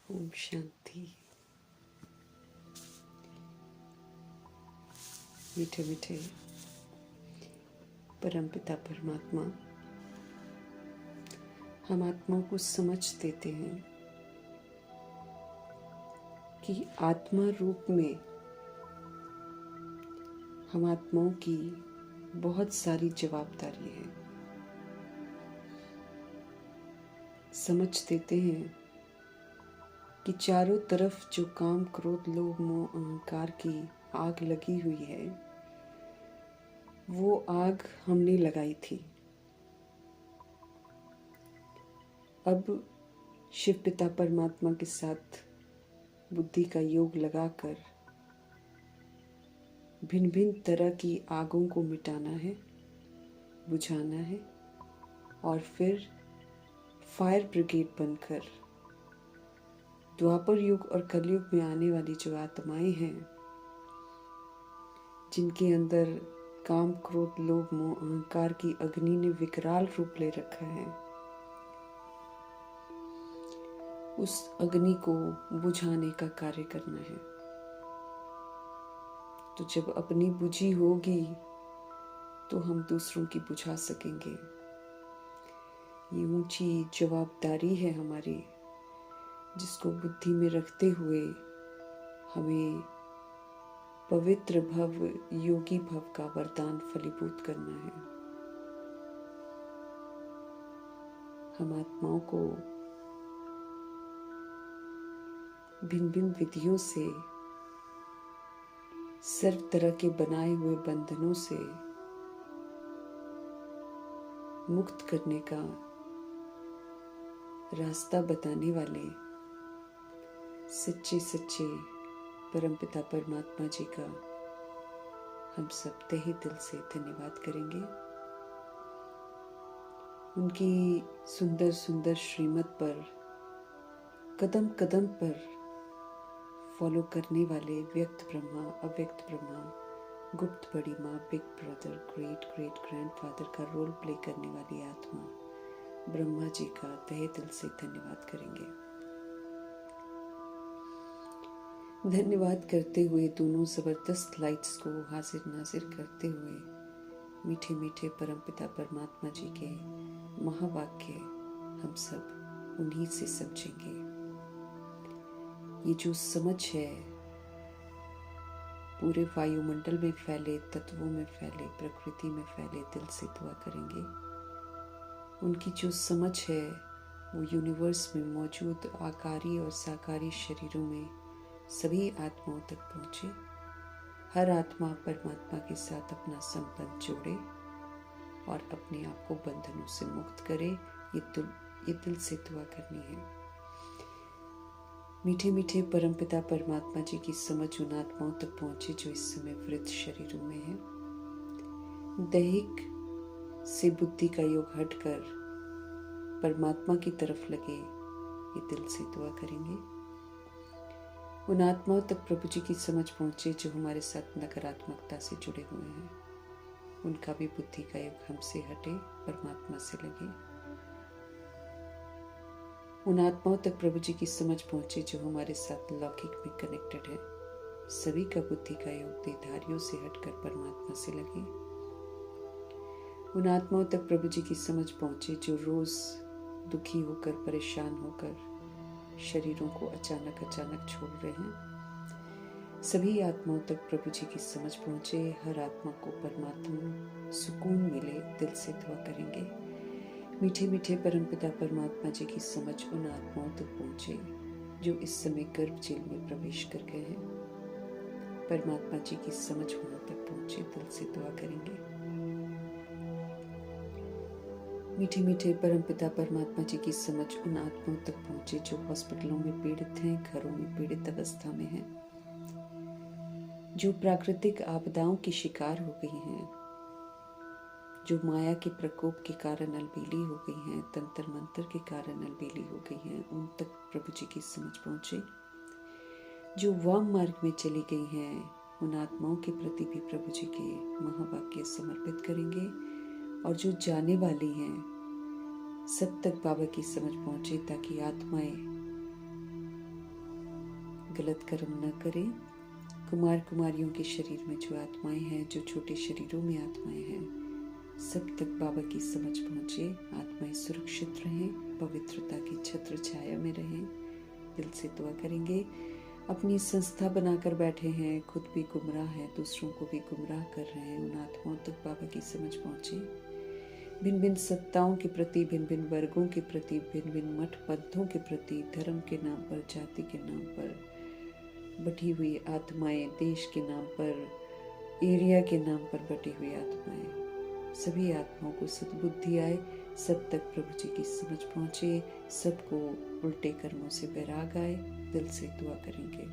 ओम शांति। मीठे मीठे परमपिता परमात्मा हम आत्माओं को समझ देते हैं कि आत्मा रूप में हम आत्माओं की बहुत सारी जवाबदारी है। समझ देते हैं कि चारों तरफ जो काम क्रोध लोभ मोह अहंकार की आग लगी हुई है, वो आग हमने लगाई थी। अब शिव पिता परमात्मा के साथ बुद्धि का योग लगाकर भिन्न भिन्न तरह की आगों को मिटाना है, बुझाना है और फिर फायर ब्रिगेड बनकर द्वापर युग और कलयुग में आने वाली जो आत्माएं हैं, जिनके अंदर काम क्रोध लोभ मोह अहंकार की अग्नि ने विकराल रूप ले रखा है, उस अग्नि को बुझाने का कार्य करना है। तो जब अपनी बुझी होगी तो हम दूसरों की बुझा सकेंगे। ये ऊंची जवाबदारी है हमारी, जिसको बुद्धि में रखते हुए हमें पवित्र भव योगी भव का वरदान फलीभूत करना है। हम आत्माओं को भिन्न भिन्न विधियों से सर्व तरह के बनाए हुए बंधनों से मुक्त करने का रास्ता बताने वाले सच्चे सच्चे परमपिता परमात्मा जी का हम सब तहे दिल से धन्यवाद करेंगे। उनकी सुंदर सुंदर श्रीमत पर कदम कदम पर फॉलो करने वाले व्यक्त ब्रह्मा, अव्यक्त ब्रह्मा, गुप्त बड़ी माँ, big brother, great great grandfather का रोल प्ले करने वाली आत्मा ब्रह्मा जी का तहे दिल से धन्यवाद करेंगे। धन्यवाद करते हुए दोनों जबरदस्त लाइट्स को हाजिर नाजिर करते हुए मीठे मीठे परमपिता परमात्मा जी के महावाक्य हम सब उन्हीं से समझेंगे। ये जो समझ है पूरे वायुमंडल में फैले, तत्वों में फैले, प्रकृति में फैले, दिल से दुआ करेंगे। उनकी जो समझ है वो यूनिवर्स में मौजूद आकारी और साकारी शरीरों में सभी आत्माओं तक पहुँचे। हर आत्मा परमात्मा के साथ अपना संबंध जोड़े और अपने आप को बंधनों से मुक्त करे। ये दिल से दुआ करनी है। मीठे मीठे परमपिता परमात्मा जी की समझ उन आत्माओं तक पहुँचे जो इस समय वृद्ध शरीरों में है। दैहिक से बुद्धि का योग हटकर परमात्मा की तरफ लगे, ये दिल से दुआ करेंगे। उन आत्माओं तक प्रभु जी की समझ पहुँचे जो हमारे साथ नकारात्मकता से जुड़े हुए हैं। उनका भी बुद्धि का योग हमसे हटे, परमात्मा से लगे। उन आत्माओं तक प्रभु जी की समझ पहुँचे जो हमारे साथ लौकिक में कनेक्टेड है। सभी का बुद्धि का योग देहधारियों से हटकर परमात्मा से लगे। उन आत्माओं तक प्रभु जी की समझ पहुँचे जो रोज दुखी होकर, परेशान होकर शरीरों को अचानक अचानक छोड़ रहे हैं। सभी आत्माओं तक प्रभु जी की समझ पहुँचे। हर आत्मा को परमात्मा सुकून मिले, दिल से दुआ करेंगे। मीठे मीठे परमपिता परमात्मा जी की समझ उन आत्माओं तक पहुँचे जो इस समय गर्भ जेल में प्रवेश कर गए हैं। परमात्मा जी की समझ वहां तक पहुँचे, दिल से दुआ करेंगे। मीठे मीठे परमपिता परमात्मा जी की समझ उन आत्माओं तक पहुँचे जो हॉस्पिटलों में पीड़ित हैं, घरों में पीड़ित अवस्था में हैं, जो प्राकृतिक आपदाओं की शिकार हो गई हैं, जो माया के प्रकोप के कारण अलबेली हो गई हैं, तंत्र मंत्र के कारण अलबेली हो गई हैं, उन तक प्रभु जी की समझ पहुँचे। जो वाम मार्ग में चली गई हैं, उन आत्माओं के प्रति भी प्रभु जी के महावाक्य समर्पित करेंगे। और जो जाने वाली हैं सब तक बाबा की समझ पहुँचे, ताकि आत्माएं गलत कर्म न करें। कुमार कुमारियों के शरीर में जो आत्माएं हैं, जो छोटे शरीरों में आत्माएं हैं, सब तक बाबा की समझ पहुँचे। आत्माएं सुरक्षित रहें, पवित्रता की छत्र छाया में रहें। दिल से दुआ करेंगे। अपनी संस्था बनाकर बैठे हैं, खुद भी गुमराह हैं, दूसरों को भी गुमराह कर रहे हैं। उन आत्माओं तक बाबा की समझ पहुँचे। भिन्न भिन्न सत्ताओं के प्रति, भिन्न भिन्न वर्गों के प्रति, भिन्न भिन्न मठ पंथों के प्रति, धर्म के नाम पर, जाति के नाम पर बटी हुई आत्माएं, देश के नाम पर, एरिया के नाम पर बटी हुई आत्माएं, सभी आत्माओं को सद्बुद्धि आए, सब तक प्रभु जी की समझ पहुँचे, सबको उल्टे कर्मों से वैराग आए। दिल से दुआ करेंगे।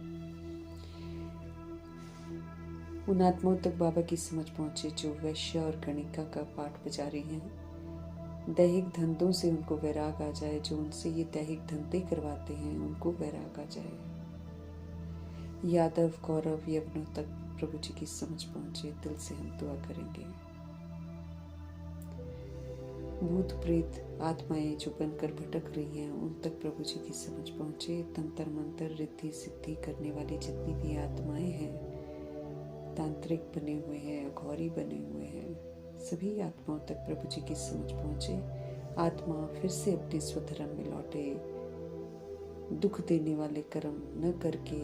उन आत्माओं तक बाबा की समझ पहुँचे जो वैश्य और गणिका का पाठ बजा रही हैं। दैहिक धंधों से उनको वैराग आ जाए। जो उनसे ये दैहिक धंधे करवाते हैं उनको वैराग आ जाए। यादव, कौरव, यवनों तक प्रभु जी की समझ पहुँचे। दिल से हम दुआ करेंगे। भूत प्रेत आत्माएं जो बनकर भटक रही हैं उन तक प्रभु जी की समझ पहुँचे। तंत्र मंत्र, रिद्धि सिद्धि करने वाली जितनी भी आत्माएं हैं, तांत्रिक बने हुए हैं, अघौरी बने हुए हैं, सभी आत्माओं तक प्रभु जी की समझ पहुँचे। आत्मा फिर से अपने स्वधर्म में लौटे, दुख देने वाले कर्म न करके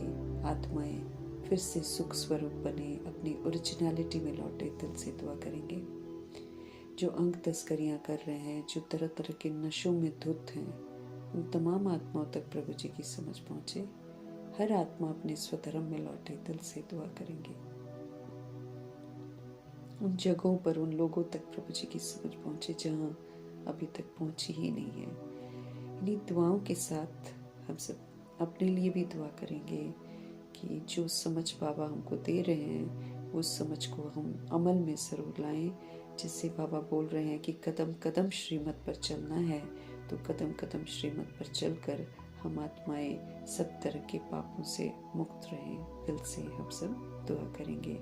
आत्माएं फिर से सुख स्वरूप बने, अपनी ओरिजिनलिटी में लौटे। दिल से दुआ करेंगे। जो अंग तस्करियां कर रहे हैं, जो तरह तरह के नशों में धुत हैं, उन तमाम आत्माओं तक प्रभु जी की समझ पहुँचे। हर आत्मा अपने स्वधर्म में लौटे। दिल से दुआ करेंगे। उन जगहों पर, उन लोगों तक प्रभु जी की समझ पहुँचे जहाँ अभी तक पहुँची ही नहीं है। इन्हीं दुआओं के साथ हम सब अपने लिए भी दुआ करेंगे कि जो समझ बाबा हमको दे रहे हैं उस समझ को हम अमल में जरूर लाएं। जिससे बाबा बोल रहे हैं कि कदम कदम श्रीमत पर चलना है, तो कदम कदम श्रीमत पर चलकर हम आत्माएं सब तरह के पापों से मुक्त रहें। दिल से हम सब दुआ करेंगे।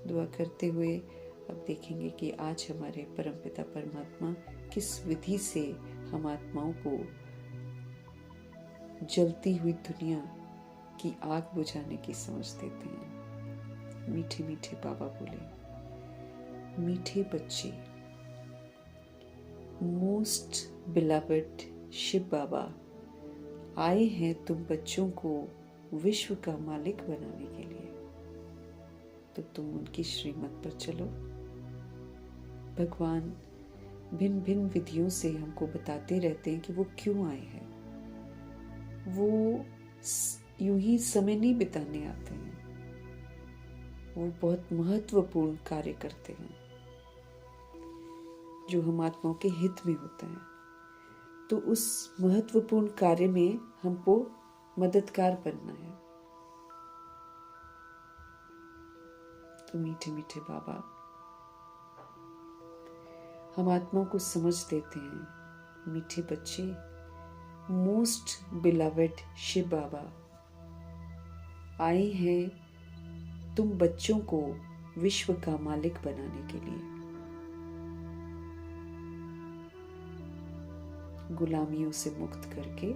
दुआ करते हुए अब देखेंगे कि आज हमारे परमपिता परमात्मा किस विधि से हम आत्माओं को जलती हुई दुनिया की आग बुझाने की समझ देते हैं। मीठे मीठे बाबा बोले, मीठे बच्चे, मोस्ट बिलवड शिव बाबा आए हैं तुम बच्चों को विश्व का मालिक बनाने के लिए, तो तुम उनकी श्रीमत पर चलो। भगवान भिन्न भिन्न विधियों से हमको बताते रहते हैं कि वो क्यों आए हैं। वो यूं ही समय नहीं बिताने आते हैं, वो बहुत महत्वपूर्ण कार्य करते हैं जो हम आत्माओं के हित में होता है। तो उस महत्वपूर्ण कार्य में हमको मददगार बनना है। तो मीठे मीठे बाबा हम आत्माओं को समझ देते हैं। मीठे बच्चे, मोस्ट बिलवड शिव बाबा आए हैं तुम बच्चों को विश्व का मालिक बनाने के लिए, गुलामियों से मुक्त करके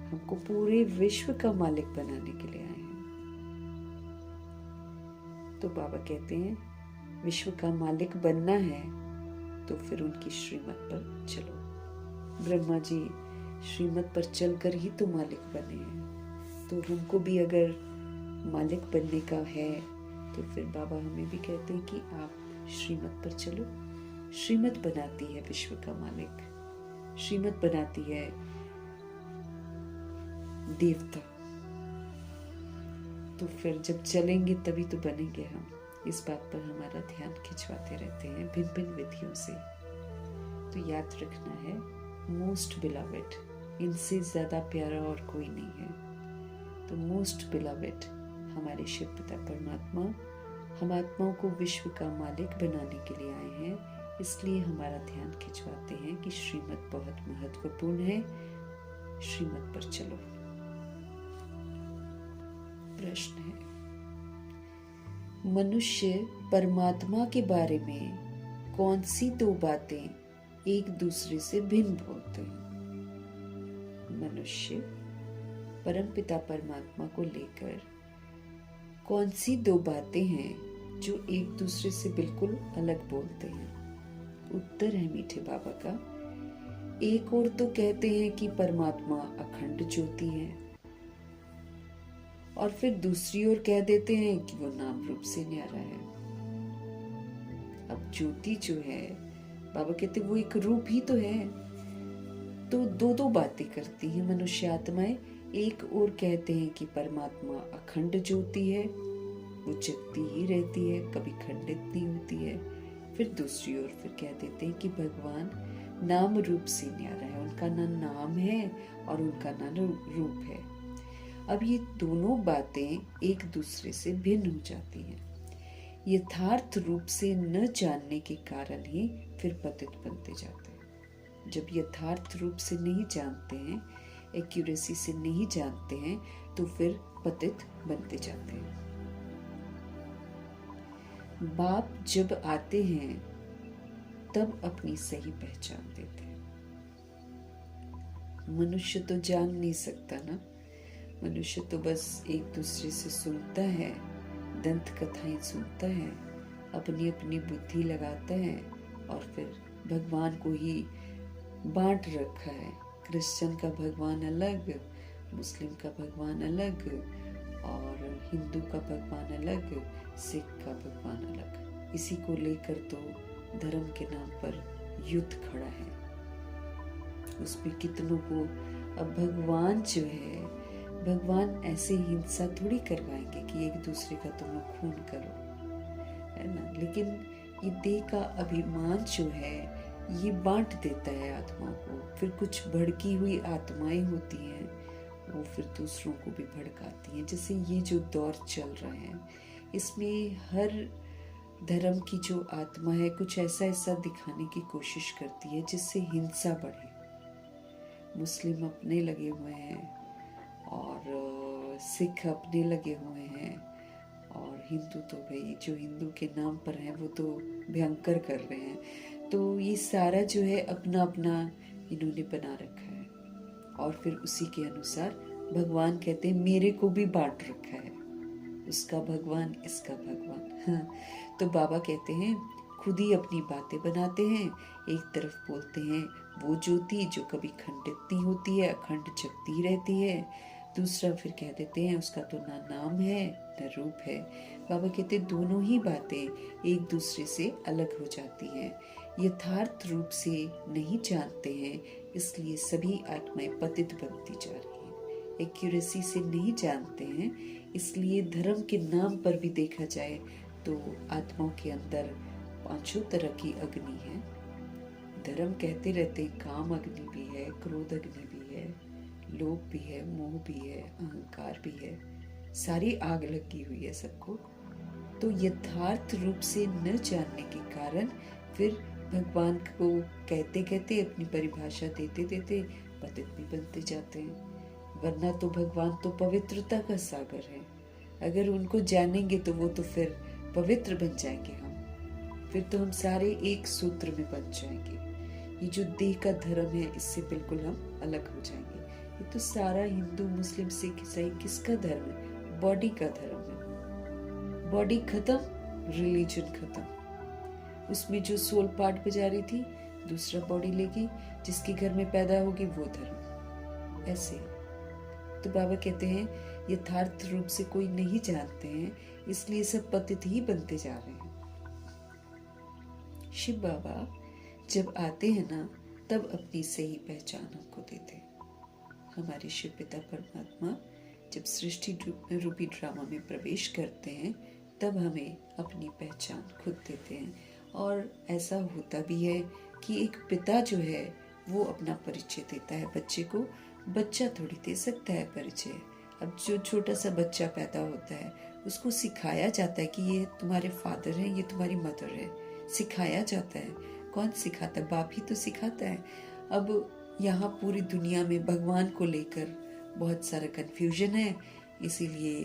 हमको पूरे विश्व का मालिक बनाने के लिए आए हैं। तो बाबा कहते हैं विश्व का मालिक बनना है तो फिर उनकी श्रीमत पर चलो। ब्रह्मा जी श्रीमत पर चलकर ही तो मालिक बने हैं, तो हमको भी अगर मालिक बनने का है तो फिर बाबा हमें भी कहते हैं कि आप श्रीमत पर चलो। श्रीमत बनाती है विश्व का मालिक, श्रीमत बनाती है देवता। तो फिर जब चलेंगे तभी तो बनेंगे हम। इस बात पर हमारा ध्यान खिंचवाते रहते हैं भिन्न भिन्न विधियों से। तो याद रखना है मोस्ट बिलवड, इनसे ज्यादा प्यारा और कोई नहीं है। तो मोस्ट बिलवड हमारे शिव पिता परमात्मा हम आत्माओं को विश्व का मालिक बनाने के लिए आए हैं, इसलिए हमारा ध्यान खिंचवाते हैं कि श्रीमत बहुत महत्वपूर्ण है, श्रीमत पर चलो। प्रश्न है, मनुष्य परमात्मा के बारे में कौन सी दो बातें एक दूसरे से भिन्न बोलते हैं? मनुष्य परमपिता परमात्मा को लेकर कौन सी दो बातें हैं जो एक दूसरे से बिल्कुल अलग बोलते हैं? उत्तर है मीठे बाबा का, एक और तो कहते हैं कि परमात्मा अखंड ज्योति है, और फिर दूसरी ओर कह देते हैं कि वो नाम रूप से न्यारा है। अब ज्योति जो है, बाबा कहते वो एक रूप ही तो है। तो दो दो बातें करती हैं मनुष्य आत्माएं। एक और कहते हैं कि परमात्मा अखंड ज्योति है, वो जगती ही रहती है, कभी खंडित नहीं होती है। फिर दूसरी ओर फिर कह देते हैं कि भगवान नाम रूप से न्यारा है, उनका ना नाम है और उनका ना रूप है। अब ये दोनों बातें एक दूसरे से भिन्न हो जाती हैं। यथार्थ रूप से न जानने के कारण ही फिर पतित बनते जाते हैं। जब यथार्थ रूप से नहीं जानते हैं, एक्यूरेसी से नहीं जानते हैं, तो फिर पतित बनते जाते हैं। बाप जब आते हैं तब अपनी सही पहचान देते हैं। मनुष्य तो जान नहीं सकता ना, मनुष्य तो बस एक दूसरे से सुनता है, दंत कथाएं सुनता है, अपनी अपनी बुद्धि लगाता है और फिर भगवान को ही बांट रखा है। क्रिश्चियन का भगवान अलग, मुस्लिम का भगवान अलग, और हिंदू का भगवान अलग, सिख का भगवान अलग। इसी को लेकर तो धर्म के नाम पर युद्ध खड़ा है। उसमें कितनों को, अब भगवान जो है, भगवान ऐसे हिंसा थोड़ी करवाएंगे कि एक दूसरे का तुम खून करो, है ना। लेकिन ये देह का अभिमान जो है, ये बांट देता है आत्माओं को। फिर कुछ भड़की हुई आत्माएं होती हैं, वो फिर दूसरों को भी भड़काती हैं। जैसे ये जो दौर चल रहा है, इसमें हर धर्म की जो आत्मा है कुछ ऐसा ऐसा दिखाने की कोशिश करती है जिससे हिंसा बढ़े। मुस्लिम अपने लगे हुए हैं और सिख अपने लगे हुए हैं, और हिंदू तो भाई जो हिंदू के नाम पर हैं वो तो भयंकर कर रहे हैं। तो ये सारा जो है अपना अपना इन्होंने बना रखा है, और फिर उसी के अनुसार भगवान कहते हैं मेरे को भी बांट रखा है, उसका भगवान इसका भगवान। हाँ, तो बाबा कहते हैं खुद ही अपनी बातें बनाते हैं। एक तरफ बोलते हैं वो ज्योति जो कभी खंडित नहीं होती है, अखंड जगती रहती है। दूसरा फिर कह देते हैं उसका तो ना नाम है ना रूप है। बाबा कहते हैं दोनों ही बातें एक दूसरे से अलग हो जाती हैं। यथार्थ रूप से नहीं जानते हैं, इसलिए सभी आत्माएं पतित बनती जा रही हैं। एक्यूरेसी से नहीं जानते हैं, इसलिए धर्म के नाम पर भी देखा जाए तो आत्माओं के अंदर पांचों तरह की अग्नि है। धर्म कहते रहते हैं काम अग्नि भी है, क्रोध अग्नि भी है, लोभ भी है, मोह भी है, अहंकार भी है, सारी आग लगी हुई है सबको। तो यथार्थ रूप से न जानने के कारण फिर भगवान को कहते कहते, अपनी परिभाषा देते देते पतित भी बनते जाते हैं। वरना तो भगवान तो पवित्रता का सागर है। अगर उनको जानेंगे तो वो तो फिर पवित्र बन जाएंगे हम, फिर तो हम सारे एक सूत्र में बन जाएंगे। ये जो देह का धर्म है, इससे बिल्कुल हम अलग हो जाएंगे। ये तो सारा हिंदू मुस्लिम सिख ईसाई किसका धर्म है? बॉडी का धर्म है। बॉडी खत्म, रिलीजन खत्म। उसमें जो सोल पार्ट बजा रही थी, दूसरा बॉडी लेगी, जिसके घर में पैदा होगी वो धर्म। ऐसे तो बाबा कहते हैं यथार्थ रूप से कोई नहीं जानते हैं, इसलिए सब पतित ही बनते जा रहे हैं। शिव बाबा जब आते हैं ना, तब अपनी सही पहचान हमको देते हैं। हमारे शिव पिता परमात्मा जब सृष्टि रूपी ड्रामा में प्रवेश करते हैं, तब हमें अपनी पहचान खुद देते हैं। और ऐसा होता भी है कि एक पिता जो है वो अपना परिचय देता है बच्चे को। बच्चा थोड़ी दे सकता है परिचय। अब जो छोटा सा बच्चा पैदा होता है, उसको सिखाया जाता है कि ये तुम्हारे फादर हैं, ये तुम्हारी मदर है। सिखाया जाता है। कौन सिखाता है? बाप ही तो सिखाता है। अब यहाँ पूरी दुनिया में भगवान को लेकर बहुत सारा कन्फ्यूजन है, इसीलिए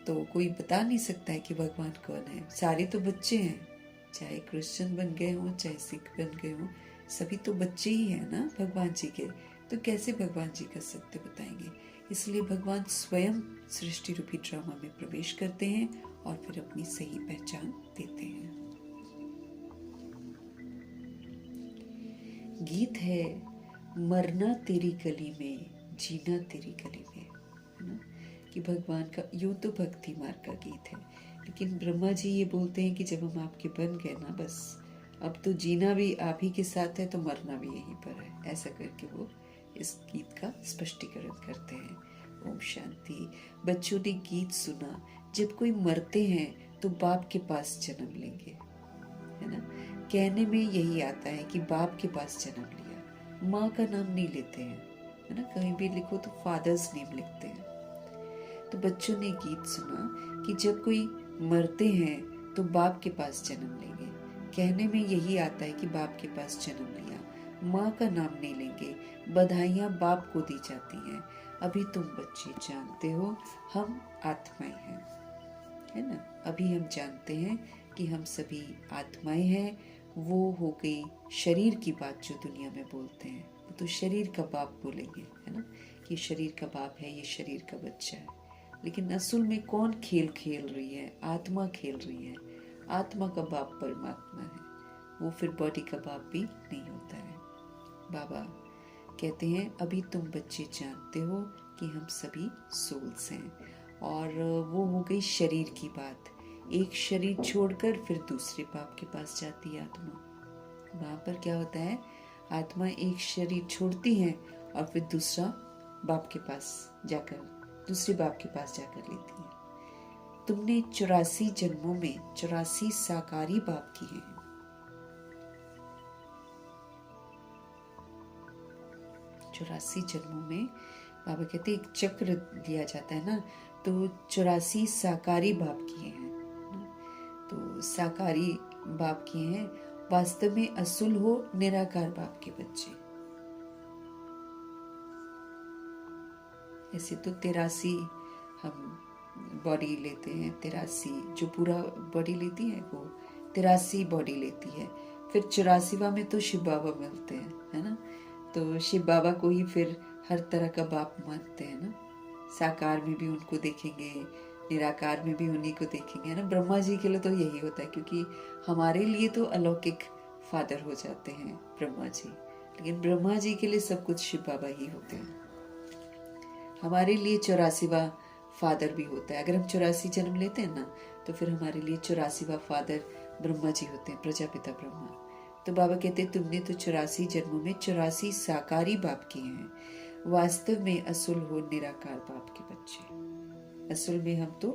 तो कोई बता नहीं सकता है कि भगवान कौन है। सारे तो बच्चे हैं, चाहे क्रिश्चियन बन गए हों, चाहे सिख बन गए हों, सभी तो बच्चे ही हैं ना भगवान जी के। तो कैसे भगवान जी का सत्य बताएंगे? इसलिए भगवान स्वयं सृष्टि रूपी ड्रामा में प्रवेश करते हैं और फिर अपनी सही पहचान देते हैं। गीत है मरना तेरी गली में, जीना तेरी गली में, है ना, कि भगवान का यूं तो भक्ति मार्ग का गीत है, लेकिन ब्रह्मा जी ये बोलते हैं कि जब हम आपके बन गए ना, बस अब तो जीना भी आप ही के साथ है तो मरना भी यहीं पर है। ऐसा करके वो इस गीत का स्पष्टीकरण करते हैं। ओम शांति। बच्चों ने गीत सुना, जब कोई मरते हैं तो बाप के पास जन्म लेंगे, है ना। कहने में यही आता है कि बाप के पास जन्म लिया, माँ का नाम नहीं लेते हैं, है ना। कहीं भी लिखो तो फादर्स नेम लिखते हैं। तो बच्चों ने गीत सुना कि जब कोई मरते हैं तो बाप के पास जन्म लेंगे। कहने में यही आता है कि बाप के पास जन्म लिया, माँ का नाम नहीं लेंगे, बधाइयाँ बाप को दी जाती हैं। अभी तुम बच्चे जानते हो हम आत्माएं हैं, है ना। अभी हम जानते हैं कि हम सभी आत्माएं हैं। वो हो गई शरीर की बात जो दुनिया में बोलते हैं, वो तो शरीर का बाप बोलेंगे, है ना, कि शरीर का बाप है, ये शरीर का बच्चा है। लेकिन असल में कौन खेल खेल रही है? आत्मा खेल रही है। आत्मा का बाप परमात्मा है, वो फिर बॉडी का बाप भी नहीं होता है। बाबा कहते हैं अभी तुम बच्चे जानते हो कि हम सभी सोल्स हैं, और वो हो गई शरीर की बात। एक शरीर छोड़कर फिर दूसरे बाप के पास जाती है आत्मा। वहाँ पर क्या होता है, आत्मा एक शरीर छोड़ती है और फिर दूसरा बाप के पास जाकर, दूसरे बाप के पास जाकर लेती है। तुमने 84 जन्मों में 84 साकारी बाप किए हैं। चौरासी जन्मों में बाबा कहते एक चक्र दिया जाता है ना, तो 84 साकारी बाप किए हैं। तो साकारी बाप किए हैं, वास्तव में असुल हो निराकार बाप के बच्चे। ऐसे तो 83 हम बॉडी लेते हैं, 83 जो पूरा बॉडी लेती है वो 83 बॉडी लेती है। फिर 84वां में तो शिव बाबा मिलते हैं, है ना। तो शिव बाबा को ही फिर हर तरह का बाप मानते हैं ना। साकार में भी उनको देखेंगे, निराकार में भी उन्हीं को देखेंगे, है ना। ब्रह्मा जी के लिए तो यही होता है, क्योंकि हमारे लिए तो अलौकिक फादर हो जाते हैं ब्रह्मा जी, लेकिन ब्रह्मा जी के लिए सब कुछ शिव बाबा ही होते हैं। हमारे लिए 84वां फादर भी होता है। अगर हम 84 जन्म लेते हैं ना, तो फिर हमारे लिए 84वां फादर ब्रह्मा जी होते हैं, प्रजापिता ब्रह्मा। तो बाबा कहते हैं तुमने तो 84 जन्मों में 84 साकारी बाप किए हैं, वास्तव में असुल हो निराकार बाप के बच्चे। असल में हम तो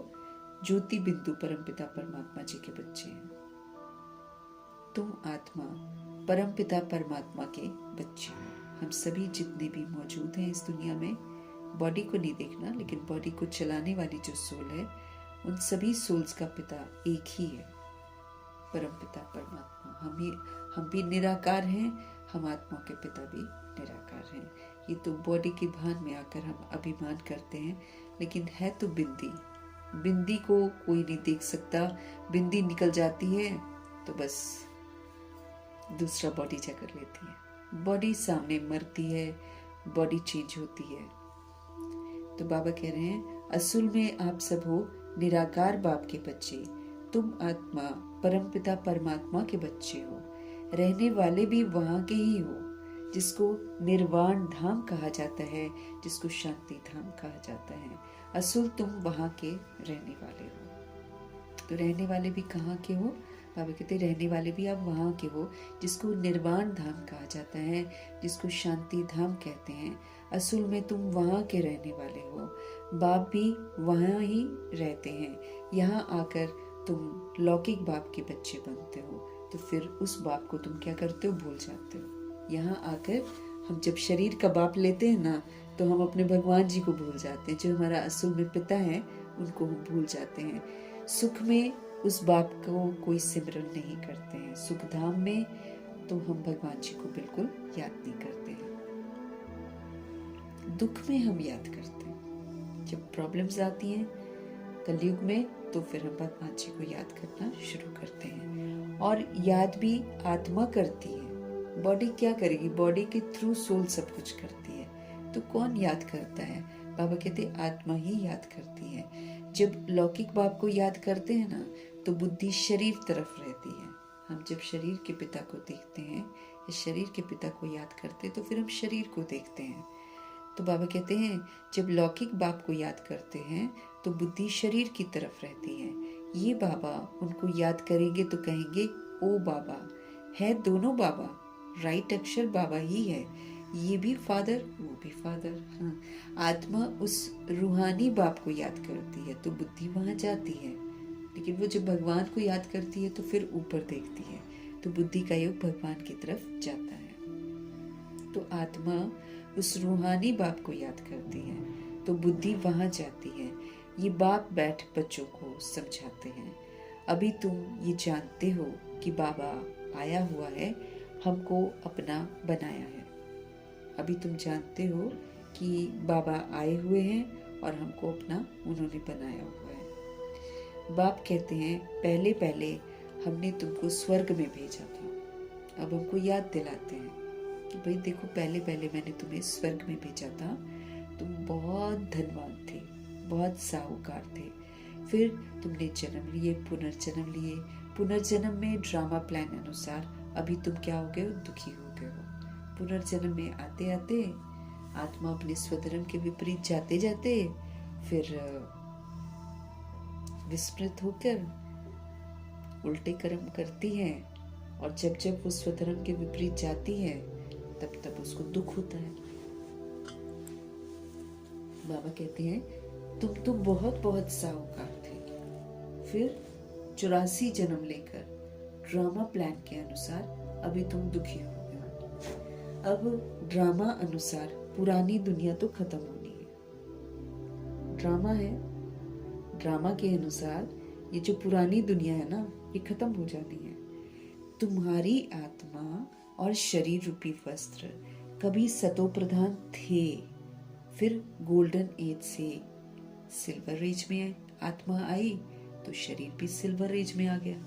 ज्योति बिंदु परमपिता परमात्मा जी के बच्चे हैं। तुम आत्मा परमपिता परमात्मा के बच्चे हो। हम सभी जितने भी मौजूद हैं इस दुनिया में, बॉडी को नहीं देखना, लेकिन बॉडी को चलाने वाली जो सोल है, उन सभी सोल्स का पिता एक ही है, परमपिता परमात्मा। हम भी निराकार हैं, हम आत्मा के पिता भी निराकार हैं। ये तो बॉडी के भान में आकर हम अभिमान करते हैं, लेकिन है तो बिंदी। बिंदी को कोई नहीं देख सकता। बिंदी निकल जाती है तो बस दूसरा बॉडी जाकर लेती है। बॉडी सामने मरती है, बॉडी चेंज होती है। तो बाबा कह रहे हैं असुल में आप सब हो निराकार बाप के बच्चे। तुम आत्मा परमपिता परमात्मा के बच्चे हो। रहने वाले भी वहां के ही हो, जिसको निर्वाण धाम कहा जाता है, जिसको शांति धाम कहा जाता है। असुल तुम वहां के रहने वाले हो। तो रहने वाले भी कहाँ के हो? बाबा कहते रहने वाले भी आप वहाँ के हो, जिसको निर्वाण धाम कहा जाता है, जिसको शांति धाम कहते हैं। असुल में तुम वहाँ के रहने वाले हो। बाप भी वहाँ ही रहते हैं। यहाँ आकर तुम लौकिक बाप के बच्चे बनते हो, तो फिर उस बाप को तुम क्या करते हो? भूल जाते हो। यहाँ आकर हम जब शरीर का बाप लेते हैं ना, तो हम अपने भगवान जी को भूल जाते हैं। जो हमारा असुल में पिता है, उनको हम भूल जाते हैं। सुख में उस बाप को कोई सिमरन नहीं करते हैं। सुख धाम में तो हम भगवान जी को बिल्कुल याद नहीं करते हैं। दुख में हम याद करते हैं। जब प्रॉब्लम्स आती हैं कलयुग में, तो फिर हम भगवान जी को याद करना शुरू करते हैं। और याद भी आत्मा करती है। बॉडी क्या करेगी? बॉडी के थ्रू सोल सब कुछ करती है। तो कौन याद करता है? बाबा कहते आत्मा ही याद करती है। जब लौकिक बाप को याद करते हैं ना, तो बुद्धि शरीर तरफ रहती है। हम जब शरीर के पिता को देखते हैं या शरीर के पिता को याद करते हैं, तो फिर हम शरीर को देखते हैं। तो बाबा कहते हैं जब लौकिक बाप को याद करते हैं तो बुद्धि शरीर की तरफ रहती है। ये बाबा उनको याद करेंगे तो कहेंगे ओ बाबा। है दोनों बाबा, राइट अक्षर बाबा ही है। ये भी फादर, वो भी फादर। हाँ, आत्मा उस रूहानी बाप को याद करती है तो बुद्धि वहां जाती है। लेकिन वो जब भगवान को याद करती है तो फिर ऊपर देखती है, तो बुद्धि का योग भगवान की तरफ जाता है। तो आत्मा उस रूहानी बाप को याद करती है तो बुद्धि वहां जाती है। ये बाप बैठ बच्चों को समझाते हैं, अभी तुम ये जानते हो कि बाबा आया हुआ है, हमको अपना बनाया है। अभी तुम जानते हो कि बाबा आए हुए हैं और हमको अपना उन्होंने बनाया हुआ है। बाप कहते हैं पहले पहले हमने तुमको स्वर्ग में भेजा था। अब हमको याद दिलाते हैं कि भाई देखो, पहले पहले मैंने तुम्हें स्वर्ग में भेजा था, तुम बहुत धनवान थे, बहुत साहूकार थे। फिर तुमने जन्म लिए, पुनर्जन्म लिए। पुनर्जन्म में ड्रामा प्लान अनुसार अभी तुम क्या हो गए हो, दुखी हो गए हो। पुनर्जन्म में आते आते आत्मा अपने स्वधर्म के विपरीत जाते जाते फिर विस्मृत होकर उल्टे कर्म करती है, और जब जब वो स्वधर्म के विपरीत जाती है तब तब उसको दुख होता है। बाबा कहते हैं तुम तो बहुत बहुत साहूकार थे, फिर 84 जन्म लेकर ड्रामा प्लान के अनुसार अभी तुम दुखी हो गए। अब ड्रामा अनुसार पुरानी दुनिया तो खत्म होनी है। ड्रामा है, ड्रामा के अनुसार ये जो पुरानी दुनिया है ना, ये खत्म हो जानी है। तुम्हारी आत्मा और शरीर रूपी वस्त्र कभी सतो प्रधान थे, फिर गोल्डन एज से सिल्वर एज में आत्मा आई तो शरीर भी सिल्वर एज में आ गया।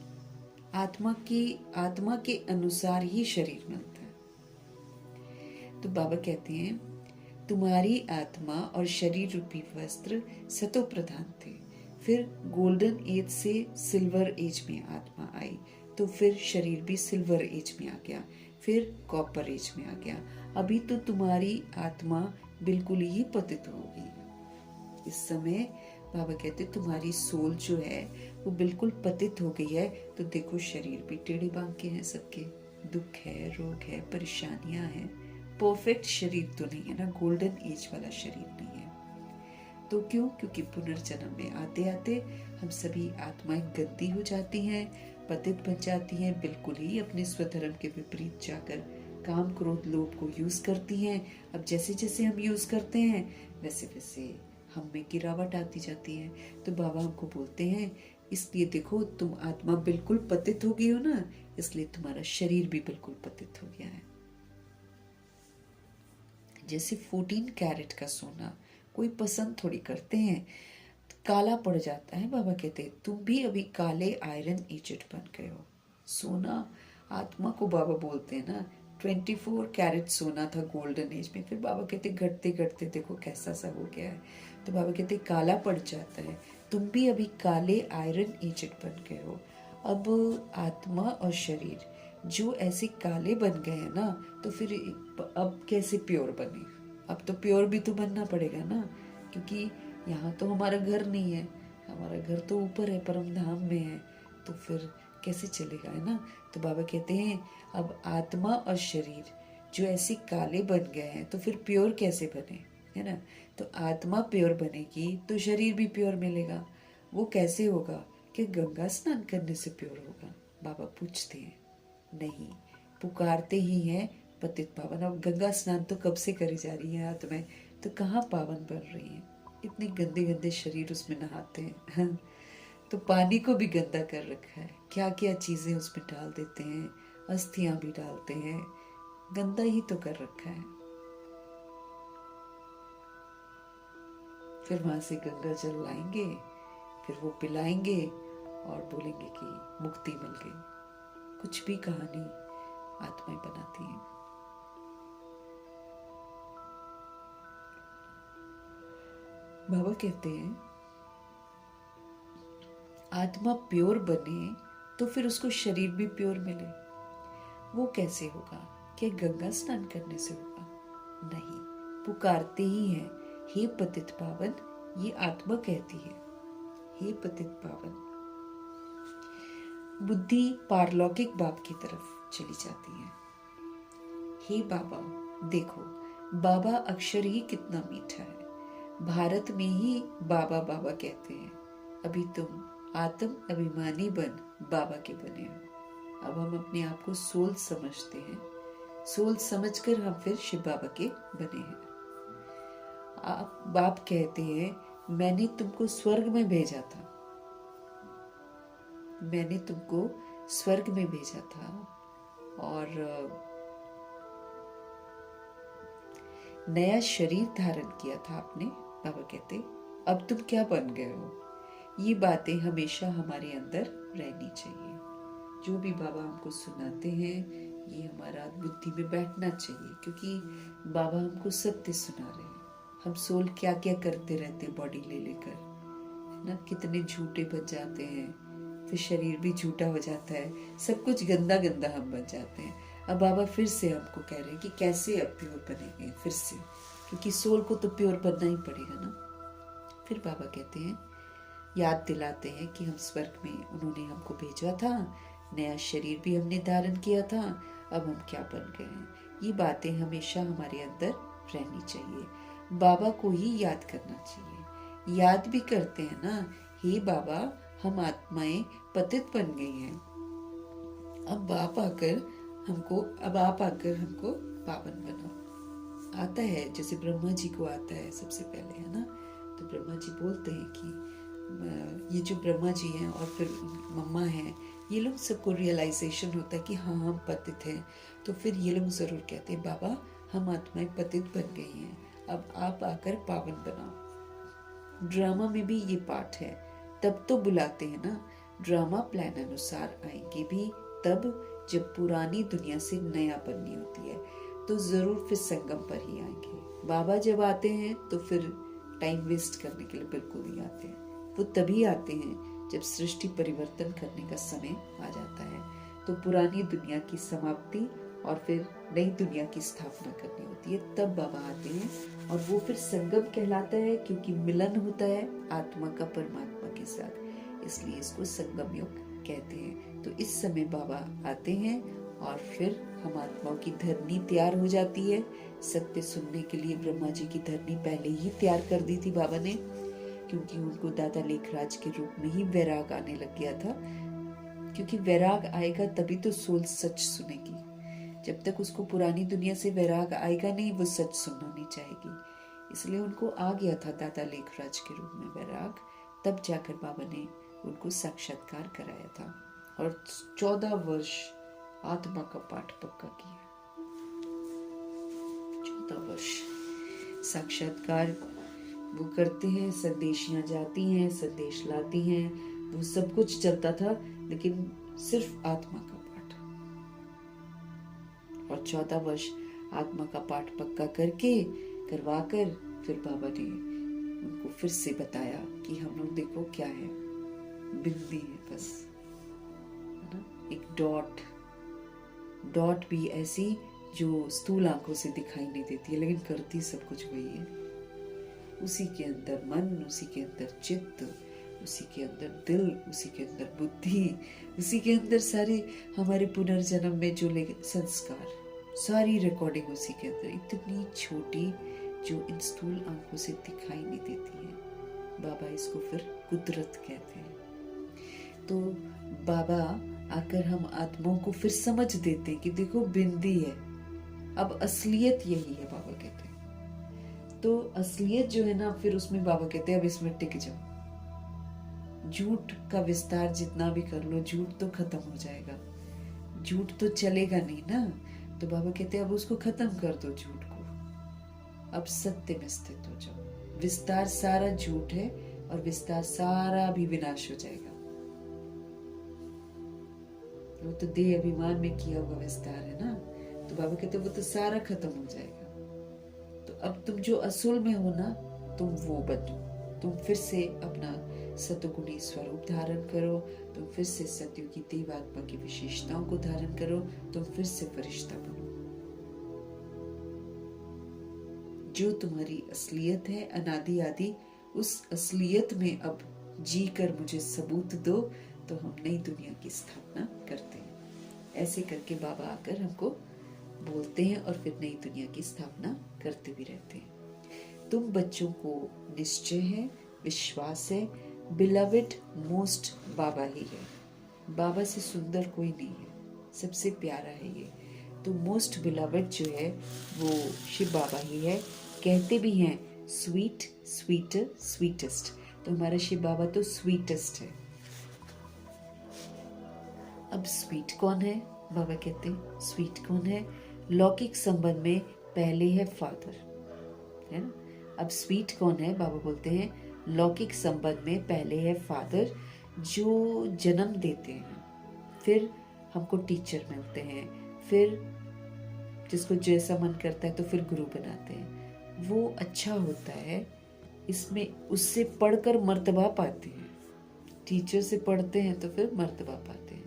आत्मा के अनुसार ही शरीर मिलता है। तो बाबा कहते हैं तुम्हारी आत्मा और शरीर रूपी वस्त्र सतो प्रधान थे, फिर गोल्डन एज से सिल्वर एज में आत्मा आई तो फिर शरीर भी सिल्वर एज में आ गया, फिर कॉपर एज में आ गया। अभी तो तुम्हारी आत्मा बिल्कुल ही पतित हो गई है। इस समय बाबा कहते तुम्हारी सोल जो है वो बिल्कुल पतित हो गई है। तो देखो शरीर भी टेढ़े बांके हैं सबके, दुख है, रोग है, परेशानियां हैं। परफेक्ट शरीर तो नहीं है ना, गोल्डन एज वाला शरीर नहीं है। तो क्यों? क्योंकि पुनर्जन्म में आते आते हम सभी आत्माएं गंदी हो जाती हैं, पतित बन जाती हैं, बिल्कुल ही अपने स्वधर्म के विपरीत जाकर काम क्रोध लोभ को यूज करती हैं। अब जैसे जैसे हम यूज करते हैं वैसे वैसे हम में गिरावट आती जाती है। तो बाबा हमको बोलते हैं इसलिए देखो तुम आत्मा बिल्कुल पतित हो गई हो ना, इसलिए तुम्हारा शरीर भी बिल्कुल पतित हो गया है। जैसे 14 कैरेट का सोना कोई पसंद थोड़ी करते हैं, तो काला पड़ जाता है। बाबा कहते हैं तुम भी अभी काले आयरन एजेड बन गए हो। सोना आत्मा को बाबा बोलते हैं ना 24 कैरेट सोना था गोल्डन एज में, फिर बाबा कहते घटते घटते देखो कैसा सा हो गया है। तो बाबा कहते काला पड़ जाता है, तुम भी अभी काले आयरन एजेड बन गए हो। अब आत्मा और शरीर जो ऐसे काले बन गए हैं ना, तो फिर अब कैसे प्योर बने? अब तो प्योर भी तो बनना पड़ेगा ना, क्योंकि यहाँ तो हमारा घर नहीं है, हमारा घर तो ऊपर है, परम धाम में है। तो फिर कैसे चलेगा, है ना? तो बाबा कहते हैं अब आत्मा और शरीर जो ऐसे काले बन गए हैं तो फिर प्योर कैसे बने, है ना? तो आत्मा प्योर बनेगी तो शरीर भी प्योर मिलेगा। वो कैसे होगा? कि गंगा स्नान करने से प्योर होगा? बाबा पूछते हैं। नहीं, पुकारते ही हैं पतित पावन। अब गंगा स्नान तो कब से करी जा रही है आत्माएं, तो कहाँ पावन बन रही हैं? इतने गंदे गंदे शरीर उसमें नहाते हैं तो पानी को भी गंदा कर रखा है, क्या क्या चीजें उसमें डाल देते हैं, अस्थियां भी डालते हैं, गंदा ही तो कर रखा है। फिर वहां से गंगा जल लाएंगे, फिर वो पिलाएंगे और बोलेंगे कि मुक्ति मिल गई। कुछ भी कहानी आत्माएं बनाती हैं। बाबा कहते हैं आत्मा प्योर बने तो फिर उसको शरीर भी प्योर मिले। वो कैसे होगा? क्या गंगा स्नान करने से होगा? नहीं, पुकारते ही है, हे पतित पावन। ये आत्मा कहती है, हे पतित पावन। बुद्धि पारलौकिक बाप की तरफ चली जाती है। हे बाबा, देखो बाबा अक्षर ही कितना मीठा है। भारत में ही बाबा बाबा कहते हैं। अभी तुम आत्म अभिमानी बन बाबा के बने हो। अब हम अपने आप को सोल समझते हैं। सोल समझकर हम फिर शिव बाबा के बने हैं। आप बाप कहते हैं मैंने तुमको स्वर्ग में भेजा था, मैंने तुमको स्वर्ग में भेजा था और नया शरीर धारण किया था आपने। बाबा कहते अब तुम क्या बन गए हो? ये बातें हमेशा हमारे अंदर रहनी चाहिए। जो भी बाबा हमको सुनाते हैं ये हमारा बुद्धि में बैठना चाहिए, क्योंकि बाबा हमको सत्य सुना रहे हैं। हम सोल क्या क्या करते रहते बॉडी ले लेकर, है ना, कितने झूठे बन जाते हैं, फिर शरीर भी झूठा हो जाता है, सब कुछ गंदा गंदा हम बन जाते हैं। अब बाबा फिर से हमको कह रहे हैं कि कैसे अब प्योर बनेंगे फिर से, क्योंकि सोल को तो प्योर बनना ही पड़ेगा ना। फिर बाबा कहते हैं, याद दिलाते हैं कि हम स्वर्ग में उन्होंने हमको भेजा था, नया शरीर भी हमने धारण किया था, अब हम क्या बन गए हैं। ये बातें हमेशा हमारे अंदर रहनी चाहिए। बाबा को ही याद करना चाहिए। याद भी करते हैं ना, हे बाबा हम आत्माएं पतित बन गई हैं, अब आप आकर हमको पावन बनाओ। आता है जैसे ब्रह्मा जी को आता है सबसे पहले, है ना। तो ब्रह्मा जी बोलते हैं कि ये जो ब्रह्मा जी हैं और फिर मम्मा हैं, ये लोग सबको रियलाइजेशन होता है कि हाँ हम पतित हैं। तो फिर ये लोग जरूर कहते हैं बाबा हम आत्माएं पतित बन गई हैं, अब आप आकर पावन बनाओ। ड्रामा में भी ये पाठ है, तब तो बुलाते हैं ना। ड्रामा प्लान अनुसार आएंगे भी तब जब पुरानी दुनिया से नया बननी होती है, तो जरूर फिर संगम पर ही आएंगे। बाबा जब आते हैं तो फिर टाइम वेस्ट करने के लिए बिल्कुल नहीं आते हैं। वो तभी आते हैं जब सृष्टि परिवर्तन करने का समय आ जाता है, तो पुरानी दुनिया की समाप्ति और फिर नई दुनिया की स्थापना करनी होती है, तब बाबा आते हैं। और वो फिर संगम कहलाता है, क्योंकि मिलन होता है आत्मा का परमात्मा के साथ, इसलिए इसको संगम युग कहते हैं। तो इस समय बाबा आते हैं और फिर हम आत्माओं की धरनी तैयार हो जाती है। सत्य सुनने के लिए ब्रह्मा जी की धरनी पहले ही तैयार कर दी थी बाबा ने, क्योंकि उनको दादा लेखराज के रूप में ही वैराग आने लग गया था। क्योंकि वैराग आएगा तभी तो सोल सच सुनेगी। जब तक उसको पुरानी दुनिया से वैराग आएगा नहीं, वो सच सुनना नहीं चाहेगी। इसलिए उनको आ गया था दादा लेखराज के रूप में वैराग, तब जाकर बाबा ने उनको साक्षात्कार कराया था और 14 वर्ष आत्मा का पाठ पक्का किया। 14 वर्ष साक्षात्कार वो करते हैं, संदेशियां जाती हैं, संदेश लाती हैं, वो सब कुछ चलता था, लेकिन सिर्फ आत्मा का पाठ। और 14 वर्ष आत्मा का पाठ पक्का करवाकर फिर बाबा ने उनको फिर से बताया कि हम लोग देखो क्या है, बिंदी है बस, है ना, एक डॉट भी ऐसी जो स्थूल आंखों से दिखाई नहीं देती है, लेकिन करती सब कुछ वही है। उसी के अंदर मन, उसी के अंदर चित्त, उसी के अंदर दिल, उसी के अंदर बुद्धि, उसी के अंदर सारे हमारे पुनर्जन्म में जो संस्कार, सारी रिकॉर्डिंग उसी के अंदर, इतनी छोटी जो इन स्थूल आंखों से दिखाई नहीं देती है। बाबा इसको फिर कुदरत कहते हैं। तो बाबा आकर हम आत्माओं को फिर समझ देते हैं कि देखो बिंदी है, अब असलियत यही है, बाबा कहते हैं। तो असलियत जो है ना, फिर उसमें बाबा कहते हैं अब इसमें टिक जाओ। झूठ का विस्तार जितना भी कर लो, झूठ तो खत्म हो जाएगा, झूठ तो चलेगा नहीं ना। तो बाबा कहते हैं अब उसको खत्म कर दो झूठ को, अब सत्य में स्थित हो जाओ। विस्तार सारा झूठ है और विस्तार सारा भी विनाश हो जाएगा। वो तो देह अभिमान में किया हुआ विस्तार है ना, तो बाबा कहते हैं वो तो सारा खत्म हो जाएगा। तो अब तुम जो असूल में हो ना, तुम वो बनो, तुम फिर से अपना सतोगुणी स्वरूप धारण करो, तुम फिर से सत्युग की देवात्मा की विशेषताओं को धारण करो, तुम फिर से फरिश्ता बनो। जो तुम्हारी असलियत है अनादि आदि, उस असलियत में अब जी कर मुझे सबूत दो, तो हम नई दुनिया की स्थापना करते हैं। ऐसे करके बाबा आकर हमको बोलते हैं और फिर नई दुनिया की स्थापना करते भी रहते हैं। तुम बच्चों को निश्चय है, विश्वास है, बिलवेड मोस्ट बाबा ही है। बाबा से सुंदर कोई नहीं है, सबसे प्यारा है ये। तो मोस्ट बिलवेड जो है वो शिव बाबा ही है। कहते भी हैं स्वीट, स्वीटर, स्वीटेस्ट, तो हमारा शिव बाबा तो स्वीटेस्ट है। अब स्वीट कौन है? बाबा कहते हैं स्वीट कौन है? लौकिक संबंध में पहले है फादर, है ना। अब स्वीट कौन है? बाबा बोलते हैं लौकिक संबंध में पहले है फादर, जो जन्म देते हैं, फिर हमको टीचर मिलते हैं, फिर जिसको जैसा मन करता है तो फिर गुरु बनाते हैं। वो अच्छा होता है, इसमें उससे पढ़कर मर्तबा पाते हैं। टीचर से पढ़ते हैं तो फिर मर्तबा पाते हैं।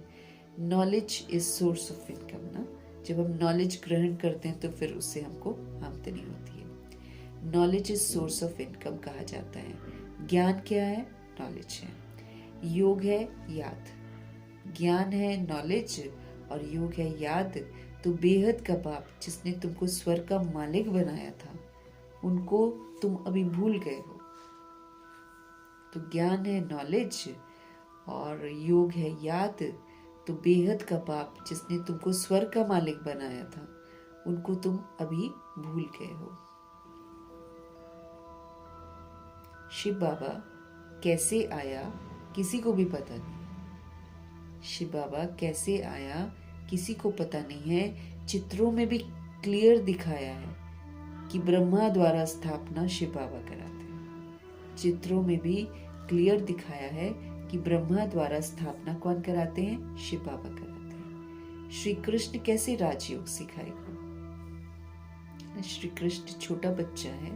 Knowledge is source of income ना, जब हम नॉलेज ग्रहण करते हैं तो फिर उससे हमको आमदनी होती है। Knowledge is source of income कहा जाता है। ज्ञान क्या है? नॉलेज है। योग है याद। ज्ञान है नॉलेज और योग है याद। तो बेहद का बाप जिसने तुमको स्वर्ग का मालिक बनाया था, उनको तुम अभी भूल गए हो। तो ज्ञान है नॉलेज और योग है याद। तो बेहद का बाप जिसने तुमको स्वर्ग का मालिक बनाया था, उनको तुम अभी भूल गए हो। शिव बाबा कैसे आया किसी को भी पता नहीं। शिव बाबा कैसे आया किसी को पता नहीं है। चित्रों में भी क्लियर दिखाया है कि ब्रह्मा द्वारा स्थापना शिव बाबा कराते हैं। चित्रों में भी क्लियर दिखाया है कि ब्रह्मा द्वारा स्थापना कौन कराते हैं? शिव बाबा कराते हैं। श्री कृष्ण कैसे राजयोग सिखाएगा? श्री कृष्ण छोटा बच्चा है,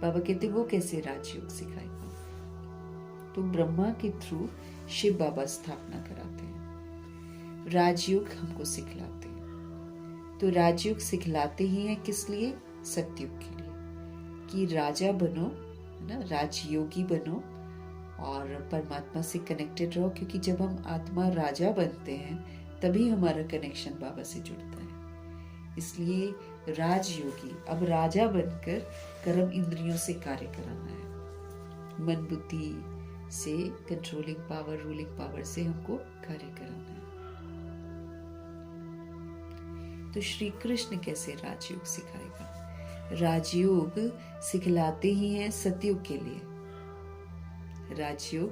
बाबा कहते वो कैसे राजयोग सिखाएगा? तो ब्रह्मा के थ्रू शिव बाबा स्थापना कराते हैं, राजयोग हमको सिखलाते हैं। तो राजयोग सिखलाते ही हैं किस लिए? सत्युग के लिए, कि राजा बनो, है ना, राजयोगी बनो और परमात्मा से कनेक्टेड रहो। क्योंकि जब हम आत्मा राजा बनते हैं तभी हमारा कनेक्शन बाबा से जुड़ता है। इसलिए राजयोगी, अब राजा बनकर कर्म इंद्रियों से कार्य कराना है। मन बुद्धि से, कंट्रोलिंग पावर, रूलिंग पावर से हमको कार्य कराना है। तो श्री कृष्ण कैसे राजयोग सिखाएगा? राजयोग सिखलाते ही हैं सतयुग के लिए। राजयोग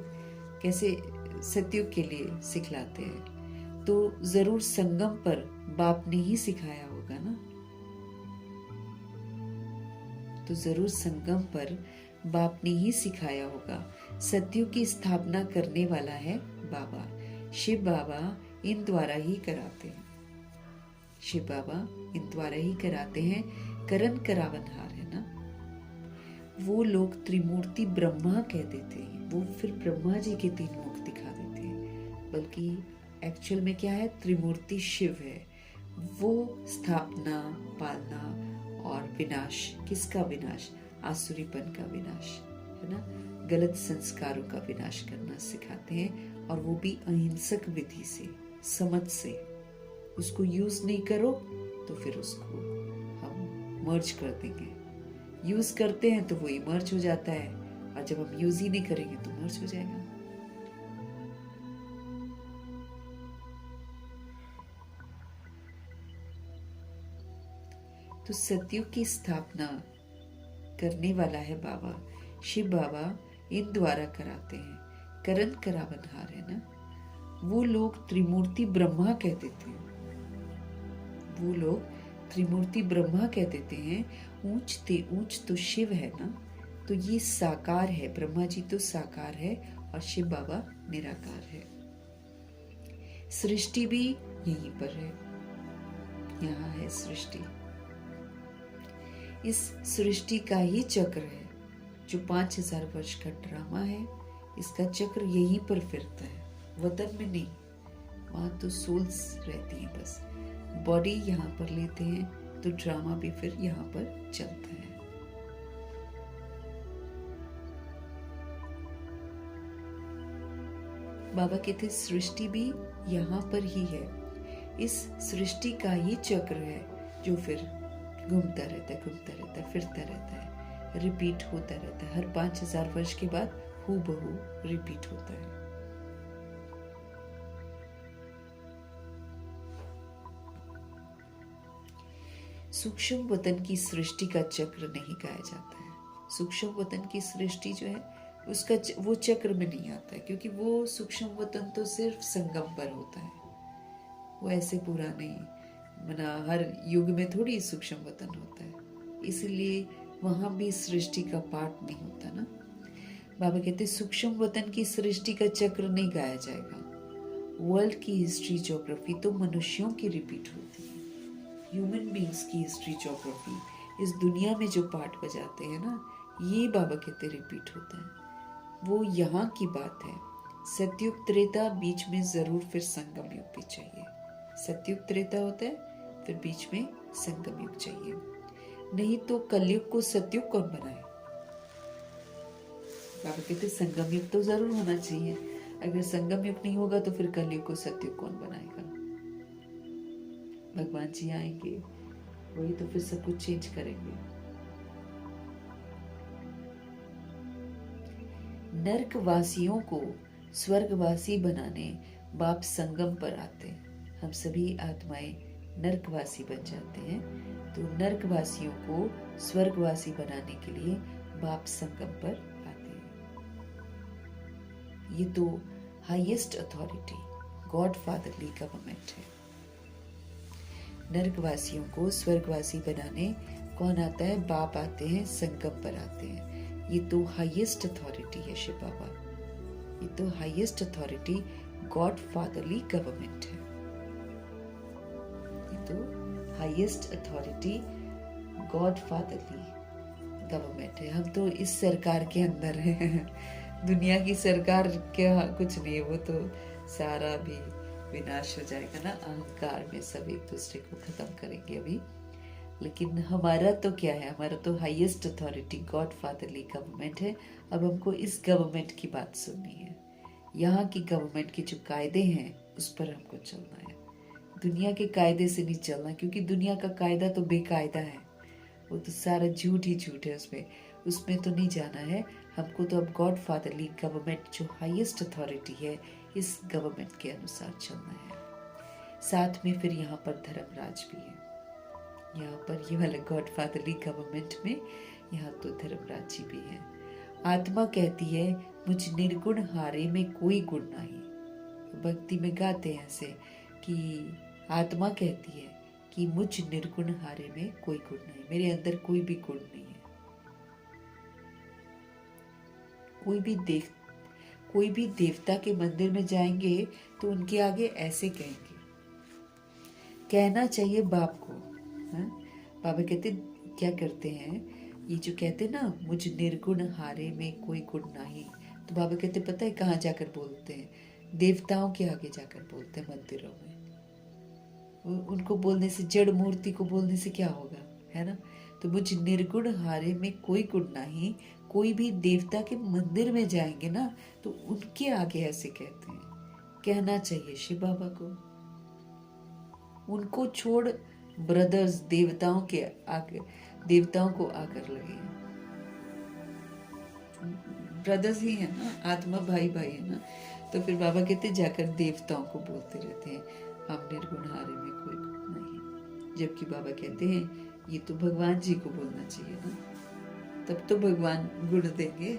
कैसे सतयुग के लिए सिखलाते हैं? तो जरूर संगम पर बाप ने ही सिखाया होगा ना। तो जरूर संगम पर बाप ने ही सिखाया होगा। सतयुग की स्थापना करने वाला है बाबा। शिव बाबा इन द्वारा ही कराते हैं। शिव बाबा इन द्वारा ही कराते हैं। करण करावनहार है ना। वो लोग त्रिमूर्ति ब्रह्मा कह देते हैं, वो फिर ब्रह्मा जी के 3 मुख दिखा देते हैं, बल्कि एक्चुअल में क्या है? त्रिमूर्ति शिव है। वो स्थापना, पालना और विनाश, किसका विनाश? आसुरीपन का विनाश, है ना, गलत संस्कारों का विनाश करना सिखाते हैं। और वो भी अहिंसक विधि से, समझ से। उसको यूज नहीं करो तो फिर उसको हम मर्ज कर देंगे। यूज करते हैं तो वो इमर्ज हो जाता है, और जब हम यूज ही नहीं करेंगे तो मर्ज हो जाएगा। तो सतयुग की स्थापना करने वाला है बाबा। शिव बाबा इन द्वारा कराते हैं। करण करावनहार है ना। वो लोग त्रिमूर्ति ब्रह्मा कह देते हैं। वो लोग त्रिमूर्ति ब्रह्मा कह देते हैं। ऊंच ते ऊंच तो शिव है ना। तो ये साकार है, ब्रह्मा जी तो साकार है और शिव बाबा निराकार है। सृष्टि भी यहीं पर है, यहाँ है सृष्टि। इस सृष्टि का ही चक्र है जो 5000 वर्ष का ड्रामा है, इसका चक्र यहीं पर फिरता है, वतन में नहीं। वहां तो सोल्स रहती हैं, बस बॉडी यहाँ पर लेते हैं, तो ड्रामा भी फिर यहाँ पर चलता है। बाबा कहते सृष्टि भी यहाँ पर ही है। इस सृष्टि का ये चक्र है जो फिर घूमता रहता है, फिरता रहता है, रिपीट होता रहता है। हर 5000 वर्ष के बाद हूबहू रिपीट होता है। सूक्ष्म वतन की सृष्टि का चक्र नहीं गाया जाता है। सूक्ष्म वतन की सृष्टि जो है उसका वो चक्र में नहीं आता है, क्योंकि वो सूक्ष्म वतन तो सिर्फ संगम पर होता है, वो ऐसे पूरा नहीं, मना हर युग में थोड़ी सूक्ष्म वतन होता है, इसलिए वहां भी सृष्टि का पार्ट नहीं होता ना। बाबा कहते सूक्ष्म वतन की सृष्टि का चक्र नहीं गाया जाएगा। वर्ल्ड की हिस्ट्री ज्योग्राफी तो मनुष्यों की रिपीट होती है। ह्यूमन बींग्स की हिस्ट्री ज्योग्राफी, इस दुनिया में जो पार्ट बजाते हैं ना, ये बाबा कहते रिपीट होता है। वो यहाँ की बात है। सतयुग त्रेता, बीच में जरूर फिर संगम युग भी चाहिए। सतयुग त्रेता होता है, फिर बीच में संगम युग चाहिए, नहीं तो कलयुग को सतयुग कौन बनाए। बाबा कहते संगम युग तो जरूर होना चाहिए। अगर संगम युग नहीं होगा तो फिर कलयुग को सतयुग कौन बनाएगा। भगवान जी आएंगे, वही तो फिर सब कुछ चेंज करेंगे। नर्कवासियों को स्वर्गवासी बनाने बाप संगम पर आते हैं। हम सभी आत्माएं नर्कवासी बन जाते हैं, तो नर्कवासियों को स्वर्गवासी बनाने के लिए बाप संगम पर आते हैं। ये तो highest authority, God fatherly government है। नर्कवासियों को स्वर्गवासी बनाने कौन आता है? बाप आते हैं, संगम पर आते हैं। ये तो हाईएस्ट अथॉरिटी है शिव बाबा, ये तो highest authority God fatherly government है। ये तो highest authority God fatherly government है। हम तो इस सरकार के अंदर हैं। दुनिया की सरकार क्या कुछ नहीं है, वो तो सारा भी विनाश हो जाएगा ना। अहंकार में सब एक दूसरे को खत्म करेंगे अभी। लेकिन हमारा तो क्या है, हमारा तो highest authority God fatherly government है। अब हमको इस गवर्नमेंट की बात सुननी है। यहाँ की गवर्नमेंट के जो कायदे हैं उस पर हमको चलना है। दुनिया के कायदे से नहीं चलना, क्योंकि दुनिया का कायदा तो बेकायदा है, वो तो सारा झूठ ही झूठ है। उसमें तो नहीं जाना है हमको। तो अब गॉड फादरली गवर्नमेंट जो हाईएस्ट अथॉरिटी है, इस गवर्नमेंट के अनुसार चलना है। साथ में फिर यहाँ पर धर्मराज भी है। यहाँ पर ये वाला गॉड फादरली गवर्नमेंट में यहाँ तो धर्मराज जी भी है। आत्मा कहती है मुझ निर्गुण हारे में कोई गुण नहीं। भक्ति में गाते हैं ऐसे कि आत्मा कहती है कि मुझ निर्गुण हारे में कोई गुण नहीं, मेरे अंदर कोई भी गुण नहीं है। कोई भी देवता के मंदिर में जाएंगे तो उनके आगे ऐसे कहेंगे, कहना चाहिए बाप को। बाबा कहते क्या करते हैं, ये जो कहते ना मुझ निर्गुण हारे में कोई गुण नहीं, तो बाबा कहते पता है कहाँ जाकर बोलते हैं? देवताओं के आगे जाकर बोलते हैं, मंदिरों में। उनको बोलने से, जड़ मूर्ति को बोलने से क्या होगा, है ना। तो मुझ निर्गुण हारे में कोई गुण नहीं, कोई भी देवता के मंदिर में जाएंगे ना तो उनके आगे ऐसे कहते हैं। कहना चाहिए शिव बाबा को। उनको छोड़ ब्रदर्स देवताओं को आकर लगे। ब्रदर्स ही है ना, आत्मा भाई है ना। तो फिर बाबा कहते जाकर देवताओं को बोलते रहते हैं हम निर्गुण हारे में कोई गुण नहीं। जबकि बाबा कहते हैं ये तो भगवान जी को बोलना चाहिए ना, तब तो भगवान गुण देंगे।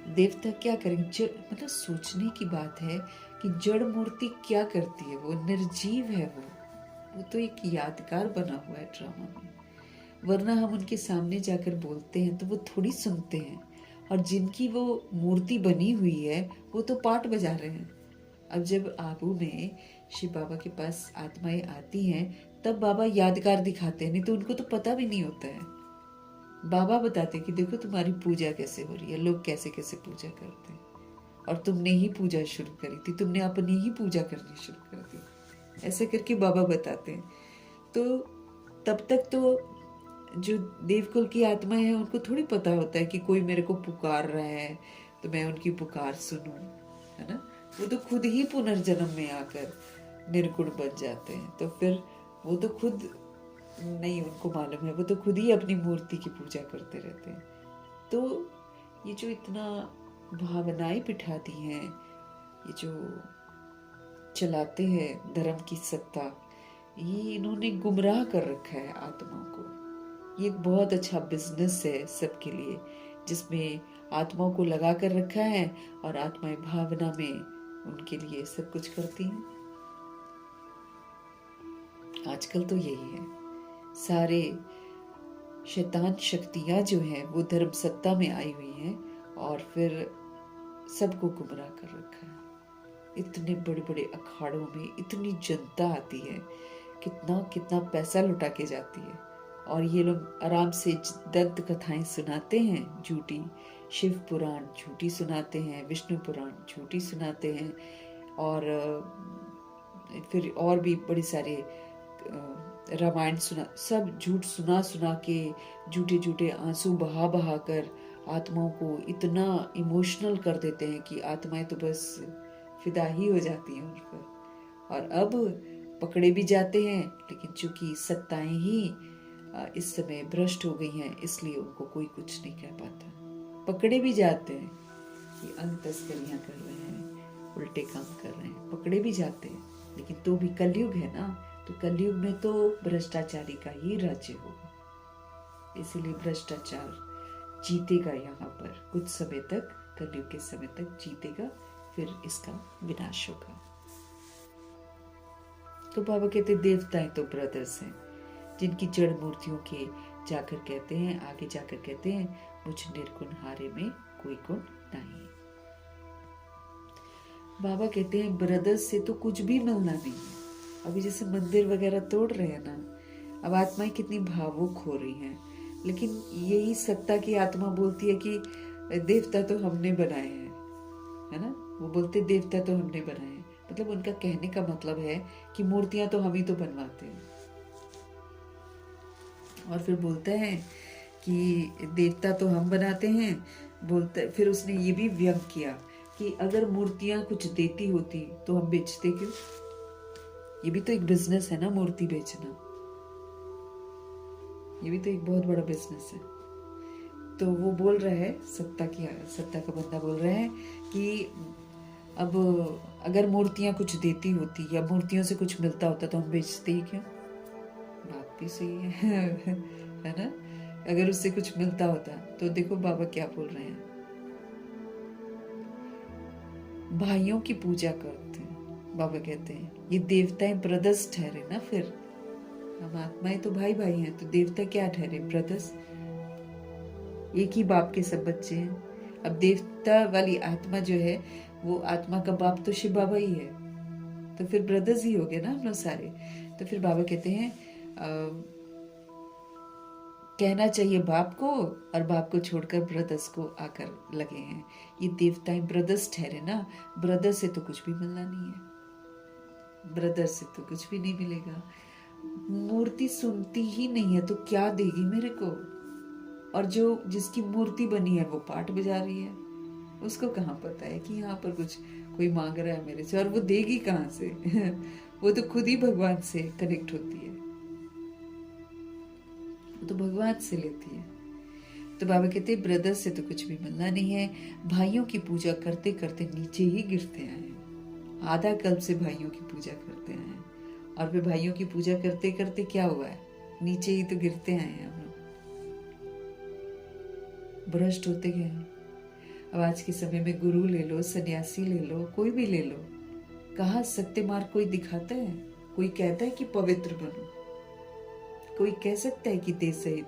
देवता क्या करेंगे? मतलब सोचने की बात है कि जड़ मूर्ति क्या करती है, वो निर्जीव है, वो तो एक यादगार बना हुआ है ड्रामा में। वरना हम उनके सामने जाकर बोलते हैं तो वो थोड़ी सुनते हैं, और जिनकी वो मूर्ति बनी हुई है वो तो पाठ बजा रहे हैं। अब जब आबू में शिव बाबा के पास आत्माएं आती हैं तब बाबा यादगार दिखाते हैं, नहीं तो उनको तो पता भी नहीं होता है। बाबा बताते कि देखो तुम्हारी पूजा कैसे हो रही है, लोग कैसे कैसे पूजा करते हैं, और तुमने ही पूजा शुरू करी थी, तुमने अपनी ही पूजा करनी शुरू कर दी। ऐसे करके बाबा बताते हैं। तो तब तक तो जो देवकुल की आत्मा है उनको थोड़ी पता होता है कि कोई मेरे को पुकार रहा है तो मैं उनकी पुकार सुनूं, है ना। वो तो खुद ही पुनर्जन्म में आकर निर्गुण बन जाते हैं। तो फिर वो तो खुद नहीं, उनको मालूम है, वो तो खुद ही अपनी मूर्ति की पूजा करते रहते हैं। तो ये जो इतना भावनाएं बिठा दी हैं, ये जो चलाते हैं धर्म की सत्ता, ये इन्होंने गुमराह कर रखा है आत्मा को। ये एक बहुत अच्छा बिजनेस है सबके लिए, जिसमें आत्माओं को लगा कर रखा है और आत्माएं भावना में उनके लिए सब कुछ करती हैं। आजकल तो यही है, सारे शैतान शक्तियां जो हैं वो धर्म सत्ता में आई हुई हैं और फिर सबको गुमराह कर रखा है। इतने बड़े बड़े अखाड़ों में इतनी जनता आती है, कितना कितना पैसा लुटा के जाती है, और ये लोग आराम से दंत कथाएं सुनाते हैं झूठी, शिव पुराण झूठी सुनाते हैं, विष्णु पुराण झूठी सुनाते हैं, और फिर और भी बड़े सारे रामायण सुना, सब झूठ सुना सुना के झूठे झूठे आंसू बहा बहा कर आत्माओं को इतना इमोशनल कर देते हैं कि आत्माएं तो बस फिदा ही हो जाती हैं उन पर। और अब पकड़े भी जाते हैं, लेकिन चूंकि सत्ताएं ही इस समय भ्रष्ट हो गई हैं, इसलिए उनको कोई कुछ नहीं कह पाता। पकड़े भी जाते हैं कि अंग तस्करियां कर रहे हैं, उल्टे काम कर रहे हैं, पकड़े भी जाते हैं, लेकिन तो भी कलयुग है ना, तो कलयुग में तो भ्रष्टाचारी का ही राज्य होगा, इसीलिए भ्रष्टाचार जीतेगा यहाँ पर कुछ समय तक, कलयुग के समय तक जीतेगा, फिर इसका विनाश होगा। तो बाबा कहते देवताएं तो ब्रदर्स हैं, जिनकी जड़ मूर्तियों के जाकर कहते हैं, आगे जाकर कहते हैं, मुझ निर्गुण हारे में कोई गुण नहीं। बाबा कहते हैं ब्रदर्स से तो कुछ भी मिलना नहीं है। अभी जैसे मंदिर वगैरह तोड़ रहे हैं ना, अब आत्माएं कितनी भावुक हो रही हैं, लेकिन यही सत्ता की आत्मा बोलती है कि देवता तो हमने बनाए हैं, है ना। वो बोलते देवता तो हमने बनाए हैं, मतलब उनका कहने का मतलब है कि मूर्तियां तो हम ही तो बनवाते हैं। और फिर बोलते हैं कि देवता तो हम बनाते हैं, बोलते फिर उसने ये भी व्यंग किया कि अगर मूर्तियां कुछ देती होती तो हम बेचते क्यों। ये भी तो एक बिजनेस है ना, मूर्ति बेचना, ये भी तो एक बहुत बड़ा बिजनेस है। तो वो बोल रहा है, सत्ता का बंदा बोल रहा है कि अब अगर मूर्तियां कुछ देती होती या मूर्तियों से कुछ मिलता होता तो हम बेचते ही क्यों। बात भी सही है है ना। अगर उससे कुछ मिलता होता तो देखो बाबा क्या बोल रहे हैं, भाइयों की पूजा करते हैं। बाबा कहते हैं ये देवताएं ब्रदर्स ठहरे ना, फिर हम आत्माएं तो भाई भाई हैं, तो देवता क्या ठहरे, ब्रदर्स, एक ही बाप के सब बच्चे हैं। अब देवता वाली आत्मा जो है वो आत्मा का बाप तो शिव बाबा ही है, तो फिर ब्रदर्स ही हो गए ना हम लोग सारे। तो फिर बाबा कहते हैं कहना चाहिए बाप को, और बाप को छोड़कर ब्रदर्स को आकर लगे हैं। ये देवताएं ब्रदर्स ठहरे ना, ब्रदर से तो कुछ भी मिलना नहीं है, ब्रदर से तो कुछ भी नहीं मिलेगा। मूर्ति सुनती ही नहीं है तो क्या देगी मेरे को, और जो जिसकी मूर्ति बनी है वो पाठ बजा रही है, उसको कहाँ पता है कि यहाँ पर कुछ कोई मांग रहा है मेरे से, और वो देगी कहाँ से वो तो खुद ही भगवान से कनेक्ट होती है, वो तो भगवान से लेती है। तो बाबा कहते हैं ब्रदर से तो कुछ भी मिलना नहीं है, भाइयों की पूजा करते करते नीचे ही गिरते आए हैं। आधा कल्प से भाइयों की पूजा करते आए हैं, और फिर भाइयों की पूजा करते करते क्या हुआ है, नीचे ही तो गिरते आए हैं हम लोग, भ्रष्ट होते गए हैं। अब आज के समय में गुरु ले लो, सन्यासी ले लो, कोई भी ले लो, कहाँ सत्य मार्ग कोई दिखाता है, कोई कहता है कि पवित्र बनो, कोई कह सकता है कि देह सहित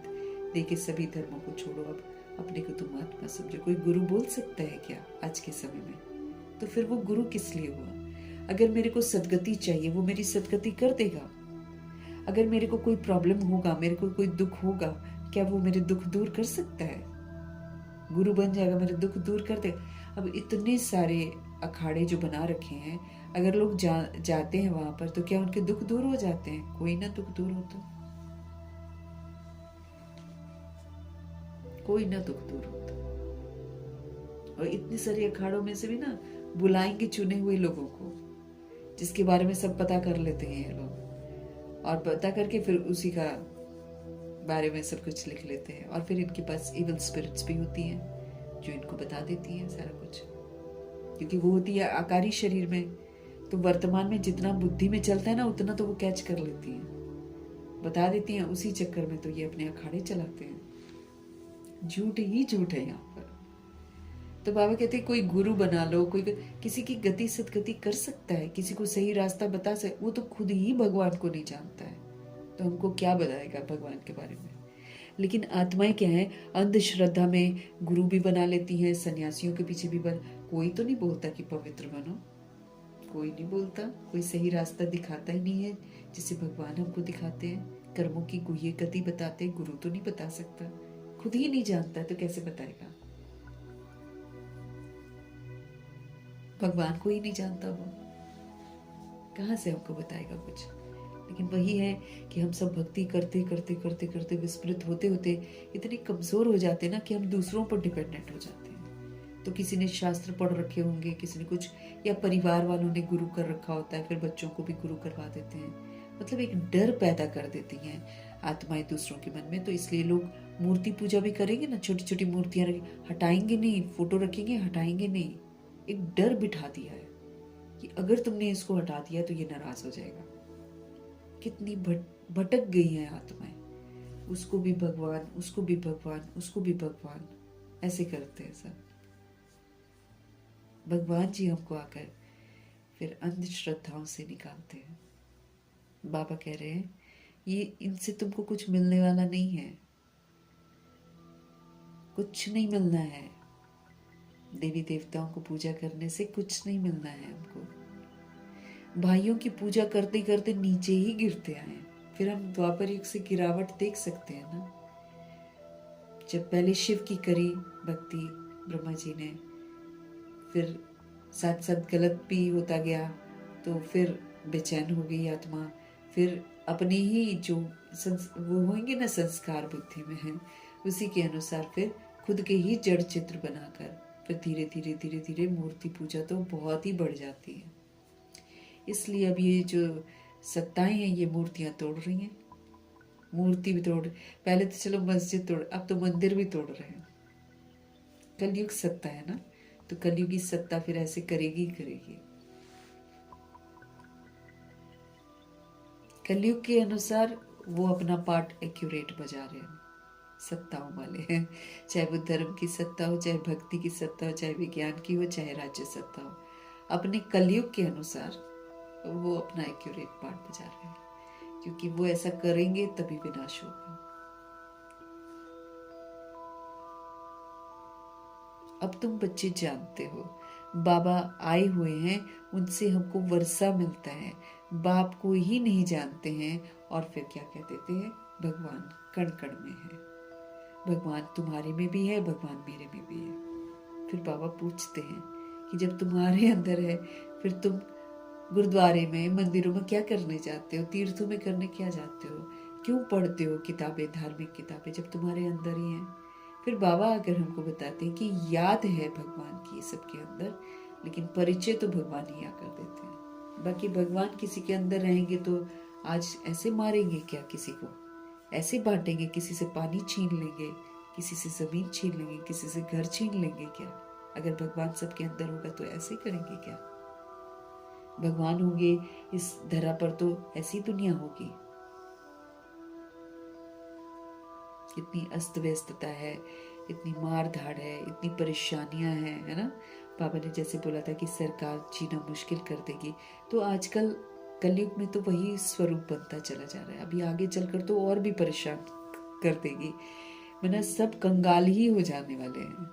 देह के सभी धर्मों को छोड़ो, अब अपने को तुम आत्मा समझो, कोई गुरु बोल सकता है क्या आज के समय में। तो फिर वो गुरु किस लिए हुआ। अगर मेरे को सदगति चाहिए वो मेरी सदगति कर देगा, अगर मेरे को कोई प्रॉब्लम होगा, मेरे को कोई दुख होगा, क्या वो मेरे दुख दूर कर सकता है? गुरु बन जाएगा, मेरे दुख दूर कर दे? अब इतने सारे अखाड़े जो बना रखे हैं, अगर लोग जाते हैं वहां पर तो क्या उनके दुख दूर हो जाते हैं? कोई ना दुख दूर होता, कोई ना दुख दूर होता। और इतने सारे अखाड़ों में से भी ना बुलाएंगे चुने हुए लोगों को, जिसके बारे में सब पता कर लेते हैं ये लोग, और पता करके फिर उसी का बारे में सब कुछ लिख लेते हैं। और फिर इनके पास इविल स्पिरिट्स भी होती हैं जो इनको बता देती हैं सारा कुछ, क्योंकि वो होती है आकारी शरीर में, तो वर्तमान में जितना बुद्धि में चलता है ना उतना तो वो कैच कर लेती हैं, बता देती हैं। उसी चक्कर में तो ये अपने अखाड़े चलाते हैं। झूठ ही झूठ है यहाँ पर। तो बाबा कहते हैं कोई गुरु बना लो, कोई किसी की गति सदगति कर सकता है, किसी को सही रास्ता बता सकता, वो तो खुद ही भगवान को नहीं जानता है, तो हमको क्या बताएगा भगवान के बारे में। लेकिन आत्माएं क्या है, अंधश्रद्धा में गुरु भी बना लेती हैं, सन्यासियों के पीछे भी कोई तो नहीं बोलता कि पवित्र बनो, कोई नहीं बोलता, कोई सही रास्ता दिखाता ही नहीं है जिसे भगवान हमको दिखाते हैं। कर्मों की गुह्य गति बताते, गुरु तो नहीं बता सकता, खुद ही नहीं जानता तो कैसे बताएगा? भगवान को ही नहीं जानता, वो कहाँ से हमको बताएगा कुछ? लेकिन वही है कि हम सब भक्ति करते करते करते करते विस्मृत होते होते इतने कमजोर हो जाते हैं ना कि हम दूसरों पर डिपेंडेंट हो जाते हैं। तो किसी ने शास्त्र पढ़ रखे होंगे, किसी ने कुछ, या परिवार वालों ने गुरु कर रखा होता है, फिर बच्चों को भी गुरु करवा देते हैं। मतलब एक डर पैदा कर देती हैं आत्माएं दूसरों के मन में। तो इसलिए लोग मूर्ति पूजा भी करेंगे ना, छोटी छोटी मूर्तियां हटाएंगे नहीं, फोटो रखेंगे हटाएंगे नहीं, एक डर बिठा दिया है कि अगर तुमने इसको हटा दिया तो ये नाराज हो जाएगा। कितनी भटक गई है आत्माएं, उसको भी भगवान, उसको भी भगवान, उसको भी भगवान, ऐसे करते हैं सब। भगवान जी हमको आकर फिर अंधश्रद्धाओं से निकालते हैं। बाबा कह रहे हैं ये इनसे तुमको कुछ मिलने वाला नहीं है, कुछ नहीं मिलना है। देवी देवताओं को पूजा करने से कुछ नहीं मिलना है हमको। भाइयों की पूजा करते करते नीचे ही गिरते आए, फिर हम द्वापर युग से गिरावट देख सकते हैं ना। जब पहले शिव की करी भक्ति ब्रह्मा जी ने, फिर साथ साथ गलत भी होता गया, तो फिर बेचैन हो गई आत्मा, फिर अपने ही जो वो होंगे ना संस्कार बुद्धि में है, उसी के अनुसार फिर खुद के ही जड़ चित्र बनाकर फिर धीरे धीरे धीरे धीरे मूर्ति पूजा तो बहुत ही बढ़ जाती है। इसलिए अब ये जो सत्ताएं हैं ये मूर्तियां तोड़ रही हैं, मूर्ति भी तोड़, पहले तो चलो मस्जिद तोड़, अब तो मंदिर भी तोड़ रहे हैं। कलयुग सत्ता है ना, तो कलयुगी सत्ता फिर ऐसे करेगी ही करेगी। कलयुग के अनुसार वो अपना पार्ट एक्यूरेट बजा रहे हैं, सत्ताओं वाले हैं। चाहे वो धर्म की सत्ता हो, चाहे भक्ति की सत्ता हो, चाहे विज्ञान की हो, चाहे राज्य सत्ता हो, अपने कलयुग के अनुसार वो अपना एक्यूरेट पार्ट बजा रहे हैं, क्योंकि वो ऐसा करेंगे तभी विनाश होगा। अब तुम बच्चे जानते हो, बाबा आए हुए हैं, उनसे हमको वर्षा मिलता है, बाप को ही नहीं जानते हैं, और फिर क्या कह देते हैं, भगवान कण कण में है, भगवान तुम्हारे में भी है, भगवान मेरे में भी है। फिर बाबा पूछते हैं कि जब तुम्हारे अंदर है, फिर तुम गुरुद्वारे में, मंदिरों में क्या करने जाते हो, तीर्थों में करने क्या जाते हो, क्यों पढ़ते हो किताबें, धार्मिक किताबें, जब तुम्हारे अंदर ही हैं। फिर बाबा आकर हमको बताते हैं कि याद है भगवान की सबके अंदर, लेकिन परिचय तो भगवान ही आकर देते हैं। बाकी भगवान किसी के अंदर रहेंगे तो आज ऐसे मारेंगे क्या किसी को, ऐसे बांटेंगे, किसी से पानी छीन लेंगे, किसी से जमीन छीन लेंगे, किसी से घर छीन लेंगे क्या? अगर भगवान सबके अंदर होगा तो ऐसे करेंगे क्या? भगवान होंगे इस धरा पर तो ऐसी दुनिया होगी। इतनी अस्त व्यस्तता है, इतनी मार धाड़ है, इतनी परेशानियां हैं, है ना। बाबा ने जैसे बोला था कि सरकार जीना मुश्किल कर देगी, तो आजकल कलयुग में तो वही स्वरूप बनता चला जा रहा है। अभी आगे चलकर तो और भी परेशान कर देगी, वरना सब कंगाल ही हो जाने वाले हैं,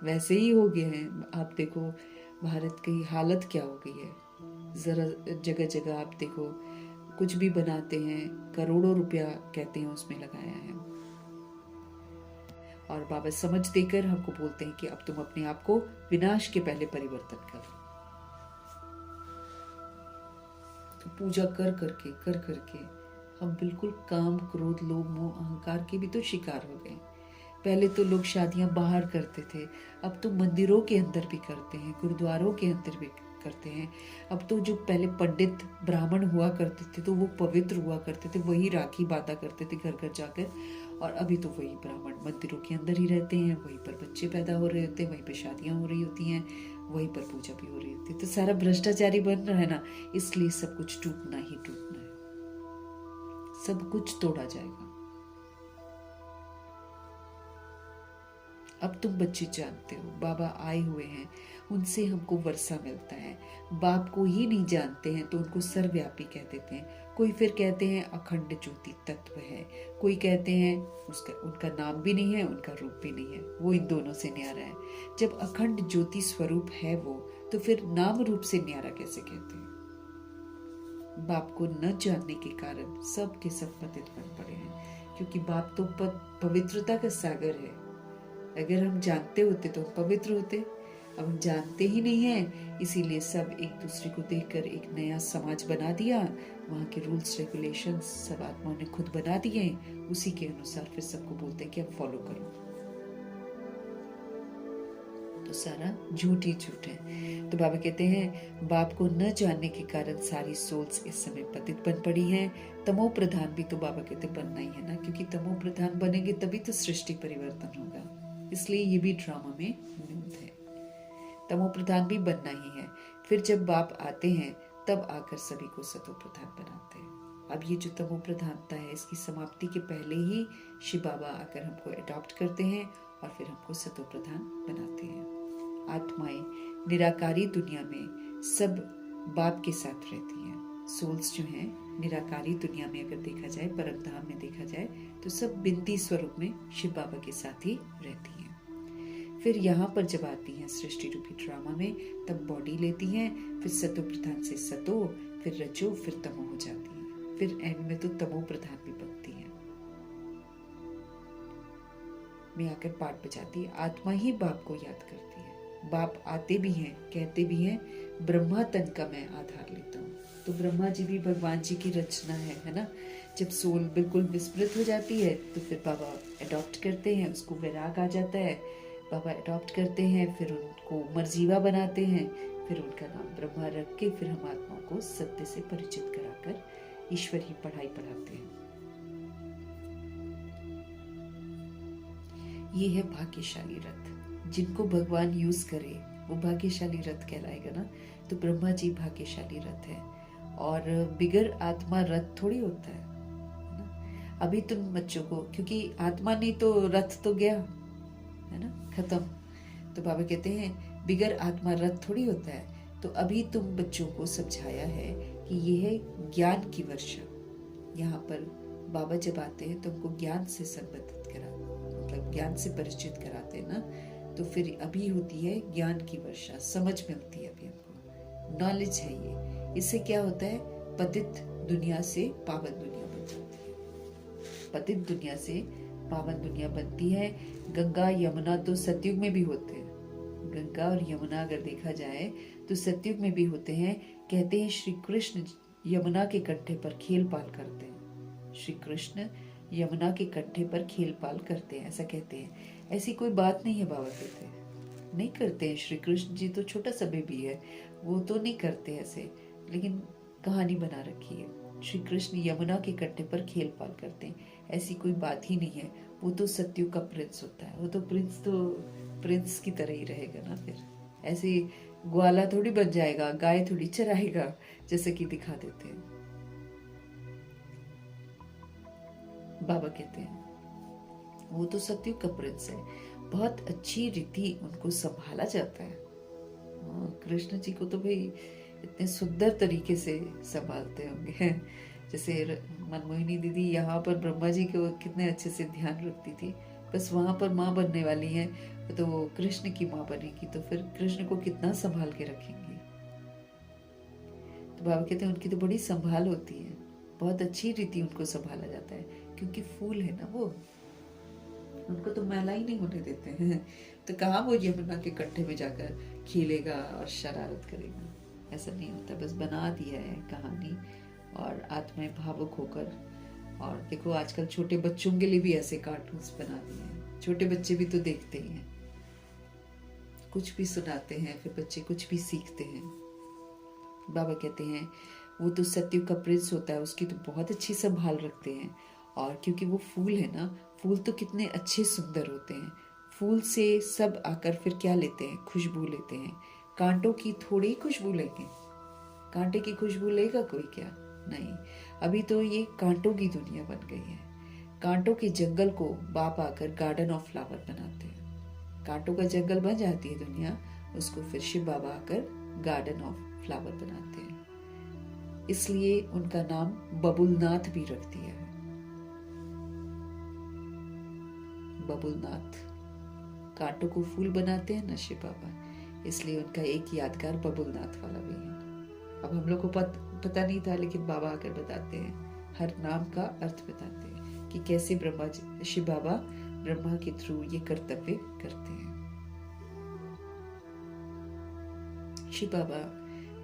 वैसे ही हो गए हैं। आप देखो भारत की हालत क्या हो गई है, जरा जगह जगह आप देखो, कुछ भी बनाते हैं करोड़ों रुपया कहते हैं उसमें लगाया है, और बाबा समझ देकर हमको बोलते हैं कि अब तुम अपने आप को विनाश के पहले परिवर्तन करो। तो पूजा कर करके हम बिल्कुल काम, क्रोध, लोभ, मोह, अहंकार के भी तो शिकार हो गए। पहले तो लोग शादियां बाहर करते थे, अब तो मंदिरों के अंदर भी करते हैं, गुरुद्वारों के अंदर भी करते हैं। अब तो जो पहले पंडित ब्राह्मण हुआ करते थे तो वो पवित्र हुआ करते थे, वही राखी बांधा करते थे घर घर जाकर, और अभी तो वही ब्राह्मण मंदिरों के अंदर ही रहते हैं, वहीं पर बच्चे पैदा हो रहे होते हैं, वहीं पर शादियां हो रही होती हैं, वहीं पर पूजा भी हो रही होती है। तो सारा भ्रष्टाचारी बन रहा है ना, इसलिए सब कुछ टूटना ही टूटना है, सब कुछ तोड़ा जाएगा। अब तुम बच्चे जानते हो बाबा आए हुए हैं, उनसे हमको वर्षा मिलता है। बाप को ही नहीं जानते हैं तो उनको सर्वव्यापी कह देते हैं। कोई फिर कहते हैं अखंड ज्योति तत्व है, कोई कहते हैं उनका नाम भी नहीं है, उनका रूप भी नहीं है, वो इन दोनों से न्यारा है। जब अखंड ज्योति स्वरूप है वो, तो फिर नाम रूप से न्यारा कैसे कहते हैं? बाप को न जानने के कारण सब के सब पतित बन पड़े हैं, क्योंकि बाप तो पवित्रता का सागर है। अगर हम जानते होते तो हम पवित्र होते। अब हम जानते ही नहीं हैं, इसीलिए सब एक दूसरे को देखकर एक नया समाज बना दिया। वहाँ के रूल्स रेगुलेशंस सब आत्माओं ने खुद बना दिए, उसी के अनुसार फिर सबको बोलते हैं कि अब फॉलो करो। तो सारा झूठ ही झूठ है। तो बाबा कहते हैं बाप को न जानने के कारण सारी सोल्स इस समय पतित बन पड़ी हैं। तमो प्रधान भी तो बाबा कहते बनना ही है ना, क्योंकि तमो प्रधान बनेंगे तभी तो सृष्टि परिवर्तन होगा। इसलिए ये भी ड्रामा में न्यूज है, तमो प्रधान भी बनना ही है। फिर जब बाप आते हैं तब आकर सभी को सतो प्रधान बनाते हैं। अब ये जो तमो प्रधानता है, इसकी समाप्ति के पहले ही शिव बाबा आकर हमको अडॉप्ट करते हैं और फिर हमको सतो प्रधान बनाते हैं। आत्माएं निराकारी दुनिया में सब बाप के साथ रहती हैं। सोल्स जो हैं निराकारी दुनिया में अगर देखा जाए, परम धाम में देखा जाए, तो सब बिंदी स्वरूप में शिव बाबा के साथ ही रहती हैं। फिर यहाँ पर जब आती हैं सृष्टि रूपी ड्रामा में, तब बॉडी लेती हैं, फिर सतो प्रधान से सतो, फिर रजो, फिर तमो हो जाती हैं। फिर एंड में तो तमो प्रधान भी बनती है। में आकर पाठ बजाती है, आत्मा ही बाप को याद करती है। बाप आते भी हैं, कहते भी हैं ब्रह्मा तन का मैं आधार लेता हूँ। तो ब्रह्मा जी भी भगवान जी की रचना है ना। जब सोल बिल्कुल विस्मृत हो जाती है तो फिर बाबा अडॉप्ट करते हैं, उसको वैराग आ जाता है, बाबा अडॉप्ट करते हैं, फिर उनको मर्जीवा बनाते हैं, फिर उनका नाम ब्रह्मा रख के फिर हम आत्माओं को सत्य से परिचित कराकर ईश्वर ही पढ़ाई पढ़ाते हैं। ये है भाग्यशाली रथ। जिनको भगवान यूज करे वो भाग्यशाली रथ कहलाएगा ना। तो ब्रह्मा जी भाग्यशाली रथ है, और बिगर आत्मा रथ थोड़ी होता है ना। अभी तुम बच्चों को, क्योंकि आत्मा नहीं तो रथ तो गया है ना, खत्म। तो बाबा कहते हैं बिगर आत्मा रथ थोड़ी होता है। तो अभी तुम बच्चों को समझाया है कि यह है ज्ञान की वर्षा। यहाँ पर बाबा जब आते हैं तो हमको ज्ञान से संबंधित करा, मतलब ज्ञान से परिचित कराते हैं ना। तो फिर अभी होती है ज्ञान की वर्षा, समझ मिलती है अभी हमको, नॉलेज है ये। इससे क्या होता है, पतित दुनिया से पावन दुनिया बन जाती है। पतित दुनिया से पावन दुनिया बनती है। गंगा यमुना तो सतयुग में भी होते हैं। गंगा और यमुना अगर देखा जाए तो सतयुग में भी होते हैं। कहते हैं श्री कृष्ण यमुना के कंठे पर खेल पाल करते हैं। श्री कृष्ण यमुना के कंठे पर खेल पाल करते हैं, ऐसा कहते हैं। ऐसी कोई बात नहीं है, बाबा कहते हैं नहीं करते हैं। श्री कृष्ण जी तो छोटा सा बेबी है, वो तो नहीं करते ऐसे, लेकिन कहानी बना रखी है। श्री कृष्ण यमुना के कंठे पर खेल पाल करते हैं, ऐसी कोई बात ही नहीं है। वो तो सत्युग का प्रिंस होता है, वो तो प्रिंस की तरह ही रहेगा ना। फिर ऐसे ग्वाला थोड़ी बन जाएगा, गाय थोड़ी चराएगा, जैसे कि दिखा देते हैं। बाबा कहते हैं वो तो सत्युग का प्रिंस है, बहुत अच्छी रीति उनको संभाला जाता है। कृष्ण जी को तो भाई इतने सुंदर तरीके से संभालते होंगे। जैसे मनमोहिनी दीदी यहाँ पर ब्रह्मा जी को कितने अच्छे से ध्यान रखती थी, बस वहां पर माँ बनने वाली है तो वो कृष्ण की माँ बनेगी, तो फिर कृष्ण को कितना संभाल के रखेंगी। तो बाबा कहते हैं उनकी तो बड़ी संभाल होती है, बहुत अच्छी रीति उनको संभाला जाता है, क्योंकि फूल है ना वो। उनको तो मैला ही नहीं होने देते हैं। तो कहाँ वो यमुना के कंठे में जाकर खेलेगा और शरारत करेगा, ऐसा नहीं होता। बस बना दिया है कहानी और आत्माएं भावुक होकर। और देखो आजकल छोटे बच्चों के लिए भी ऐसे कार्टून्स बना दिए हैं, छोटे बच्चे भी तो देखते ही हैं, कुछ भी सुनाते हैं फिर बच्चे कुछ भी सीखते हैं। बाबा कहते हैं वो तो सत्युग का प्रिंस होता है, उसकी तो बहुत अच्छी संभाल रखते हैं। और क्योंकि वो फूल है ना, फूल तो कितने अच्छे सुंदर होते हैं, फूल से सब आकर फिर क्या लेते हैं, खुशबू लेते हैं। कांटों की थोड़ी ही खुशबू लेंगे, कांटे की खुशबू लेगा कोई क्या? नहीं। अभी तो ये कांटों की दुनिया बन गई है। कांटों के जंगल को बाप आकर गार्डन ऑफ फ्लावर बनाते हैं। कांटों का जंगल बन जाती है दुनिया, उसको फिर शिव बाबा आकर गार्डन ऑफ फ्लावर बनाते हैं। इसलिए उनका नाम बबुलनाथ भी रख दिया है। बबुलनाथ, कांटों को फूल बनाते हैं ना शिव बाबा, इसलिए उनका एक यादगार बबुलनाथ वाला भी है। अब हम लोग को पता नहीं था, लेकिन बाबा आकर बताते हैं, हर नाम का अर्थ बताते हैं कि कैसे शिव बाबा ब्रह्मा के थ्रू ये कर्तव्य करते हैं। शिव बाबा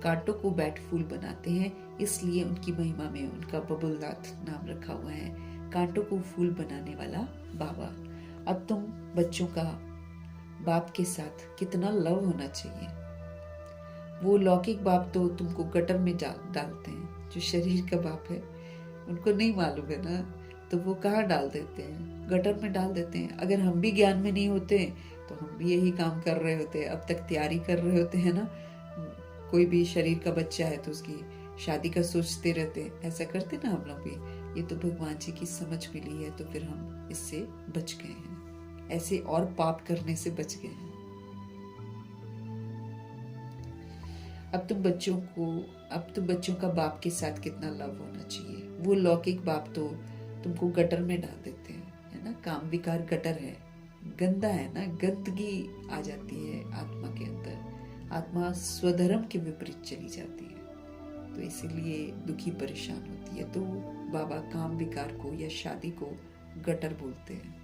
कांटों को बैट फूल बनाते हैं, इसलिए उनकी महिमा में उनका बबुलनाथ नाम रखा हुआ है, कांटों को फूल बनाने वाला बाबा। अब तुम बच्चों का बाप के साथ कितना लव होना चाहिए। वो लौकिक बाप तो तुमको गटर में डालते हैं, जो शरीर का बाप है उनको नहीं मालूम है ना, तो वो कहाँ डाल देते हैं, गटर में डाल देते हैं। अगर हम भी ज्ञान में नहीं होते तो हम भी यही काम कर रहे होते, अब तक तैयारी कर रहे होते हैं ना। कोई भी शरीर का बच्चा है तो उसकी शादी का सोचते रहते, ऐसा करते ना हम लोग भी। ये तो भगवान जी की समझ मिली है, तो फिर हम इससे बच गए हैं, ऐसे और पाप करने से बच गए हैं। अब तुम बच्चों का बाप के साथ कितना लव होना चाहिए। वो लौकिक बाप तो तुमको गटर में डाल देते हैं, है ना। काम विकार गटर है, गंदा है ना, गंदगी आ जाती है आत्मा के अंदर, आत्मा स्वधर्म के विपरीत चली जाती है, तो इसीलिए दुखी परेशान होती है। तो बाबा काम विकार को या शादी को गटर बोलते हैं।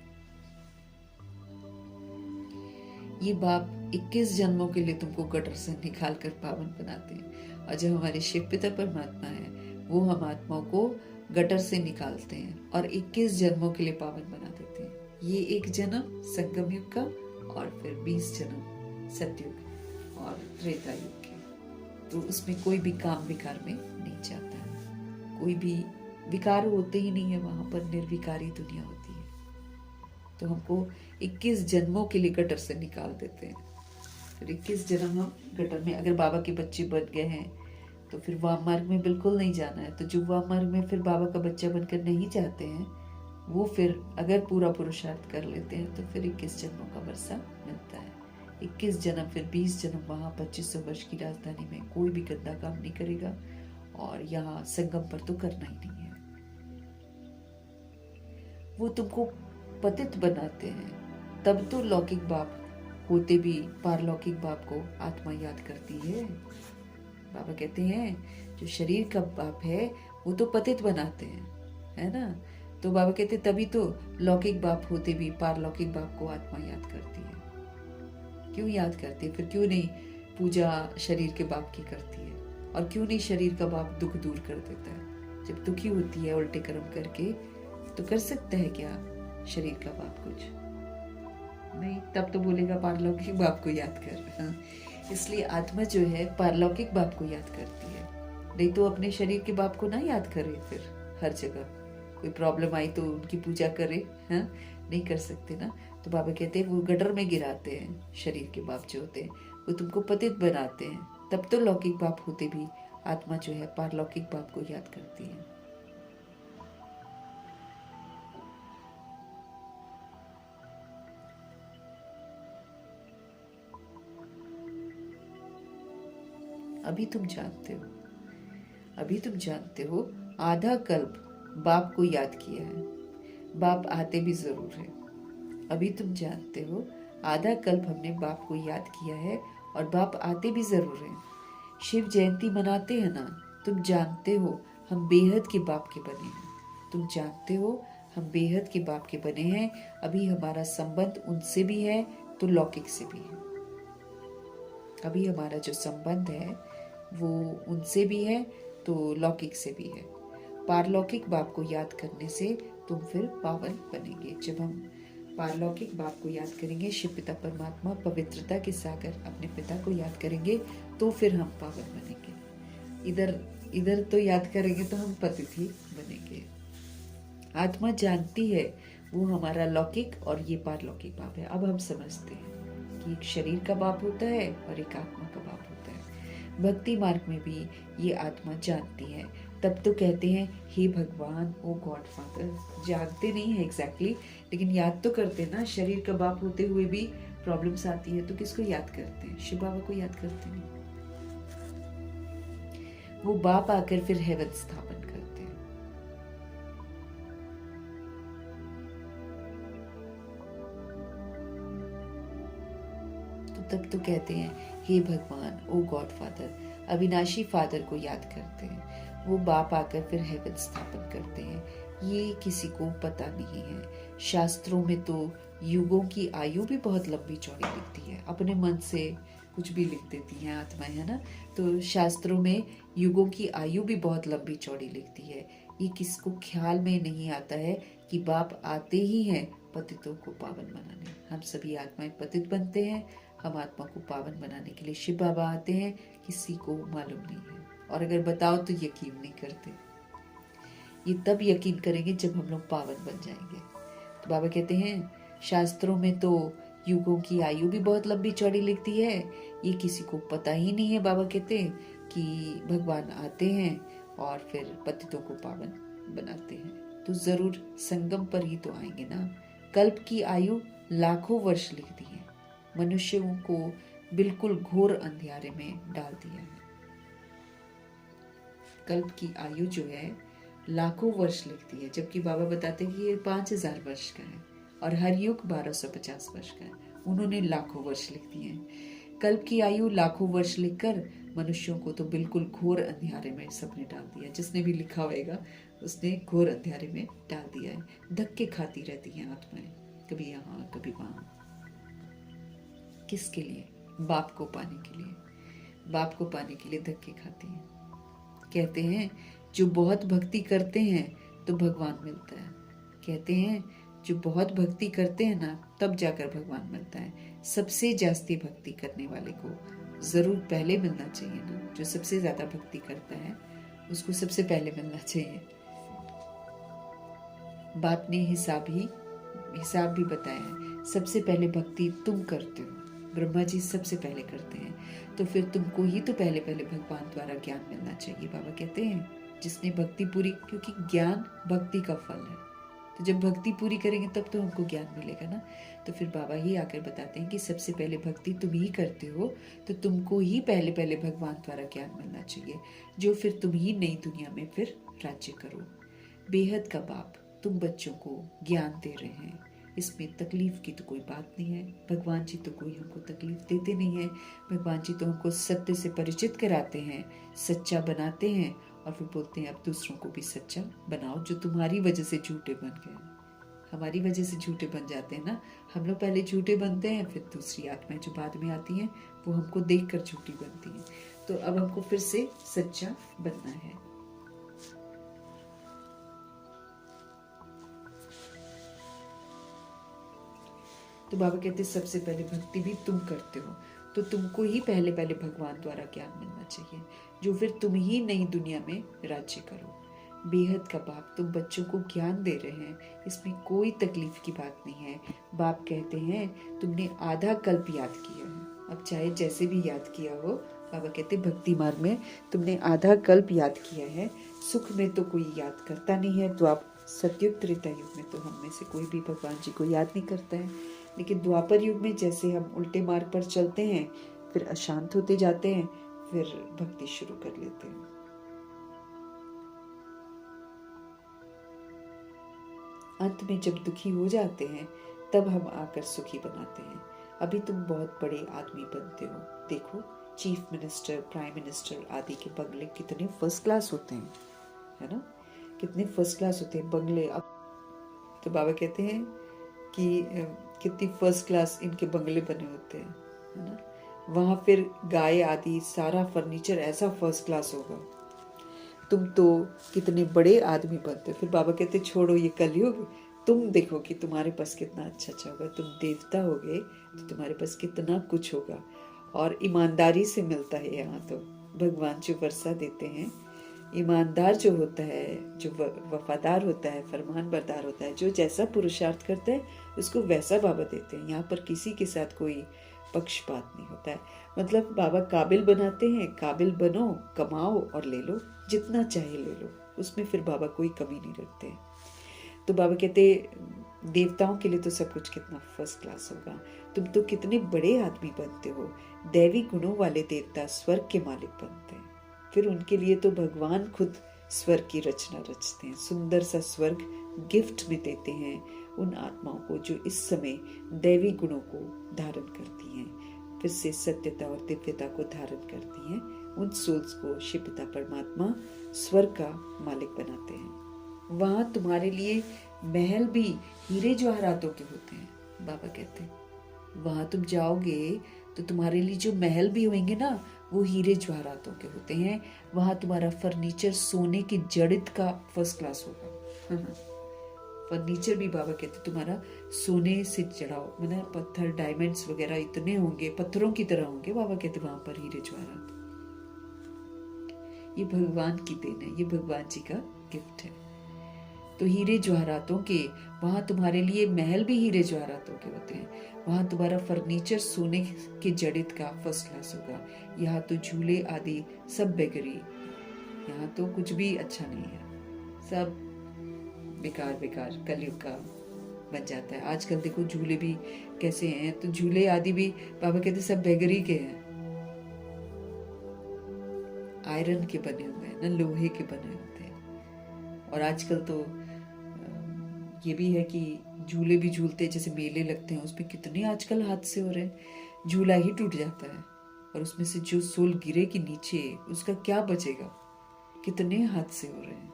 ये बाप 21 जन्मों के लिए तुमको गटर से निकाल कर पावन बनाते हैं। और जो हमारे शिव पिता परमात्मा है, वो हम आत्माओं को गटर से निकालते हैं और 21 जन्मों के लिए पावन बना देते हैं। ये एक जन्म संगम युग का और फिर 20 जन्म सतयुग और त्रेता युग के। तो उसमें कोई भी काम विकार में नहीं जाता है, कोई भी विकार होते ही नहीं है, वहां पर निर्विकारी दुनिया होती है। तो हमको 21 जन्मों के लिए गटर से निकाल देते हैं। फिर 21 जन्म हम गटर में, अगर बाबा के बच्चे बन गए हैं तो फिर वाम मार्ग में बिल्कुल नहीं जाना है। तो जो वाम मार्ग में फिर बाबा का बच्चा बनकर नहीं जाते हैं, वो फिर अगर पूरा पुरुषार्थ कर लेते हैं तो फिर 21 जन्मों का वर्षा मिलता है। 21 जन्म फिर 20 जन्म वहाँ 2500 वर्ष की राजधानी में कोई भी गंदा काम नहीं करेगा, और यहाँ संगम पर तो करना ही नहीं है। वो तुमको पतित बनाते हैं, तब तो लौकिक बाप होते भी पारलौकिक बाप को आत्मा याद करती है। बाबा कहते हैं जो शरीर का बाप है वो तो पतित बनाते हैं, है ना। तो बाबा कहते तभी तो लौकिक बाप होते भी पारलौकिक बाप को आत्मा याद करती है। क्यों याद करती है? फिर क्यों नहीं पूजा शरीर के बाप की करती है? और क्यों नहीं शरीर का बाप दुख दूर कर देता है? जब दुखी होती है उल्टे कर्म करके, तो कर सकता है क्या शरीर का बाप कुछ नहीं? तब तो बोलेगा पारलौकिक बाप को याद कर। इसलिए आत्मा जो है पारलौकिक बाप को याद करती है, नहीं तो अपने शरीर के बाप को ना याद करे। फिर हर जगह कोई प्रॉब्लम आई तो उनकी पूजा करे, हाँ नहीं कर सकते ना। तो बाबा कहते हैं वो गटर में गिराते हैं शरीर के बाप जो होते हैं, वो तुमको पतित बनाते हैं। तब तो लौकिक बाप होते भी आत्मा जो है पारलौकिक बाप को याद करती है। अभी तुम जानते हो आधा कल्प बाप को याद किया है, बाप आते भी जरूर है। अभी तुम जानते हो आधा कल्प हमने बाप को याद किया है और बाप आते भी जरूर है। शिव जयंती मनाते हैं ना, तुम जानते हो हम बेहद के बाप के बने हैं। तुम जानते हो हम बेहद के बाप के बने हैं। अभी हमारा संबंध उनसे भी है तो लौकिक से भी है। अभी हमारा जो संबंध है वो उनसे भी है तो लौकिक से भी है। पारलौकिक बाप को याद करने से तुम फिर पावन बनेंगे। जब हम पारलौकिक बाप को याद करेंगे, शिव पिता परमात्मा पवित्रता के सागर अपने पिता को याद करेंगे, तो फिर हम पावन बनेंगे। इधर तो याद करेंगे तो हम पतित बनेंगे। आत्मा जानती है वो हमारा लौकिक और ये पारलौकिक बाप है। अब हम समझते हैं कि एक शरीर का बाप होता है और एक आत्मा का बाप होता है। भक्ति मार्ग में भी ये आत्मा जानती है। तब तो कहते हैं हे भगवान, ओ गॉड फादर। जानते नहीं है एग्जैक्टली, लेकिन याद तो करते हैं ना। शरीर का बाप होते हुए भी प्रॉब्लम्स आती है तो किसको याद करते हैं? शिव बाबा को याद करते हैं। वो बाप आकर फिर हेवन स्थापन करते हैं। तो तब तो कहते हैं हे भगवान, ओ गॉड फादर। अविनाशी फादर को याद करते हैं। वो बाप आकर फिर हेवन स्थापन करते हैं। ये किसी को पता नहीं है। शास्त्रों में तो युगों की आयु भी बहुत लंबी चौड़ी लिखती है। अपने मन से कुछ भी लिख देती हैं आत्माएं, है ना। तो शास्त्रों में युगों की आयु भी बहुत लंबी चौड़ी लिखती है। ये किसको ख्याल में नहीं आता है कि बाप आते ही हैं पतितों को पावन बनाने। हम सभी आत्माएं पतित बनते हैं। हम आत्मा को पावन बनाने के लिए शिव बाबा आते हैं, किसी को मालूम नहीं है। और अगर बताओ तो यकीन नहीं करते। ये तब यकीन करेंगे जब हम लोग पावन बन जाएंगे। तो बाबा कहते हैं शास्त्रों में तो युगों की आयु भी बहुत लंबी चौड़ी लिखती है। ये किसी को पता ही नहीं है। बाबा कहते हैं कि भगवान आते हैं और फिर पतितों को पावन बनाते हैं। तो जरूर संगम पर ही तो आएंगे ना। कल्प की आयु लाखों वर्ष लिखती है। मनुष्यों को बिल्कुल घोर अंधियारे में डाल दिया है। कल्प की आयु जो है लाखों वर्ष लिखती है, जबकि बाबा बताते हैं कि ये 5000 वर्ष का है और हर युग 1250 वर्ष का है। उन्होंने लाखों वर्ष लिख दिए हैं। कल्प की आयु लाखों वर्ष लिखकर मनुष्यों को तो बिल्कुल घोर अंधियारे में सबने डाल दिया। जिसने भी लिखा होगा उसने घोर अंधियारे में डाल दिया है। धक्के खाती रहती हैं आत्माएं, कभी यहाँ कभी वहां। किसके लिए? बाप को पाने के लिए। बाप को पाने के लिए धक्के खाती हैं। कहते हैं जो बहुत भक्ति करते हैं तो भगवान मिलता है। कहते हैं जो बहुत भक्ति करते हैं ना, तब जाकर भगवान मिलता है। सबसे जास्ती भक्ति करने वाले को जरूर पहले मिलना चाहिए ना। जो सबसे ज्यादा भक्ति करता है उसको सबसे पहले मिलना चाहिए। बाप ने हिसाब भी बताया है। सबसे पहले भक्ति तुम करते हो। ब्रह्मा जी सबसे पहले करते हैं, तो फिर तुमको ही तो पहले भगवान द्वारा ज्ञान मिलना चाहिए। बाबा कहते हैं जिसने भक्ति पूरी, क्योंकि ज्ञान भक्ति का फल है। तो जब भक्ति पूरी करेंगे तब तो हमको ज्ञान मिलेगा ना। तो फिर बाबा ही आकर बताते हैं कि सबसे पहले भक्ति तुम ही करते हो, तो तुमको ही पहले भगवान द्वारा ज्ञान मिलना चाहिए, जो फिर तुम ही नई दुनिया में फिर राज्य करो। बेहद का बाप तुम बच्चों को ज्ञान दे रहे हैं, इसमें तकलीफ की तो कोई बात नहीं है। भगवान जी तो कोई हमको तकलीफ देते नहीं है। भगवान जी तो हमको सत्य से परिचित कराते हैं, सच्चा बनाते हैं और फिर बोलते हैं अब दूसरों को भी सच्चा बनाओ, जो तुम्हारी वजह से झूठे बन गए। हमारी वजह से झूठे बन जाते हैं ना। हम लोग पहले झूठे बनते हैं, फिर दूसरी आत्माएं जो बाद में आती हैं वो हमको देखकर झूठी बनती हैं। तो अब हमको फिर से सच्चा बनना है। तो बाबा कहते सबसे पहले भक्ति भी तुम करते हो, तो तुमको ही पहले भगवान द्वारा ज्ञान मिलना चाहिए, जो फिर तुम ही नई दुनिया में राज्य करो। बेहद का बाप तुम बच्चों को ज्ञान दे रहे हैं, इसमें कोई तकलीफ की बात नहीं है। बाप कहते हैं तुमने आधा कल्प याद किया है। अब चाहे जैसे भी याद किया हो, बाबा कहते भक्ति मार्ग में तुमने आधा कल्प याद किया है। सुख में तो कोई याद करता नहीं है। तो आप सतयुग त्रेता युग में तो हम में से कोई भी भगवान जी को याद नहीं करता है, लेकिन द्वापर युग में जैसे हम उल्टे मार्ग पर चलते हैं, फिर अशांत होते जाते हैं, फिर भक्ति शुरू कर लेते हैं। अंत में जब दुखी हो जाते हैं तब हम आकर सुखी बनाते हैं। अभी तुम बहुत बड़े आदमी बनते हो। देखो चीफ मिनिस्टर, प्राइम मिनिस्टर आदि के बंगले कितने फर्स्ट क्लास होते हैं, है ना। कितने फर्स्ट क्लास होते हैं बंगले। अब तो बाबा कहते हैं कि कितनी फर्स्ट क्लास इनके बंगले बने होते हैं, है ना। वहाँ फिर गाय आदि सारा फर्नीचर ऐसा फर्स्ट क्लास होगा, तुम तो कितने बड़े आदमी बनते हो। फिर बाबा कहते छोड़ो ये कलयुग, तुम देखो कि तुम्हारे पास कितना अच्छा अच्छा होगा, तुम देवता होगे तो तुम्हारे पास कितना कुछ होगा। और ईमानदारी से मिलता है यहाँ तो, भगवान जो वर्षा देते हैं, ईमानदार जो होता है, जो वफादार होता है, फरमान बरदार होता है, जो जैसा पुरुषार्थ करता है उसको वैसा बाबा देते हैं। यहाँ पर किसी के साथ कोई पक्षपात नहीं होता है। मतलब बाबा काबिल बनाते हैं, काबिल बनो, कमाओ और ले लो, जितना चाहे ले लो, उसमें फिर बाबा कोई कमी नहीं रखते। तो बाबा कहते देवताओं के लिए तो सब कुछ कितना फर्स्ट क्लास होगा, तुम तो कितने बड़े आदमी बनते हो। दैवी गुणों वाले देवता स्वर्ग के मालिक बनते हैं, फिर उनके लिए तो भगवान खुद स्वर्ग की रचना रचते हैं, सुंदर सा स्वर्ग गिफ्ट में देते हैं उन आत्माओं को जो इस समय दैवी गुणों को धारण करती हैं, फिर से सत्यता और दिव्यता को धारण करती हैं। उन सोल्स को शिव पिता परमात्मा स्वर्ग का मालिक बनाते हैं। वहां तुम्हारे लिए महल भी हीरे जवाहरातों के होते हैं, बाबा कहते हैं। वहां तुम जाओगे तो तुम्हारे लिए जो महल भी होंगे ना, वो हीरे जवाहरातों के होते हैं। वहां तुम्हारा फर्नीचर सोने की जड़ित का फर्स्ट क्लास होगा। फर्नीचर भी बाबा कहते तुम्हारा सोने से जड़ाओ, मतलब पत्थर डायमंड्स वगैरह इतने होंगे, पत्थरों की तरह होंगे। बाबा कहते वहां पर हीरे जवाहरात, ये भगवान की देन है, ये भगवान जी का गिफ्ट है। तो हीरे जवाहरातों के वहां तुम्हारे लिए महल भी हीरे जवाहरातों के होते हैं। वहां तुम्हारा फर्नीचर सोने के जड़ित का फर्स्ट क्लास होगा। यहाँ तो झूले आदि सब बेगरी, यहाँ तो कुछ भी अच्छा नहीं है, सब बेकार बेकार कलयुग का बन जाता है। आजकल देखो झूले भी कैसे हैं, तो झूले आदि भी बाबा कहते सब बेगरी के हैं, आयरन के बने हुए हैं, ना लोहे के बने होते हैं। और आजकल तो ये भी है कि झूले भी झूलते, जैसे मेले लगते हैं उसमें कितने आजकल हादसे हो रहे हैं, झूला ही टूट जाता है और उसमें से जो सोल गिरे कि नीचे उसका क्या बचेगा। कितने हादसे हो रहे हैं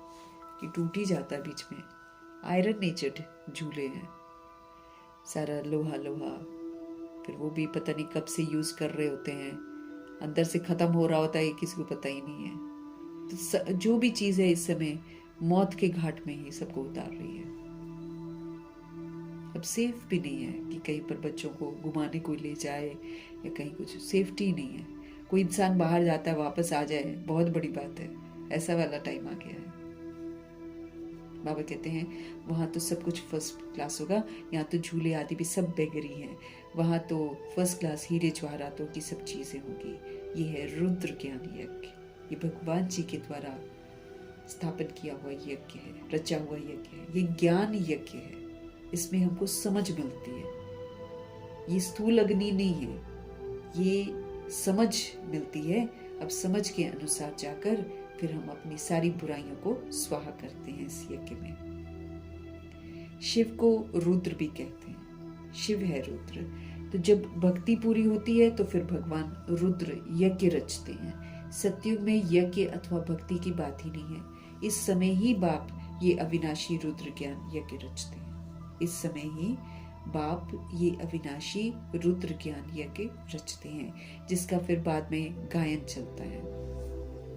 कि टूट ही जाता है बीच में। आयरन नेचर्ड झूले हैं, सारा लोहा लोहा, फिर वो भी पता नहीं कब से यूज कर रहे होते हैं, अंदर से खत्म हो रहा होता है, किसी को पता ही नहीं है। तो जो भी चीज है इस समय मौत के घाट में ही सबको उतार रही है। अब सेफ भी नहीं है कि कहीं पर बच्चों को घुमाने कोई ले जाए या कहीं कुछ, सेफ्टी नहीं है। कोई इंसान बाहर जाता है वापस आ जाए बहुत बड़ी बात है, ऐसा वाला टाइम आ गया है। बाबा कहते हैं वहां तो सब कुछ फर्स्ट क्लास होगा, यहाँ तो झूले आदि भी सब बेगरी हैं, वहां तो फर्स्ट क्लास हीरे जवाहरातों की सब चीजें होंगी। ये है रुद्र ज्ञान यज्ञ, ये भगवान जी के द्वारा स्थापन किया हुआ यज्ञ है, रचा हुआ यज्ञ है, ये ज्ञान यज्ञ है। इसमें हमको समझ मिलती है, ये स्थूल अग्नि नहीं है, ये समझ मिलती है। अब समझ के अनुसार जाकर फिर हम अपनी सारी बुराइयों को स्वाहा करते हैं इस यज्ञ में। शिव को रुद्र भी कहते हैं, शिव है रुद्र। तो जब भक्ति पूरी होती है तो फिर भगवान रुद्र यज्ञ रचते हैं। सतयुग में यज्ञ अथवा भक्ति की बात ही नहीं है, इस समय ही बाप ये अविनाशी रुद्र ज्ञान यज्ञ रचते हैं। इस समय ही बाप ये अविनाशी रुद्र ज्ञान यज्ञ रचते हैं, जिसका फिर बाद में गायन चलता है।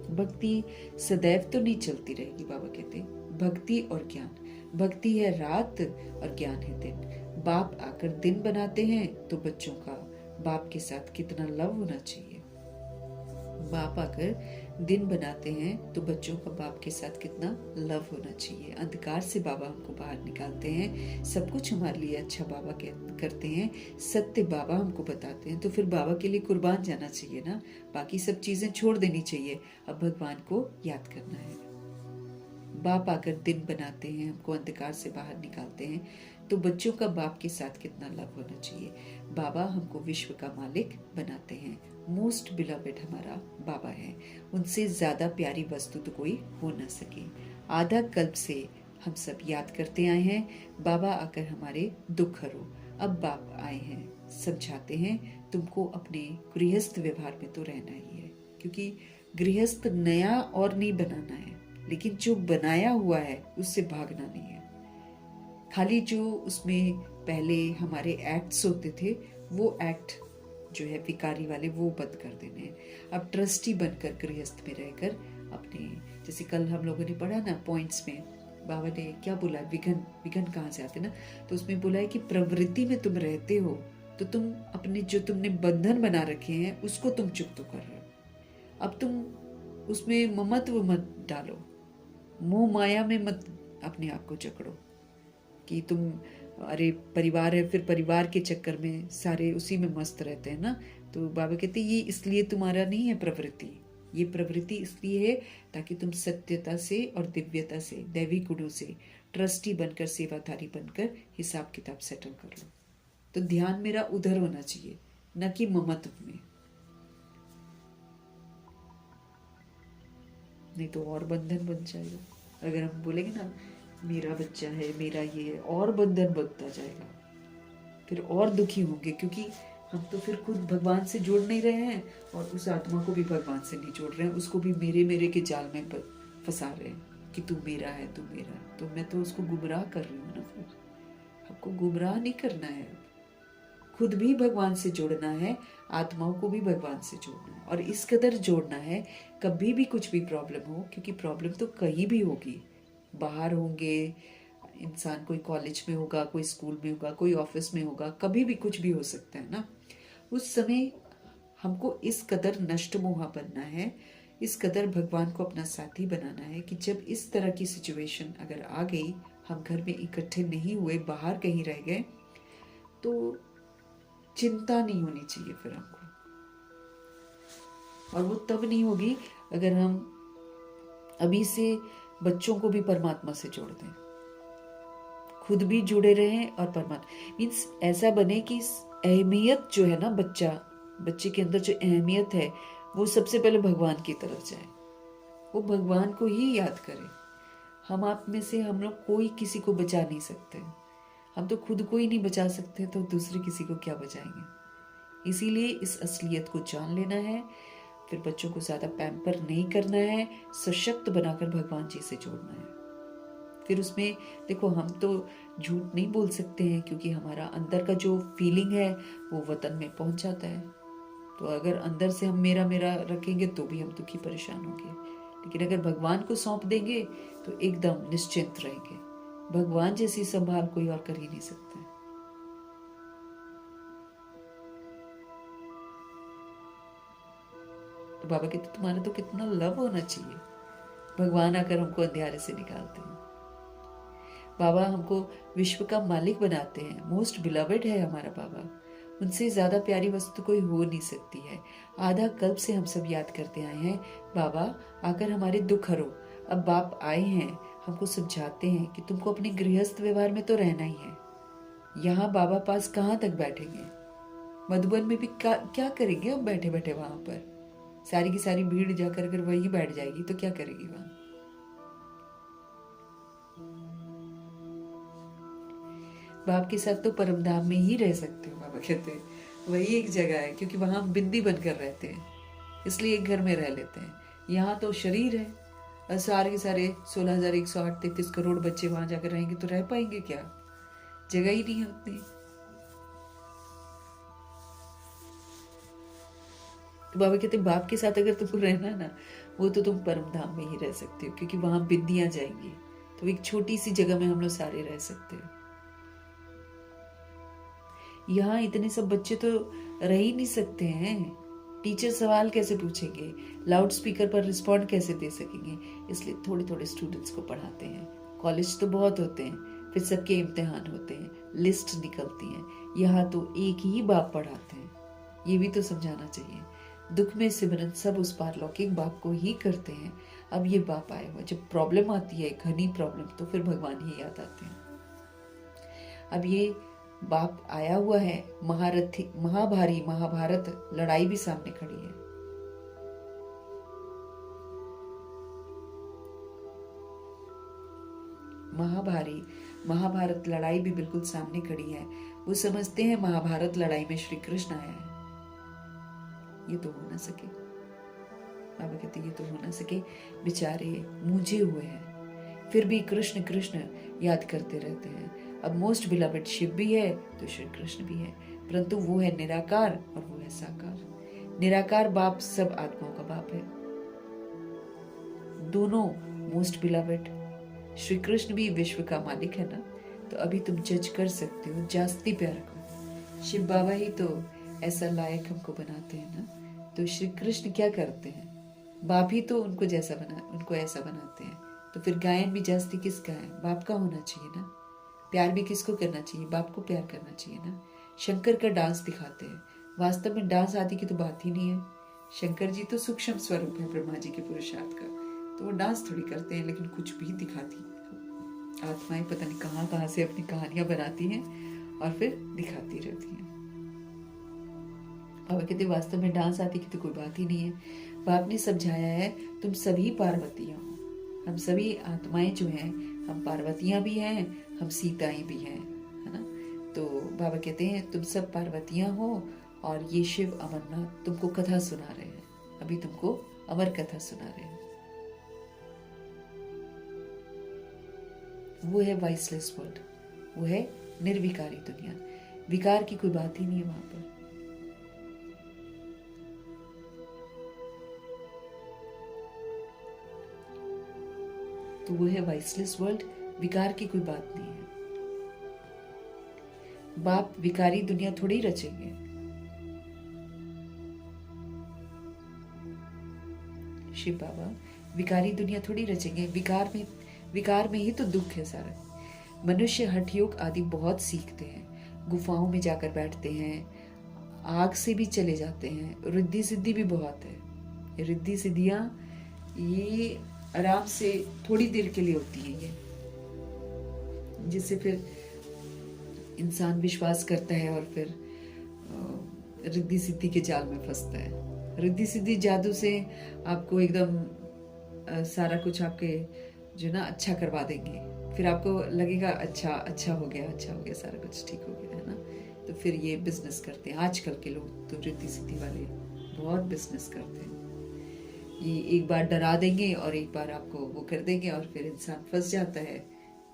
भक्ति सदैव तो नहीं चलती रहेगी, बाबा कहते भक्ति और ज्ञान, भक्ति है रात और ज्ञान है दिन। बाप आकर दिन बनाते हैं तो बच्चों का बाप के साथ कितना लव होना चाहिए। बाप आकर दिन बनाते हैं तो बच्चों का बाप के साथ कितना लव होना चाहिए। अंधकार से बाबा हमको बाहर निकालते हैं, सब कुछ हमारे लिए अच्छा बाबा करते हैं, सत्य बाबा हमको बताते हैं, तो फिर बाबा के लिए कुर्बान जाना चाहिए ना, बाकी सब चीजें छोड़ देनी चाहिए। अब भगवान को याद करना है। बाप आकर दिन बनाते हैं, हमको अंधकार से बाहर निकालते हैं, तो बच्चों का बाप के साथ कितना लव होना चाहिए। बाबा हमको विश्व का मालिक बनाते हैं, मोस्ट बिलवेड हमारा बाबा है, उनसे ज्यादा प्यारी वस्तु तो कोई हो न सके। आधा कल्प से हम सब याद करते आए हैं, बाबा आकर हमारे दुख हरो। अब बाप आए हैं, समझाते हैं तुमको अपने गृहस्थ व्यवहार में तो रहना ही है, क्योंकि गृहस्थ नया और नहीं बनाना है, लेकिन जो बनाया हुआ है उससे भागना नहीं है। खाली जो उसमें पहले हमारे एक्ट्स होते थे वो एक्ट जो है विकारी वाले वो बंद कर देने हैं। अब ट्रस्टी बनकर गृहस्थ में रहकर अपने, जैसे कल हम लोगों ने पढ़ा ना पॉइंट्स में, बाबा ने क्या बोला, विघन विघन कहाँ से आते ना, तो उसमें बोला है कि प्रवृत्ति में तुम रहते हो तो तुम अपने जो तुमने बंधन बना रखे हैं उसको तुम चुप तो कर रहे हो। अब तुम उसमें ममत्व मत डालो, मोह माया में मत अपने आप को जकड़ो कि तुम, अरे परिवार है, फिर परिवार के चक्कर में सारे उसी में मस्त रहते हैं ना। तो बाबा कहते हैं ये इसलिए तुम्हारा नहीं है प्रवृत्ति, ये प्रवृत्ति इसलिए है ताकि तुम सत्यता से और दिव्यता से, दैवी गुणों से ट्रस्टी बनकर, सेवाधारी बनकर हिसाब किताब सेटल कर लो। तो ध्यान मेरा उधर होना चाहिए, न कि ममत्व में। नहीं तो और बंधन बन जाएगा। अगर हम बोलेंगे ना मेरा बच्चा है, मेरा ये है, और बंधन बनता जाएगा, फिर और दुखी होंगे, क्योंकि हम तो फिर खुद भगवान से जोड़ नहीं रहे हैं और उस आत्मा को भी भगवान से नहीं जोड़ रहे हैं, उसको भी मेरे मेरे के जाल में फंसा रहे हैं कि तू मेरा है, तू मेरा है। तो मैं तो उसको गुमराह कर रही हूँ ना। फिर आपको गुमराह नहीं करना है, खुद भी भगवान से जोड़ना है, आत्माओं को भी भगवान से जोड़ना है, और इस कदर जोड़ना है कभी भी कुछ भी प्रॉब्लम हो, क्योंकि प्रॉब्लम तो कहीं भी होगी, बाहर होंगे इंसान, कोई कॉलेज में होगा, कोई स्कूल में होगा, कोई ऑफिस में होगा, कभी भी कुछ भी हो सकता है ना। उस समय हमको इस कदर नष्ट मोहा बनना है, इस कदर भगवान को अपना साथी बनाना है कि जब इस तरह की सिचुएशन अगर आ गई, हम घर में इकट्ठे नहीं हुए, बाहर कहीं रह गए, तो चिंता नहीं होनी चाहिए फिर हमको। और वो तब नहीं होगी अगर हम अभी से बच्चों को भी परमात्मा से जोड़ दें, खुद भी जुड़े रहें और परमात्मा मीन्स ऐसा बने कि अहमियत जो है ना, बच्चे के अंदर जो अहमियत है वो सबसे पहले भगवान की तरफ जाए, वो भगवान को ही याद करे। हम आप में से हम लोग कोई किसी को बचा नहीं सकते, हम तो खुद को ही नहीं बचा सकते, तो दूसरे किसी को क्या बचाएंगे। इसीलिए इस असलियत को जान लेना है, फिर बच्चों को ज़्यादा पैम्पर नहीं करना है, सशक्त बनाकर भगवान जी से जोड़ना है। फिर उसमें देखो, हम तो झूठ नहीं बोल सकते हैं, क्योंकि हमारा अंदर का जो फीलिंग है वो वतन में पहुंच जाता है। तो अगर अंदर से हम मेरा मेरा रखेंगे तो भी हम दुखी परेशान होंगे, लेकिन अगर भगवान को सौंप देंगे तो एकदम निश्चिंत रहेंगे। भगवान जैसी संभाल कोई और कर ही नहीं सकता है। तो बाबा कहते तुम्हारा तो कितना लव होना चाहिए, भगवान आकर हमको अंधेरे से निकालते हैं। बाबा हमको विश्व का मालिक बनाते हैं, मोस्ट बिलवेड है हमारा बाबा, उनसे ज़्यादा प्यारी वस्तु कोई हो नहीं सकती है। आधा कल्प से हम सब याद करते आए हैं, बाबा आकर हमारे दुख हरो। अब बाप आए हैं, हमको समझाते हैं कि तुमको अपने गृहस्थ व्यवहार में तो रहना ही है। यहाँ बाबा पास कहाँ तक बैठेंगे, मधुबन में भी क्या करेंगे हम बैठे बैठे वहां पर। सारी की सारी भीड़ जाकर अगर वही बैठ जाएगी तो क्या करेगी वहां। बाप के साथ तो परमधाम में ही रह सकते हो, बाबा कहते हैं वही एक जगह है, क्योंकि वहां हम बिंदी बनकर रहते हैं, इसलिए एक घर में रह लेते हैं। यहाँ तो शरीर है, सारे के सारे 16,108 करोड़ बच्चे वहां जाकर रहेंगे तो रह पाएंगे क्या, जगह ही नहीं है उतनी। तो बाबा कहते बाप के साथ अगर तुमको रहना ना, वो तो तुम परमधाम में ही रह सकते हो, क्योंकि वहां बिंदियां जाएंगी, तो एक छोटी सी जगह में हम लोग सारे रह सकते हो। यहाँ इतने सब बच्चे तो रह ही नहीं सकते हैं, टीचर सवाल कैसे पूछेंगे, लाउड स्पीकर पर रिस्पॉन्ड कैसे दे सकेंगे, इसलिए थोड़े थोड़े स्टूडेंट्स को पढ़ाते हैं। कॉलेज तो बहुत होते हैं, फिर सबके इम्तिहान होते हैं, लिस्ट निकलती है, यहाँ तो एक ही बाप पढ़ाते हैं, ये भी तो समझाना चाहिए। दुख में सिमरन सब उस पार लौकिक बाप को ही करते हैं। अब ये बाप आए हुआ, जब प्रॉब्लम आती है, घनी प्रॉब्लम, तो फिर भगवान ही याद आते हैं। अब ये बाप आया हुआ है, महारथी महाभारी महाभारत लड़ाई भी सामने खड़ी है। महाभारी महाभारत लड़ाई भी बिल्कुल सामने खड़ी है। वो समझते हैं महाभारत लड़ाई में श्री कृष्ण आया है, ये तो हो ना सके। बाबा कहते ये तो हो ना सके, बेचारे मूंझे हुए हैं, फिर भी कृष्ण कृष्ण याद करते रहते हैं। अब मोस्ट बिलवड शिव भी है तो श्री कृष्ण भी है, परंतु वो है निराकार और वो है साकार। निराकार बाप सब आत्माओं का बाप है, दोनों मोस्ट बिलवड। श्री कृष्ण भी विश्व का मालिक है ना, तो अभी तुम जज कर सकते हो जास्ती प्यार को। शिव बाबा ही तो ऐसा लायक हमको बनाते हैं ना, तो श्री कृष्ण क्या करते हैं, बाप ही तो उनको ऐसा बनाते हैं। तो फिर गायन भी जास्ती किसका है, बाप का होना चाहिए ना। प्यार भी किसको करना चाहिए, बाप को प्यार करना चाहिए ना। शंकर का डांस दिखाते हैं, वास्तव में डांस आदि की तो बात ही नहीं है। शंकर जी तो सूक्ष्म स्वरूप है ब्रह्मा जी के पुरुषार्थ का, तो वो डांस थोड़ी करते हैं, लेकिन कुछ भी दिखाती आत्माएं पता नहीं कहाँ कहाँ से अपनी कहानियां बनाती हैं और फिर दिखाती रहती हैं। बाबा कहते वास्तव में डांस आदि की तो कोई बात ही नहीं है। बाप ने समझाया है तुम सभी पार्वतियां हो, हम सभी आत्माएं जो हैं, हम पार्वतियां भी हैं, हम सीताएं भी हैं, है ना। तो बाबा कहते हैं तुम सब पार्वतियां हो और ये शिव अमरनाथ तुमको कथा सुना रहे हैं, अभी तुमको अमर कथा सुना रहे हैं। वो है वाइसलेस वर्ल्ड, वो है निर्विकारी दुनिया, विकार की कोई बात ही नहीं है वहां पर। तो वो है वाइसलेस वर्ल्ड, विकार की कोई बात नहीं है। बाप विकारी दुनिया थोड़ी रचेंगे। शिव बाबा विकारी दुनिया थोड़ी रचेंगे, विकार में ही तो दुख है सारा। मनुष्य हठ योग आदि बहुत सीखते हैं, गुफाओं में जाकर बैठते हैं, आग से भी चले जाते हैं, रिद्धि सिद्धि भी बहुत है। रिद्धि सिद्धियां ये आराम से थोड़ी देर के लिए होती है, ये जिससे फिर इंसान विश्वास करता है और फिर रिद्धि सिद्धि के जाल में फंसता है। रिद्धि सिद्धि जादू से आपको एकदम सारा कुछ आपके जो ना अच्छा करवा देंगे, फिर आपको लगेगा अच्छा हो गया सारा कुछ ठीक हो गया, है ना। तो फिर ये बिजनेस करते हैं आजकल के लोग, तो रिद्धि सिद्धि वाले बहुत बिजनेस करते हैं। ये एक बार डरा देंगे और एक बार आपको वो कर देंगे और फिर इंसान फंस जाता है,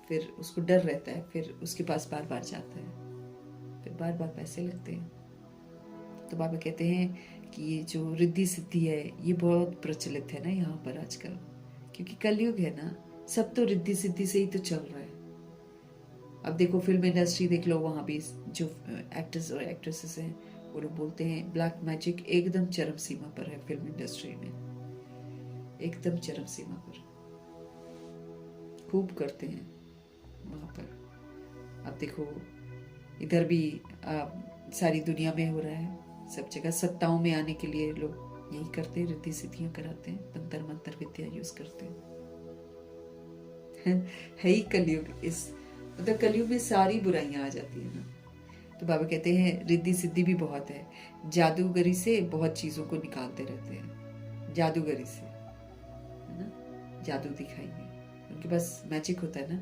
फिर उसको डर रहता है, फिर उसके पास बार बार जाता है, फिर बार बार पैसे लगते हैं। तो बाबा कहते हैं कि ये जो रिद्धि सिद्धि है ये बहुत प्रचलित है ना यहाँ पर आजकल, क्योंकि कलयुग है ना, सब तो रिद्धि सिद्धि से ही तो चल रहा है। अब देखो फिल्म इंडस्ट्री देख लो, वहां भी जो एक्टर्स और एक्ट्रेसेस हैं वो लोग बोलते हैं ब्लैक मैजिक एकदम चरम सीमा पर है फिल्म इंडस्ट्री में, एकदम चरम सीमा पर खूब करते हैं वहां पर। अब देखो इधर भी सारी दुनिया में हो रहा है, सब जगह सत्ताओं में आने के लिए लोग यही करते हैं, रिद्धि सिद्धियां कराते हैं, तंत्र मंत्र विद्या यूज करते हैं। है ही कलयुग, इस मतलब कलयुग में सारी बुराइयां आ जाती है ना। तो बाबा कहते हैं रिद्धि सिद्धि भी बहुत है, जादूगरी से बहुत चीजों को निकालते रहते हैं, जादूगरी से, है ना, जादू दिखाएंगे, उनके पास मैजिक होता है ना,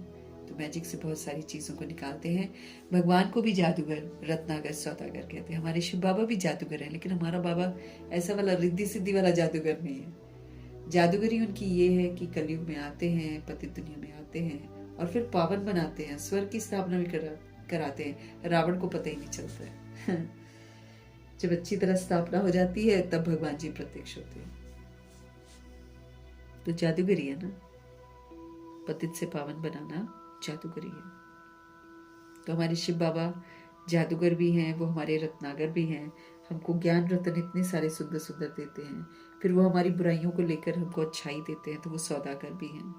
तो मैजिक से बहुत सारी चीजों को निकालते हैं। भगवान को भी जादूगर, रत्नागर, सौदागर कहते हैं। हमारे शिव बाबा भी जादूगर है, लेकिन हमारा बाबा ऐसा वाला रिद्धि सिद्धि वाला जादूगर नहीं है। जादूगरी उनकी ये है कि कलयुग में आते हैं, पतित दुनिया में आते हैं और फिर पावन बनाते हैं, स्वर्ग की स्थापना भी कराते हैं। रावण को पता ही नहीं चलता है। जब अच्छी तरह स्थापना हो जाती है तब भगवान जी प्रत्यक्ष होते हैं। तो जादूगरी है ना, पतित से पावन बनाना जादूगरी है। तो हमारे शिव बाबा जादूगर भी हैं, वो हमारे रत्नागर भी हैं, हमको ज्ञान रत्न इतने सारे सुंदर सुंदर देते हैं, फिर वो हमारी बुराइयों को लेकर हमको अच्छाई देते हैं, तो वो सौदागर भी हैं।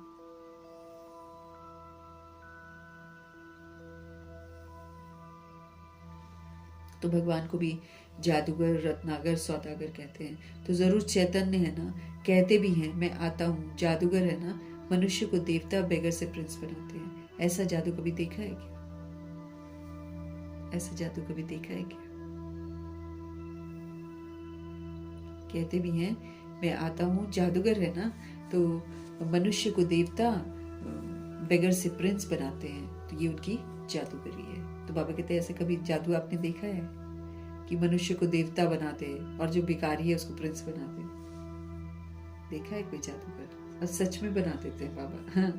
तो भगवान को भी जादूगर, रत्नागर, सौदागर कहते हैं। तो जरूर चैतन्य है ना, कहते भी हैं मैं आता हूँ। जादूगर है ना, मनुष्य को देवता, बेगर से प्रिंस बनाते हैं। ऐसा जादू कभी देखा है क्या? ऐसा जादू कभी देखा है क्या? कहते भी हैं मैं आता हूँ। जादूगर है ना, तो मनुष्य को देवता, बेगर से प्रिंस बनाते हैं, तो ये उनकी जादूगरी है। तो बाबा कहते हैं ऐसे कभी जादू आपने देखा है कि मनुष्य को देवता बनाते और जो भिखारी है उसको प्रिंस बनाते? देखा है कोई जादूगर? और सच में बना देते हैं बाबा, हाँ,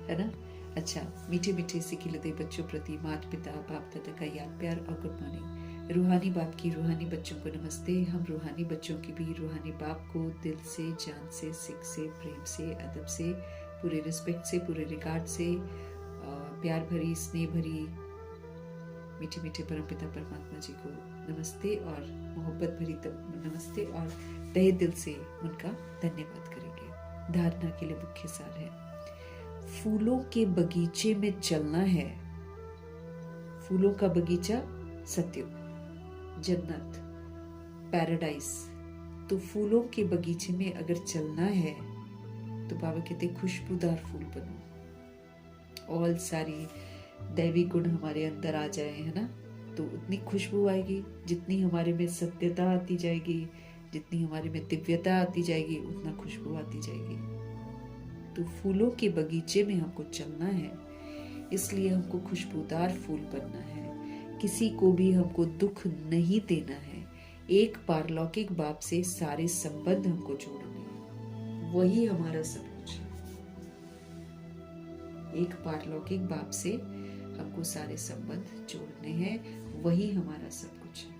है ना। अच्छा, मीठे मीठे सिखिलते बच्चों प्रति माता पिता बाप दादा का याद प्यार और गुड मॉर्निंग। रूहानी बाप की रूहानी बच्चों को नमस्ते। हम रूहानी बच्चों की भी रूहानी बाप को दिल से, जान से, सिख से, प्रेम से, अदब से, पूरे रिस्पेक्ट से, पूरे रिगार्ड से, प्यार भरी, स्नेह भरी, मीठे मीठे परमपिता परमात्मा जी को नमस्ते और मोहब्बत भरी नमस्ते और तहे दिल से उनका धन्यवाद करेंगे। धारणा के लिए मुख्य सार है, फूलों के बगीचे में चलना है। फूलों का बगीचा सत्ययुग, जन्नत, पैराडाइज। तो फूलों के बगीचे में अगर चलना है तो बाबा कहते खुशबूदार फूल बनो। और सारी दैवी गुण हमारे अंदर आ जाए, है ना, तो उतनी खुशबू आएगी। जितनी हमारे में सत्यता आती जाएगी, जितनी हमारे में दिव्यता आती जाएगी, उतना खुशबू आती जाएगी। तो फूलों के बगीचे में हमको चलना है, इसलिए हमको खुशबूदार फूल बनना है। किसी को भी हमको दुख नहीं देना है। एक पारलौकिक बाप से सारे संबंध हमको जोड़ने हैं, वही हमारा सब कुछ है। एक पारलौकिक बाप से हमको सारे संबंध जोड़ने हैं, वही हमारा सब कुछ है।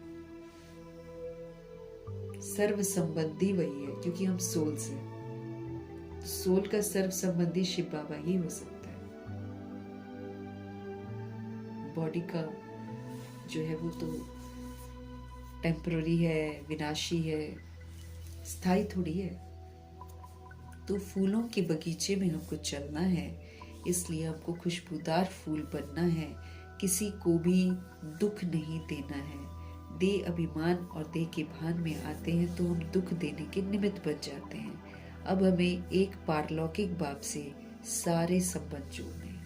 सर्व संबंधी वही है, क्योंकि हम सोल से, सोल का सर्व संबंधी शिव बाबा ही हो सकता है। बॉडी का जो है वो तो टेम्पररी है, विनाशी है, स्थायी थोड़ी है। तो फूलों के बगीचे में हमको चलना है, इसलिए हमको खुशबूदार फूल बनना है। किसी को भी दुख नहीं देना है। दे अभिमान और दे के भान में आते हैं तो हम दुख देने के निमित्त बन जाते हैं। अब हमें एक पारलौकिक बाप से सारे संबंध जोड़ने हैं।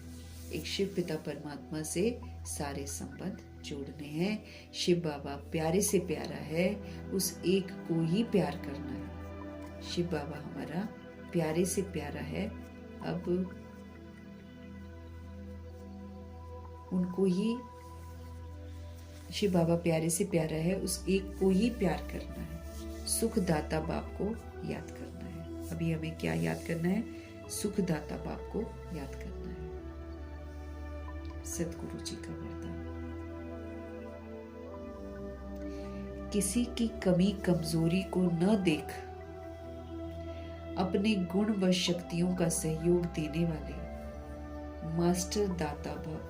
एक शिव पिता परमात्मा से सारे संबंध जोड़ने हैं। शिव बाबा प्यारे से प्यारा है, उस एक को ही प्यार करना है। शिव बाबा हमारा प्यारे से प्यारा है, अब उनको ही, शिव बाबा प्यारे से प्यारा है, उस एक को ही प्यार करना है। सुखदाता बाप को याद करना है। अभी हमें क्या याद करना है? सुखदाता बाप को याद करना है। सदगुरु जी का वरदान, किसी की कमी कमजोरी को न देख अपने गुण व शक्तियों का सहयोग देने वाले मास्टर दाता भव।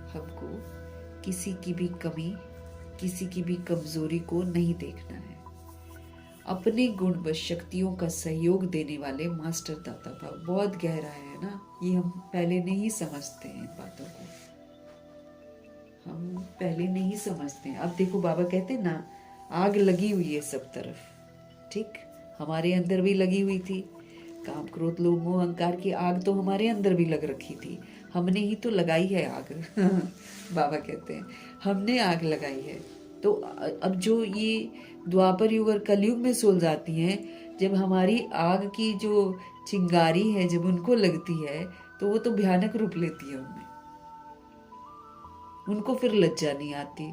हमको किसी की भी कमी, किसी की भी कमजोरी को नहीं देखना है। अपने गुण व शक्तियों का सहयोग देने वाले मास्टर दाता भव। बहुत गहरा है ना, ये हम पहले नहीं समझते हैं बातों को, हम पहले नहीं समझते हैं। अब देखो बाबा कहते हैं ना, आग लगी हुई है सब तरफ, ठीक, हमारे अंदर भी लगी हुई थी। काम क्रोध लोभ मोह अहंकार की आग तो हमारे अंदर भी लग रखी थी, हमने ही तो लगाई है आग। बाबा कहते हैं हमने आग लगाई है। तो अब जो ये द्वापर युग और कलयुग में सुलझ जाती हैं, जब हमारी आग की जो चिंगारी है जब उनको लगती है तो वो तो भयानक रूप लेती है उनमें। उनको फिर लज्जा नहीं आती।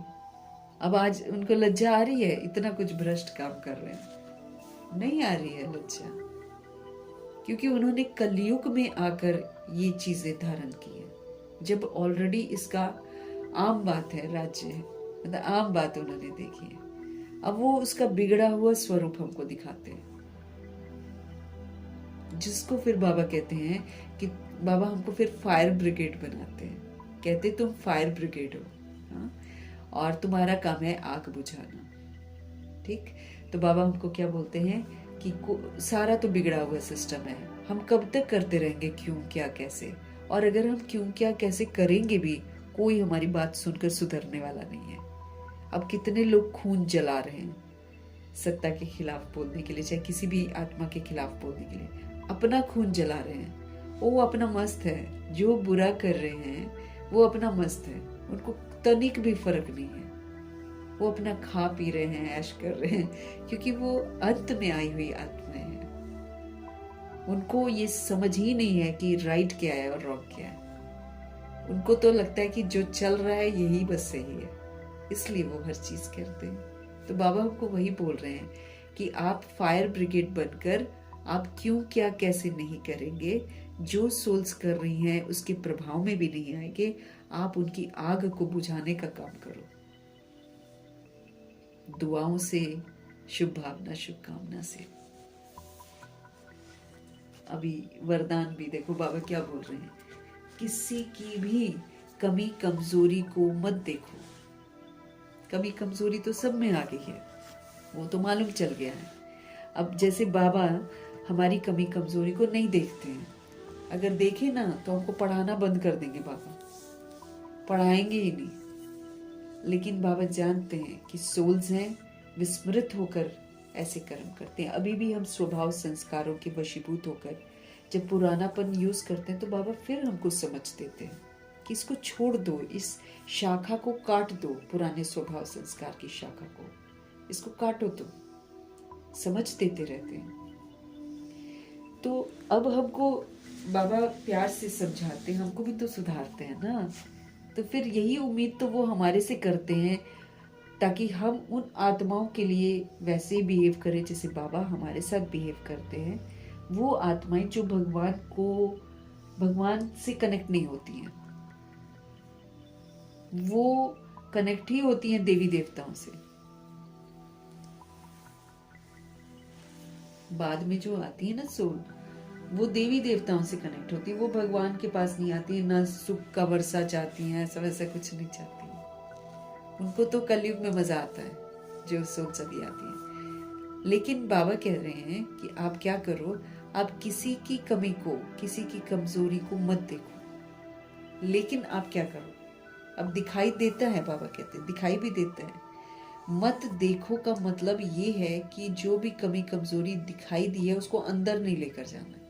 अब आज उनको लज्जा आ रही है, इतना कुछ भ्रष्ट काम कर रहे हैं, नहीं आ रही है लज्जा, क्योंकि उन्होंने कलयुग में आकर ये चीजें धारण की है। जब ऑलरेडी इसका आम बात है, राज्य है, मतलब आम बात उन्होंने देखी है। अब वो उसका बिगड़ा हुआ स्वरूप हमको दिखाते हैं, जिसको फिर बाबा कहते हैं कि बाबा हमको फिर फायर ब्रिगेड बनाते हैं। कहते तुम फायर ब्रिगेड हो, हाँ? और तुम्हारा काम है आग बुझाना, ठीक। तो बाबा हमको क्या बोलते हैं कि सारा तो बिगड़ा हुआ सिस्टम है, हम कब तक करते रहेंगे क्यों क्या कैसे, और अगर हम क्यों क्या कैसे करेंगे भी, कोई हमारी बात सुनकर सुधरने वाला नहीं है। अब कितने लोग खून जला रहे हैं सत्ता के खिलाफ बोलने के लिए, चाहे किसी भी आत्मा के खिलाफ बोलने के लिए, अपना खून जला रहे हैं। वो अपना मस्त है, जो बुरा कर रहे हैं वो अपना मस्त है, उनको तनिक भी फर्क नहीं है। वो अपना खा पी रहे हैं, ऐश कर रहे हैं, क्योंकि वो अंत में आई हुई आत्माएं हैं। उनको ये समझ ही नहीं है कि राइट क्या है और रॉन्ग क्या है। उनको तो लगता है कि जो चल रहा है यही बस सही है, इसलिए वो हर चीज करते हैं। तो बाबा हमको वही बोल रहे हैं कि आप फायर ब्रिगेड बनकर आप क्यों क्या कैसे नहीं करेंगे, जो सोल्स कर रही हैं उसके प्रभाव में भी नहीं आएंगे। आप उनकी आग को बुझाने का काम करो, दुआओं से, शुभ भावना, शुभकामना से। अभी वरदान भी देखो बाबा क्या बोल रहे हैं, किसी की भी कमी कमजोरी को मत देखो। कमी कमजोरी तो सब में आ गई है, वो तो मालूम चल गया है। अब जैसे बाबा हमारी कमी कमजोरी को नहीं देखते हैं, अगर देखे ना तो हमको पढ़ाना बंद कर देंगे बाबा, पढ़ाएंगे ही नहीं। लेकिन बाबा जानते हैं कि सोल्स हैं, विस्मृत होकर ऐसे कर्म करते हैं। अभी भी हम स्वभाव संस्कारों के वशीभूत होकर जब पुरानापन यूज करते हैं तो बाबा फिर हमको समझ देते हैं कि इसको छोड़ दो, इस शाखा को काट दो, पुराने स्वभाव संस्कार की शाखा को, इसको काटो। तो समझ देते रहते हैं। तो अब हमको बाबा प्यार से समझाते हैं, हमको भी तो सुधारते हैं ना। तो फिर यही उम्मीद तो वो हमारे से करते हैं, ताकि हम उन आत्माओं के लिए वैसे बिहेव करें जैसे बाबा हमारे साथ बिहेव करते हैं। वो आत्माएं जो भगवान से कनेक्ट नहीं होती हैं, वो कनेक्ट ही होती हैं देवी देवताओं से। बाद में जो आती है ना सोल, वो देवी देवताओं से कनेक्ट होती है, वो भगवान के पास नहीं आती है, ना सुख का वर्षा चाहती हैं, ऐसा वैसा कुछ नहीं चाहती है। उनको तो कलयुग में मजा आता है, जो सोल सभी आती है। लेकिन बाबा कह रहे हैं कि आप क्या करो, आप किसी की कमी को, किसी की कमजोरी को मत देखो। लेकिन आप क्या करो, अब दिखाई देता है, बाबा कहते हैं दिखाई भी देता है। मत देखो का मतलब ये है कि जो भी कमी कमजोरी दिखाई दी है उसको अंदर नहीं लेकर जाना है,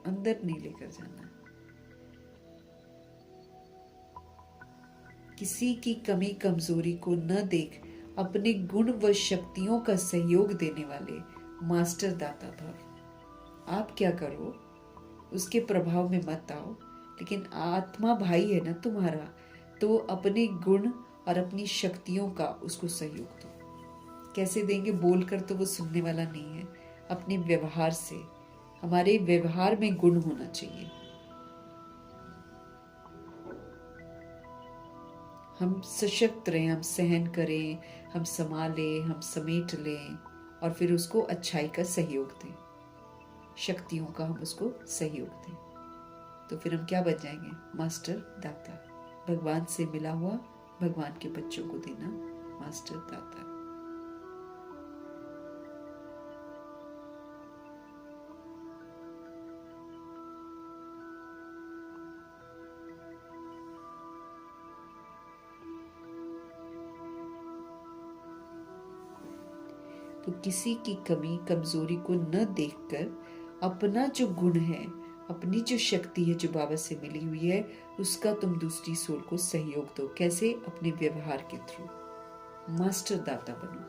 अंदर नहीं लेकर जाना है। किसी की कमी कमजोरी को न देख अपने गुण व शक्तियों का सहयोग देने वाले मास्टर दाता भव। आप क्या करो, उसके प्रभाव में मत आओ, लेकिन आत्मा भाई है ना तुम्हारा, तो अपने गुण और अपनी शक्तियों का उसको सहयोग दो। कैसे देंगे, बोलकर तो वो सुनने वाला नहीं है, अपने व्यवहार से। हमारे व्यवहार में गुण होना चाहिए। हम सशक्त रहें, हम सहन करें, हम संभालें, हम समेट लें और फिर उसको अच्छाई का सहयोग दें, शक्तियों का हम उसको सहयोग दें। तो फिर हम क्या बन जाएंगे, मास्टर दाता। भगवान से मिला हुआ भगवान के बच्चों को देना मास्टर दाता। तो किसी की कमी कमजोरी को न देखकर अपना जो गुण है, अपनी जो शक्ति है जो बाबा से मिली हुई है, उसका तुम दूसरी सोल को सहयोग दो। कैसे, अपने व्यवहार के थ्रू। मास्टर दाता बनो।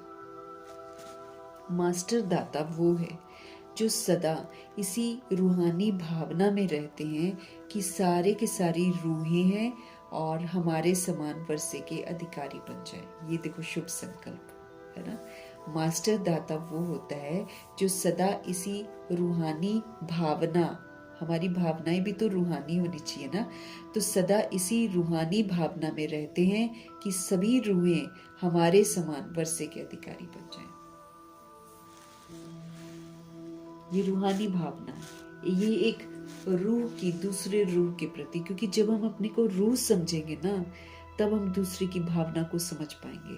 मास्टर दाता वो है जो सदा इसी रूहानी भावना में रहते हैं कि सारे के सारी रूहें हैं और हमारे समान वर्षे के अधिकारी बन जाए। ये देखो शुभ संकल्प है ना। मास्टर दाता वो होता है जो सदा इसी रूहानी भावना, हमारी भावनाएं भी तो रूहानी होनी चाहिए ना, तो सदा इसी रूहानी भावना में रहते हैं कि सभी रूहें हमारे समान वर्षे के अधिकारी बन जाएं। ये रूहानी भावना, ये एक रूह की दूसरे रूह के प्रति, क्योंकि जब हम अपने को रूह समझेंगे ना, तब हम दूसरे की भावना को समझ पाएंगे।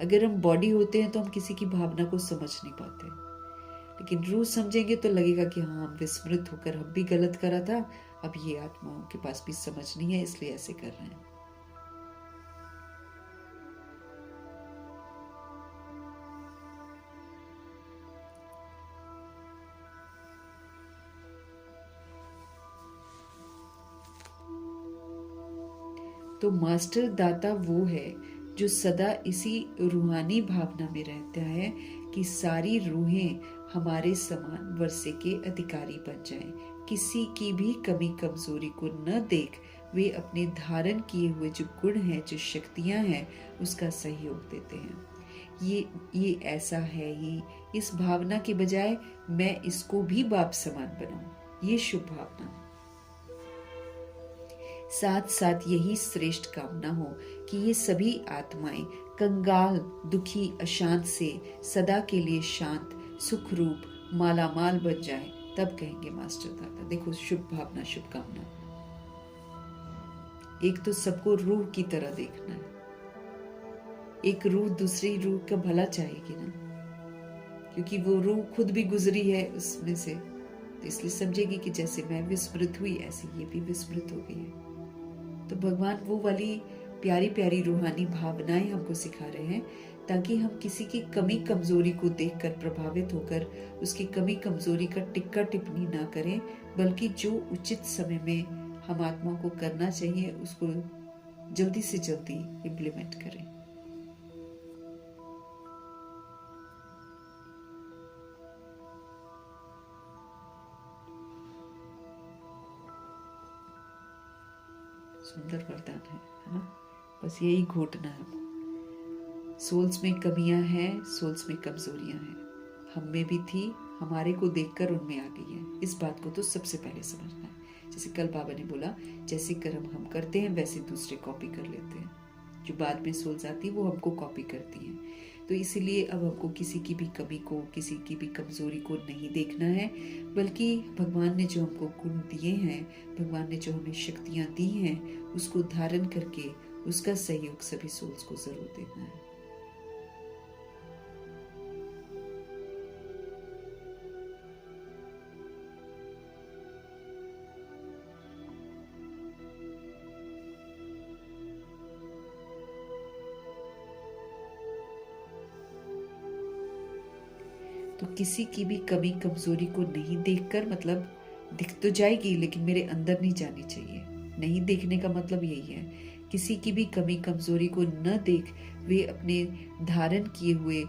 अगर हम बॉडी होते हैं तो हम किसी की भावना को समझ नहीं पाते, लेकिन रूह समझेंगे तो लगेगा कि हाँ, हम विस्मृत होकर हम भी गलत करा था, अब ये आत्माओं के पास भी समझ नहीं है, इसलिए ऐसे कर रहे हैं। तो मास्टर दाता वो है जो सदा इसी रूहानी भावना में रहता है कि सारी रूहें हमारे समान वर्षे के अधिकारी बन जाएं। किसी की भी कमी कमजोरी को न देख वे अपने धारण किए हुए जो गुण हैं, जो शक्तियां हैं, उसका सहयोग देते हैं। ये ऐसा है ही, इस भावना के बजाय मैं इसको भी बाप समान बनाऊं, ये शुभ भावना। साथ साथ यही श्रेष्ठ कामना हो कि ये सभी आत्माएं कंगाल, दुखी, अशांत से सदा के लिए शांत, सुख रूप, मालामाल बन जाए, तब कहेंगे मास्टर दादा। देखो, शुभ भावना, शुभ कामना। एक तो सबको रूह की तरह देखना है। एक रूह दूसरी रूह का भला चाहेगी ना, क्योंकि वो रूह खुद भी गुजरी है उसमें से, तो इसलिए समझेगी कि जैसे मैं विस्मृत हुई ऐसे ये भी विस्मृत हो गई है। तो भगवान वो वाली प्यारी प्यारी रूहानी भावनाएं हमको सिखा रहे हैं, ताकि हम किसी की कमी कमजोरी को देखकर प्रभावित होकर उसकी कमी कमजोरी का टिक्का टिप्पणी ना करें, बल्कि जो उचित समय में हम आत्मा को करना चाहिए उसको जल्दी से जल्दी इम्प्लीमेंट करें। सुंदर वरदान है ना? बस यही घोटना है। सोल्स में कमियां हैं, सोल्स में कमजोरियां हैं, हम में भी थी, हमारे को देखकर उनमें आ गई है। इस बात को तो सबसे पहले समझना है। जैसे कल बाबा ने बोला, जैसे कर्म हम करते हैं वैसे दूसरे कॉपी कर लेते हैं। जो बाद में सोल्स आती है वो हमको कॉपी करती हैं। तो इसीलिए अब हमको किसी की भी कमी को, किसी की भी कमजोरी को नहीं देखना है, बल्कि भगवान ने जो हमको गुण दिए हैं, भगवान ने जो हमें शक्तियां दी हैं, उसको धारण करके उसका सहयोग सभी सोल्स को जरूर देना है। तो किसी की भी कमी कमजोरी को नहीं देखकर, मतलब दिख तो जाएगी लेकिन मेरे अंदर नहीं जानी चाहिए। नहीं देखने का मतलब यही है, किसी की भी कमी कमजोरी को न देख वे अपने धारण किए हुए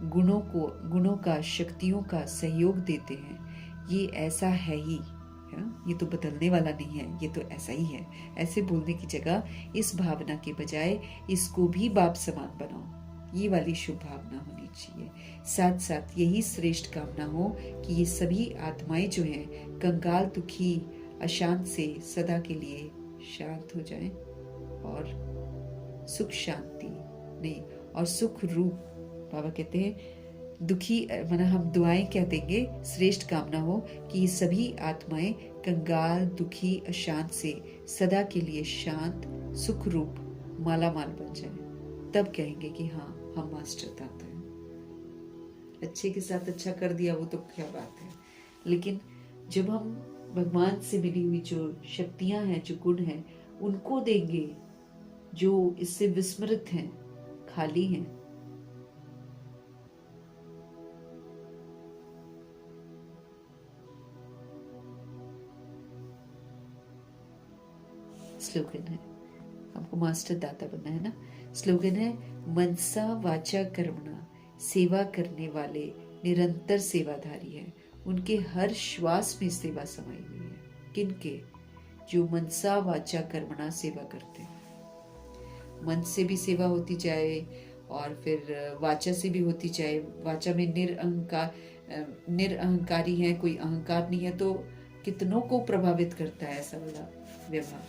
गुणों का, शक्तियों का सहयोग देते हैं। ये ऐसा है ही, ये तो बदलने वाला नहीं है, ये तो ऐसा ही है। ऐसे बोलने की जगह इस भावना के बजाय इसको भी बाप समान बनाओ, ये वाली शुभ भावना होनी चाहिए। साथ साथ यही श्रेष्ठ कामना हो कि ये सभी आत्माएं जो हैं कंगाल, दुखी, अशांत से सदा के लिए शांत हो जाएं और सुख शांति नहीं और सुख रूप, बाबा कहते हैं दुखी, मतलब हम दुआएं क्या देंगे, श्रेष्ठ कामना हो कि ये सभी आत्माएं कंगाल, दुखी, अशांत से सदा के लिए शांत, सुख रूप, मालामाल बन जाए, तब कहेंगे कि हाँ, हम मास्टर दाता हैं। अच्छे के साथ अच्छा कर दिया वो तो क्या बात है, लेकिन जब हम भगवान से मिली हुई जो शक्तियां हैं, जो गुण हैं, उनको देंगे जो इससे विस्मृत हैं, खाली हैं। स्लोगन है, हमको मास्टर दाता बनना है ना। स्लोगन है, मनसा वाचा कर्मणा, सेवा करने वाले निरंतर सेवाधारी है, उनके हर श्वास में सेवा समाई हुई है। किनके? जो मनसा वाचा कर्मणा सेवा करते हैं। मन से भी सेवा होती जाए और फिर वाचा से भी होती जाए। वाचा में निरअहंकारी है, कोई अहंकार नहीं है, तो कितनों को प्रभावित करता है ऐसा वाला व्यवहार,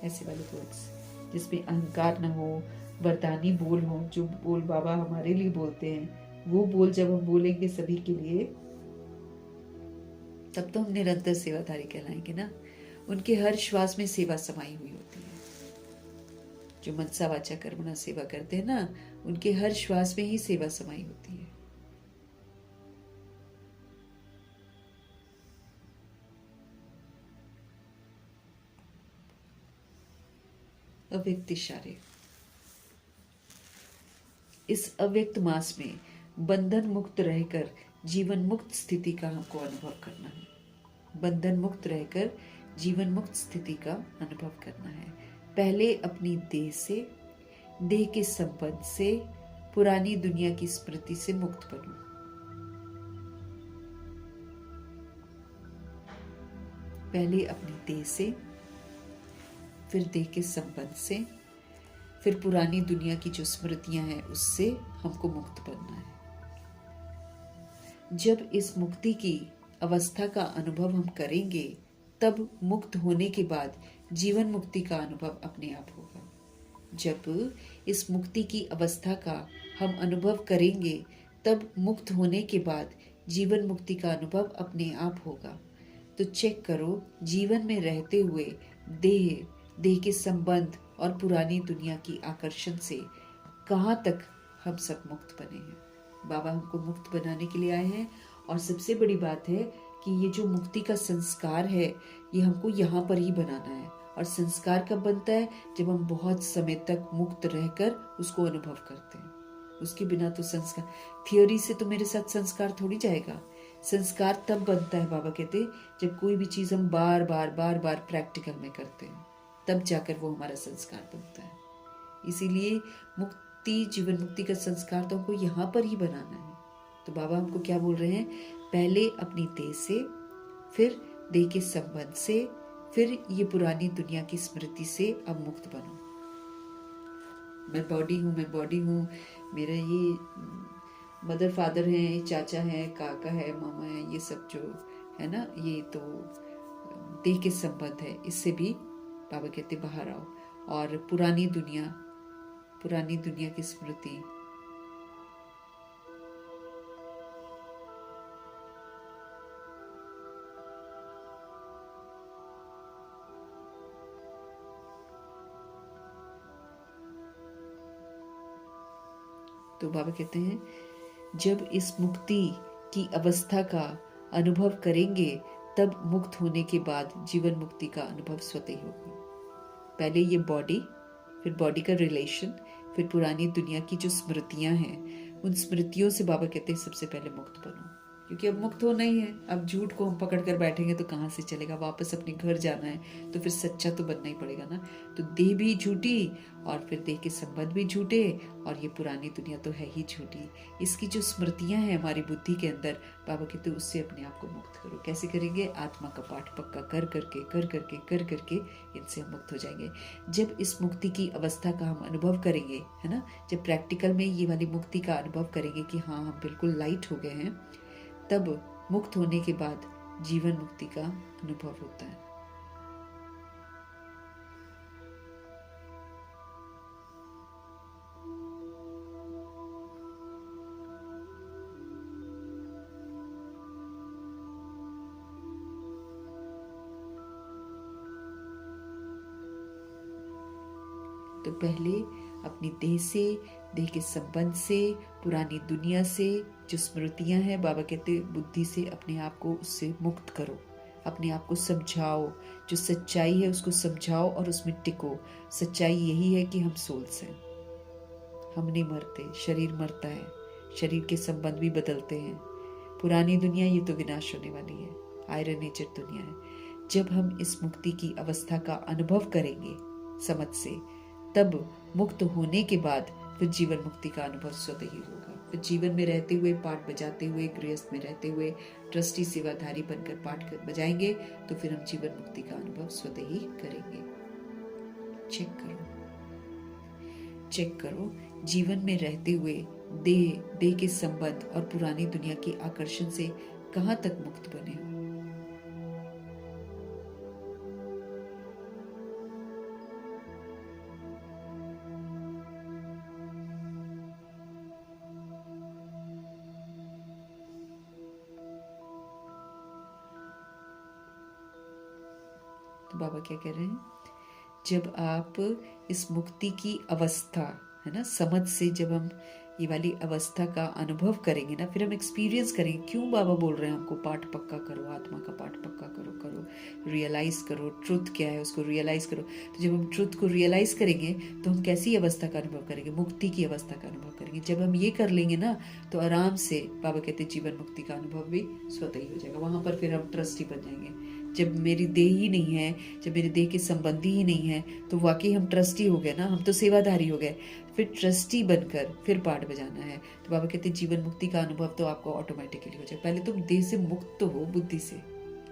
ऐसे वाले वर्ड्स जिसमें अहंकार न हो, वरदानी बोल हो, जो बोल बाबा हमारे लिए बोलते हैं, वो बोल जब हम बोलेंगे सभी के लिए, तब तो हम निरंतर सेवाधारी कहलाएंगे ना। उनके हर श्वास में सेवा समाई हुई होती है। जो मनसा वाचा कर्मणा सेवा करते हैं ना, उनके हर श्वास में ही सेवा समाई होती है। अव्यक्त इशारे। इस अव्यक्त मास में बंधन मुक्त रहकर जीवन मुक्त स्थिति का हमको अनुभव करना है। बंधन मुक्त रहकर जीवन मुक्त स्थिति का अनुभव करना है। पहले अपनी देह से, देह के संबंध से, पुरानी दुनिया की स्मृति से मुक्त बनो। पहले अपनी देह से, फिर देह के संबंध से, फिर पुरानी दुनिया की जो स्मृतियां हैं उससे हमको मुक्त बनना है। जब इस मुक्ति की अवस्था का अनुभव हम करेंगे तब मुक्त होने के बाद जीवन मुक्ति का अनुभव अपने आप होगा। जब इस मुक्ति की अवस्था का हम अनुभव करेंगे तब मुक्त होने के बाद जीवन मुक्ति का अनुभव अपने आप होगा। तो चेक करो, जीवन में रहते हुए देह के संबंध और पुरानी दुनिया की आकर्षण से कहाँ तक हम सब मुक्त बने हैं। बाबा हमको मुक्त बनाने के लिए आए हैं। और सबसे बड़ी बात है कि ये जो मुक्ति का संस्कार है ये हमको यहाँ पर ही बनाना है। और संस्कार कब बनता है? जब हम बहुत समय तक मुक्त रहकर उसको अनुभव करते हैं। उसके बिना तो संस्कार, थियोरी से तो मेरे साथ संस्कार थोड़ी जाएगा। संस्कार तब बनता है, बाबा कहते, जब कोई भी चीज़ हम बार बार प्रैक्टिकल में करते हैं, तब जाकर वो हमारा संस्कार बनता है। इसीलिए मुक्ति, जीवन मुक्ति का संस्कार तो हमको यहाँ पर ही बनाना है। तो बाबा हमको क्या बोल रहे हैं? पहले अपनी देह से, फिर देह के संबंध से, फिर ये पुरानी दुनिया की स्मृति से अब मुक्त बनो। मैं बॉडी हूँ, मेरा ये मदर फादर हैं, चाचा है, काका है, मामा है, ये सब जो है ना, ये तो देह के संबंध है। इससे भी बाबा कहते बाहर आओ और पुरानी दुनिया की स्मृति, तो बाबा कहते हैं जब इस मुक्ति की अवस्था का अनुभव करेंगे तब मुक्त होने के बाद जीवन मुक्ति का अनुभव स्वतः ही होगा। पहले ये बॉडी, फिर बॉडी का रिलेशन, फिर पुरानी दुनिया की जो स्मृतियां हैं, उन स्मृतियों से बाबा कहते हैं सबसे पहले मुक्त बनो। क्योंकि अब मुक्त होना ही है। अब झूठ को हम पकड़ कर बैठेंगे तो कहाँ से चलेगा? वापस अपने घर जाना है तो फिर सच्चा तो बनना ही पड़ेगा ना। तो देह भी झूठी और फिर देह के संबंध भी झूठे और ये पुरानी दुनिया तो है ही झूठी। इसकी जो स्मृतियां हैं हमारी बुद्धि के अंदर, बाबा कहते उससे अपने आप को मुक्त करो। कैसे करेंगे? आत्मा का पाठ पक्का कर करके इनसे हम मुक्त हो जाएंगे। जब इस मुक्ति की अवस्था का हम अनुभव करेंगे, है ना, जब प्रैक्टिकल में ये वाली मुक्ति का अनुभव करेंगे कि हाँ हम बिल्कुल लाइट हो गए हैं, तब मुक्त होने के बाद जीवन मुक्ति का अनुभव होता है। तो पहले अपनी देह से, देह के संबंध से, पुरानी दुनिया से जो स्मृतियां हैं, बाबा कहते बुद्धि से अपने आप को उससे मुक्त करो। अपने आप को समझाओ, जो सच्चाई है उसको समझाओ और उसमें टिको। सच्चाई यही है कि हम सोल्स हैं, हम नहीं मरते, शरीर मरता है, शरीर के संबंध भी बदलते हैं। पुरानी दुनिया ये तो विनाश होने वाली है, आयरन नेचर दुनिया है। जब हम इस मुक्ति की अवस्था का अनुभव करेंगे समझ से, तब मुक्त होने के बाद फिर जीवन मुक्ति का अनुभव स्वतः ही होगा। फिर जीवन में रहते हुए, पाठ बजाते हुए, गृहस्थ में रहते हुए, ट्रस्टी सेवाधारी बनकर पाठ बजाएंगे तो फिर हम जीवन मुक्ति का अनुभव स्वतः ही करेंगे। चेक करो जीवन में रहते हुए देह के संबंध और पुरानी दुनिया के आकर्षण से कहाँ तक मुक्त बने हो। तो बाबा क्या कह रहे हैं? जब आप इस मुक्ति की अवस्था, है ना, समझ से जब हम ये वाली अवस्था का अनुभव करेंगे ना, फिर हम एक्सपीरियंस करेंगे। क्यों बाबा बोल रहे हैं हमको पाठ पक्का करो, आत्मा का पाठ पक्का करो, रियलाइज करो ट्रुथ क्या है उसको रियलाइज करो। तो जब हम ट्रुथ को रियलाइज करेंगे तो हम कैसी अवस्था का अनुभव करेंगे? मुक्ति की अवस्था का अनुभव करेंगे। जब हम ये कर लेंगे ना तो आराम से बाबा कहते जीवन मुक्ति का अनुभव भी स्वतः ही हो जाएगा। वहां पर फिर हम ट्रस्टी बन जाएंगे। जब मेरी देह ही नहीं है, जब मेरे देह के संबंधी ही नहीं है, तो वाकई हम ट्रस्टी हो गए ना, हम तो सेवाधारी हो गए। फिर ट्रस्टी बनकर फिर पाठ बजाना है। तो बाबा कहते हैं जीवन मुक्ति का अनुभव तो आपको ऑटोमेटिकली हो जाए। पहले तुम देह से मुक्त तो हो बुद्धि से,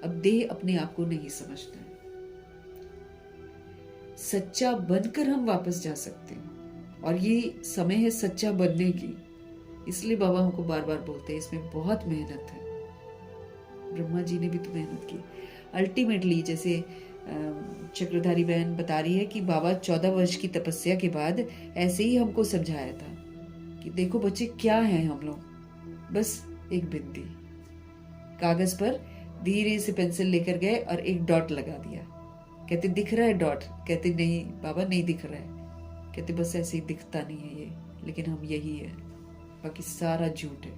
अब देह अपने आप को नहीं समझना है। सच्चा बनकर हम वापस जा सकते हैं। और ये समय है सच्चा बनने की। इसलिए बाबा हमको बार बार बोलते हैं इसमें बहुत मेहनत है। ब्रह्मा जी ने भी तो मेहनत की। अल्टीमेटली जैसे चक्रधारी बहन बता रही है कि बाबा 14 वर्ष की तपस्या के बाद ऐसे ही हमको समझाया था कि देखो बच्चे क्या हैं हम लोग, बस एक बिंदी। कागज पर धीरे से पेंसिल लेकर गए और एक डॉट लगा दिया। कहते दिख रहा है डॉट? कहते नहीं बाबा नहीं दिख रहा है। कहते बस ऐसे ही दिखता नहीं है ये, लेकिन हम यही है, बाकी सारा झूठ है।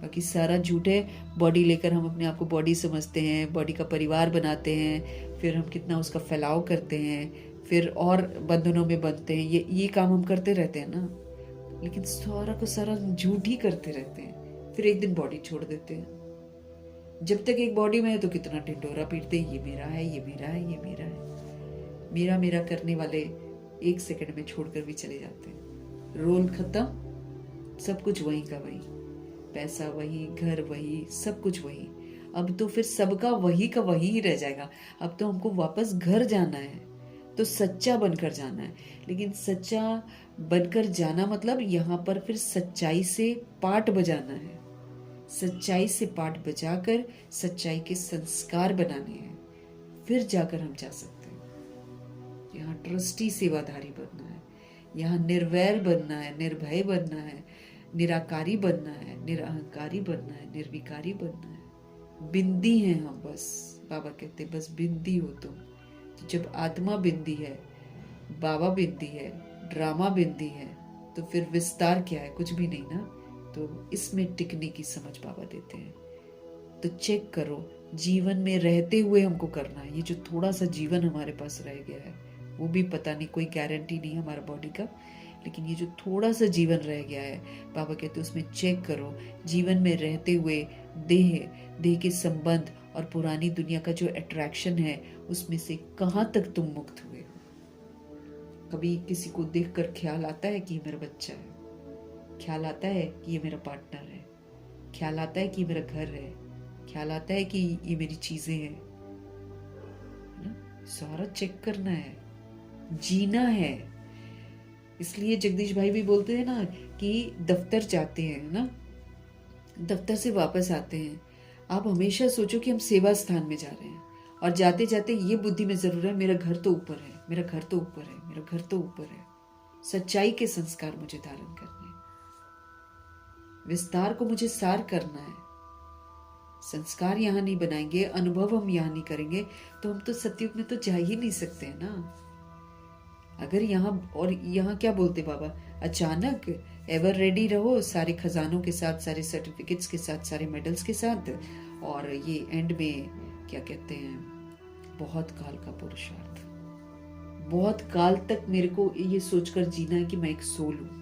बाकी सारा झूठ है। बॉडी लेकर हम अपने आप को बॉडी समझते हैं, बॉडी का परिवार बनाते हैं, फिर हम कितना उसका फैलाव करते हैं, फिर और बंधनों में बंधते हैं। ये काम हम करते रहते हैं ना, लेकिन सारा को सारा झूठ ही करते रहते हैं। फिर एक दिन बॉडी छोड़ देते हैं। जब तक एक बॉडी में है तो कितना ढिंढोरा पीटते हैं, ये मेरा है, ये मेरा है, ये मेरा है। मेरा मेरा करने वाले एक सेकंड में छोड़कर भी चले जाते हैं। रोल खत्म, सब कुछ वही का वही, पैसा वही, घर वही, सब कुछ वही। अब तो फिर सबका वही का वही ही रह जाएगा। अब तो हमको वापस घर जाना है, तो सच्चा बनकर जाना है। लेकिन सच्चा बनकर जाना मतलब यहाँ पर फिर सच्चाई से पाठ बजाना है। सच्चाई से पाठ बजाकर सच्चाई के संस्कार बनाने हैं, फिर जाकर हम जा सकते हैं। यहाँ ट्रस्टी सेवाधारी बनना है, यहाँ निर्वैर बनना है, निर्भय बनना है, निराकारी बनना है, निरअहंकारी बनना है, निर्विकारी बनना है। बिंदी हैं हम बस। बाबा कहते बस बिंदी हो तुम। तो जब आत्मा बिंदी है, बाबा बिंदी है, ड्रामा बिंदी है, तो फिर विस्तार क्या है? कुछ भी नहीं ना। तो इसमें टिकने की समझ बाबा देते हैं। तो चेक करो, जीवन में रहते हुए हमको करना है। ये जो थोड़ा सा जीवन हमारे पास रह गया है, वो भी पता नहीं, कोई गारंटी नहीं हमारा बॉडी का, लेकिन ये जो थोड़ा सा जीवन रह गया है, बाबा कहते हैं उसमें चेक करो, जीवन में रहते हुए देह के संबंध और पुरानी दुनिया का जो अट्रैक्शन है, उसमें से कहाँ तक तुम मुक्त हुए हो। कभी किसी को देखकर ख्याल आता है कि ये मेरा बच्चा है, ख्याल आता है कि ये मेरा पार्टनर है, ख्याल आता है कि ये मेरा घर है, ख्याल आता है कि ये मेरी चीजें हैं ना? सारा चेक करना है, जीना है। इसलिए जगदीश भाई भी बोलते हैं ना कि दफ्तर जाते हैं ना, दफ्तर से वापस आते हैं, आप हमेशा सोचो कि हम सेवा स्थान में जा रहे हैं, और जाते जाते ये बुद्धि में जरूर है मेरा घर तो ऊपर है, मेरा घर तो ऊपर है, मेरा घर तो ऊपर है। सच्चाई के संस्कार मुझे धारण करने, विस्तार को मुझे सार करना है। संस्कार यहाँ नहीं बनाएंगे, अनुभव हम यहाँ नहीं करेंगे, तो हम तो सतयुग में तो जा ही नहीं सकते हैं ना। अगर यहाँ, और यहाँ क्या बोलते बाबा, अचानक एवर रेडी रहो, सारे खजानों के साथ, सारे सर्टिफिकेट्स के साथ, सारे मेडल्स के साथ, और ये एंड में क्या कहते हैं, बहुत काल का पुरुषार्थ, बहुत काल तक मेरे को ये सोचकर जीना है कि मैं एक सोल हूं।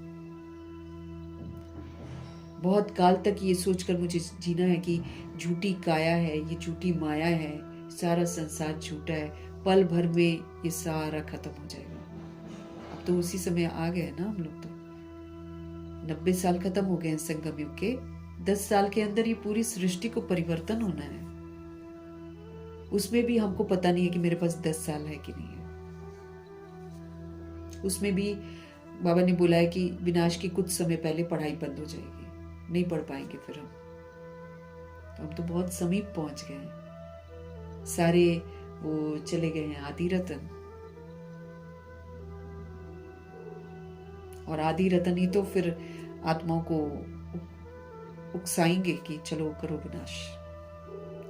बहुत काल तक ये सोचकर मुझे जीना है कि झूठी काया है, ये झूठी माया है, सारा संसार झूठा है, पल भर में ये सारा खत्म हो जाएगा। अब तो उसी समय आ गए ना हम लोग। तो 90 साल खत्म हो गए हैं संगम युग के, 10 साल के अंदर ये पूरी सृष्टि को परिवर्तन होना है। उसमें भी हमको पता नहीं है कि मेरे पास 10 साल है कि नहीं है। उसमें भी बाबा ने बोला है कि विनाश के कुछ समय पहले पढ़ाई बंद हो जाएगी, नहीं पढ़ पाएंगे फिर हम। तो हम तो बहुत समीप पहुंच गए हैं। सारे वो चले गए हैं आदि रतन, और आदि रतन ही तो फिर आत्माओं को उकसाएंगे कि चलो करो विनाश,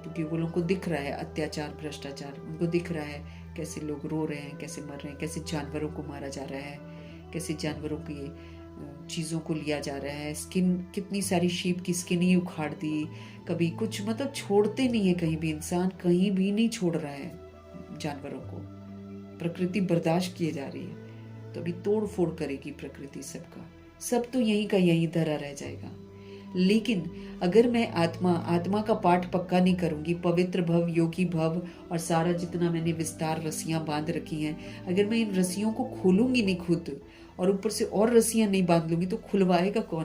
क्योंकि वो लोगों को दिख रहा है अत्याचार, भ्रष्टाचार, उनको दिख रहा है कैसे लोग रो रहे हैं, कैसे मर रहे हैं, कैसे जानवरों को मारा जा रहा है, कैसे जानवरों की चीज़ों को लिया जा रहा है। स्किन, कितनी सारी शीप की स्किन ही उखाड़ दी, कभी कुछ, मतलब छोड़ते नहीं है कहीं भी, इंसान कहीं भी नहीं छोड़ रहा है जानवरों को। प्रकृति बर्दाश्त किए जा रही है, तो अभी तोड़ फोड़ करेगी प्रकृति सबका, सब तो यहीं का यहीं धरा रह जाएगा। लेकिन अगर मैं आत्मा का पाठ पक्का नहीं करूंगी, पवित्र भव, योगी भव, और सारा जितना मैंने विस्तार रस्सियां बांध रखी हैं, अगर मैं इन रस्सियों को खोलूंगी नहीं खुद, और ऊपर से और रस्सियां नहीं बांध लूंगी, तो खुलवाएगा कौन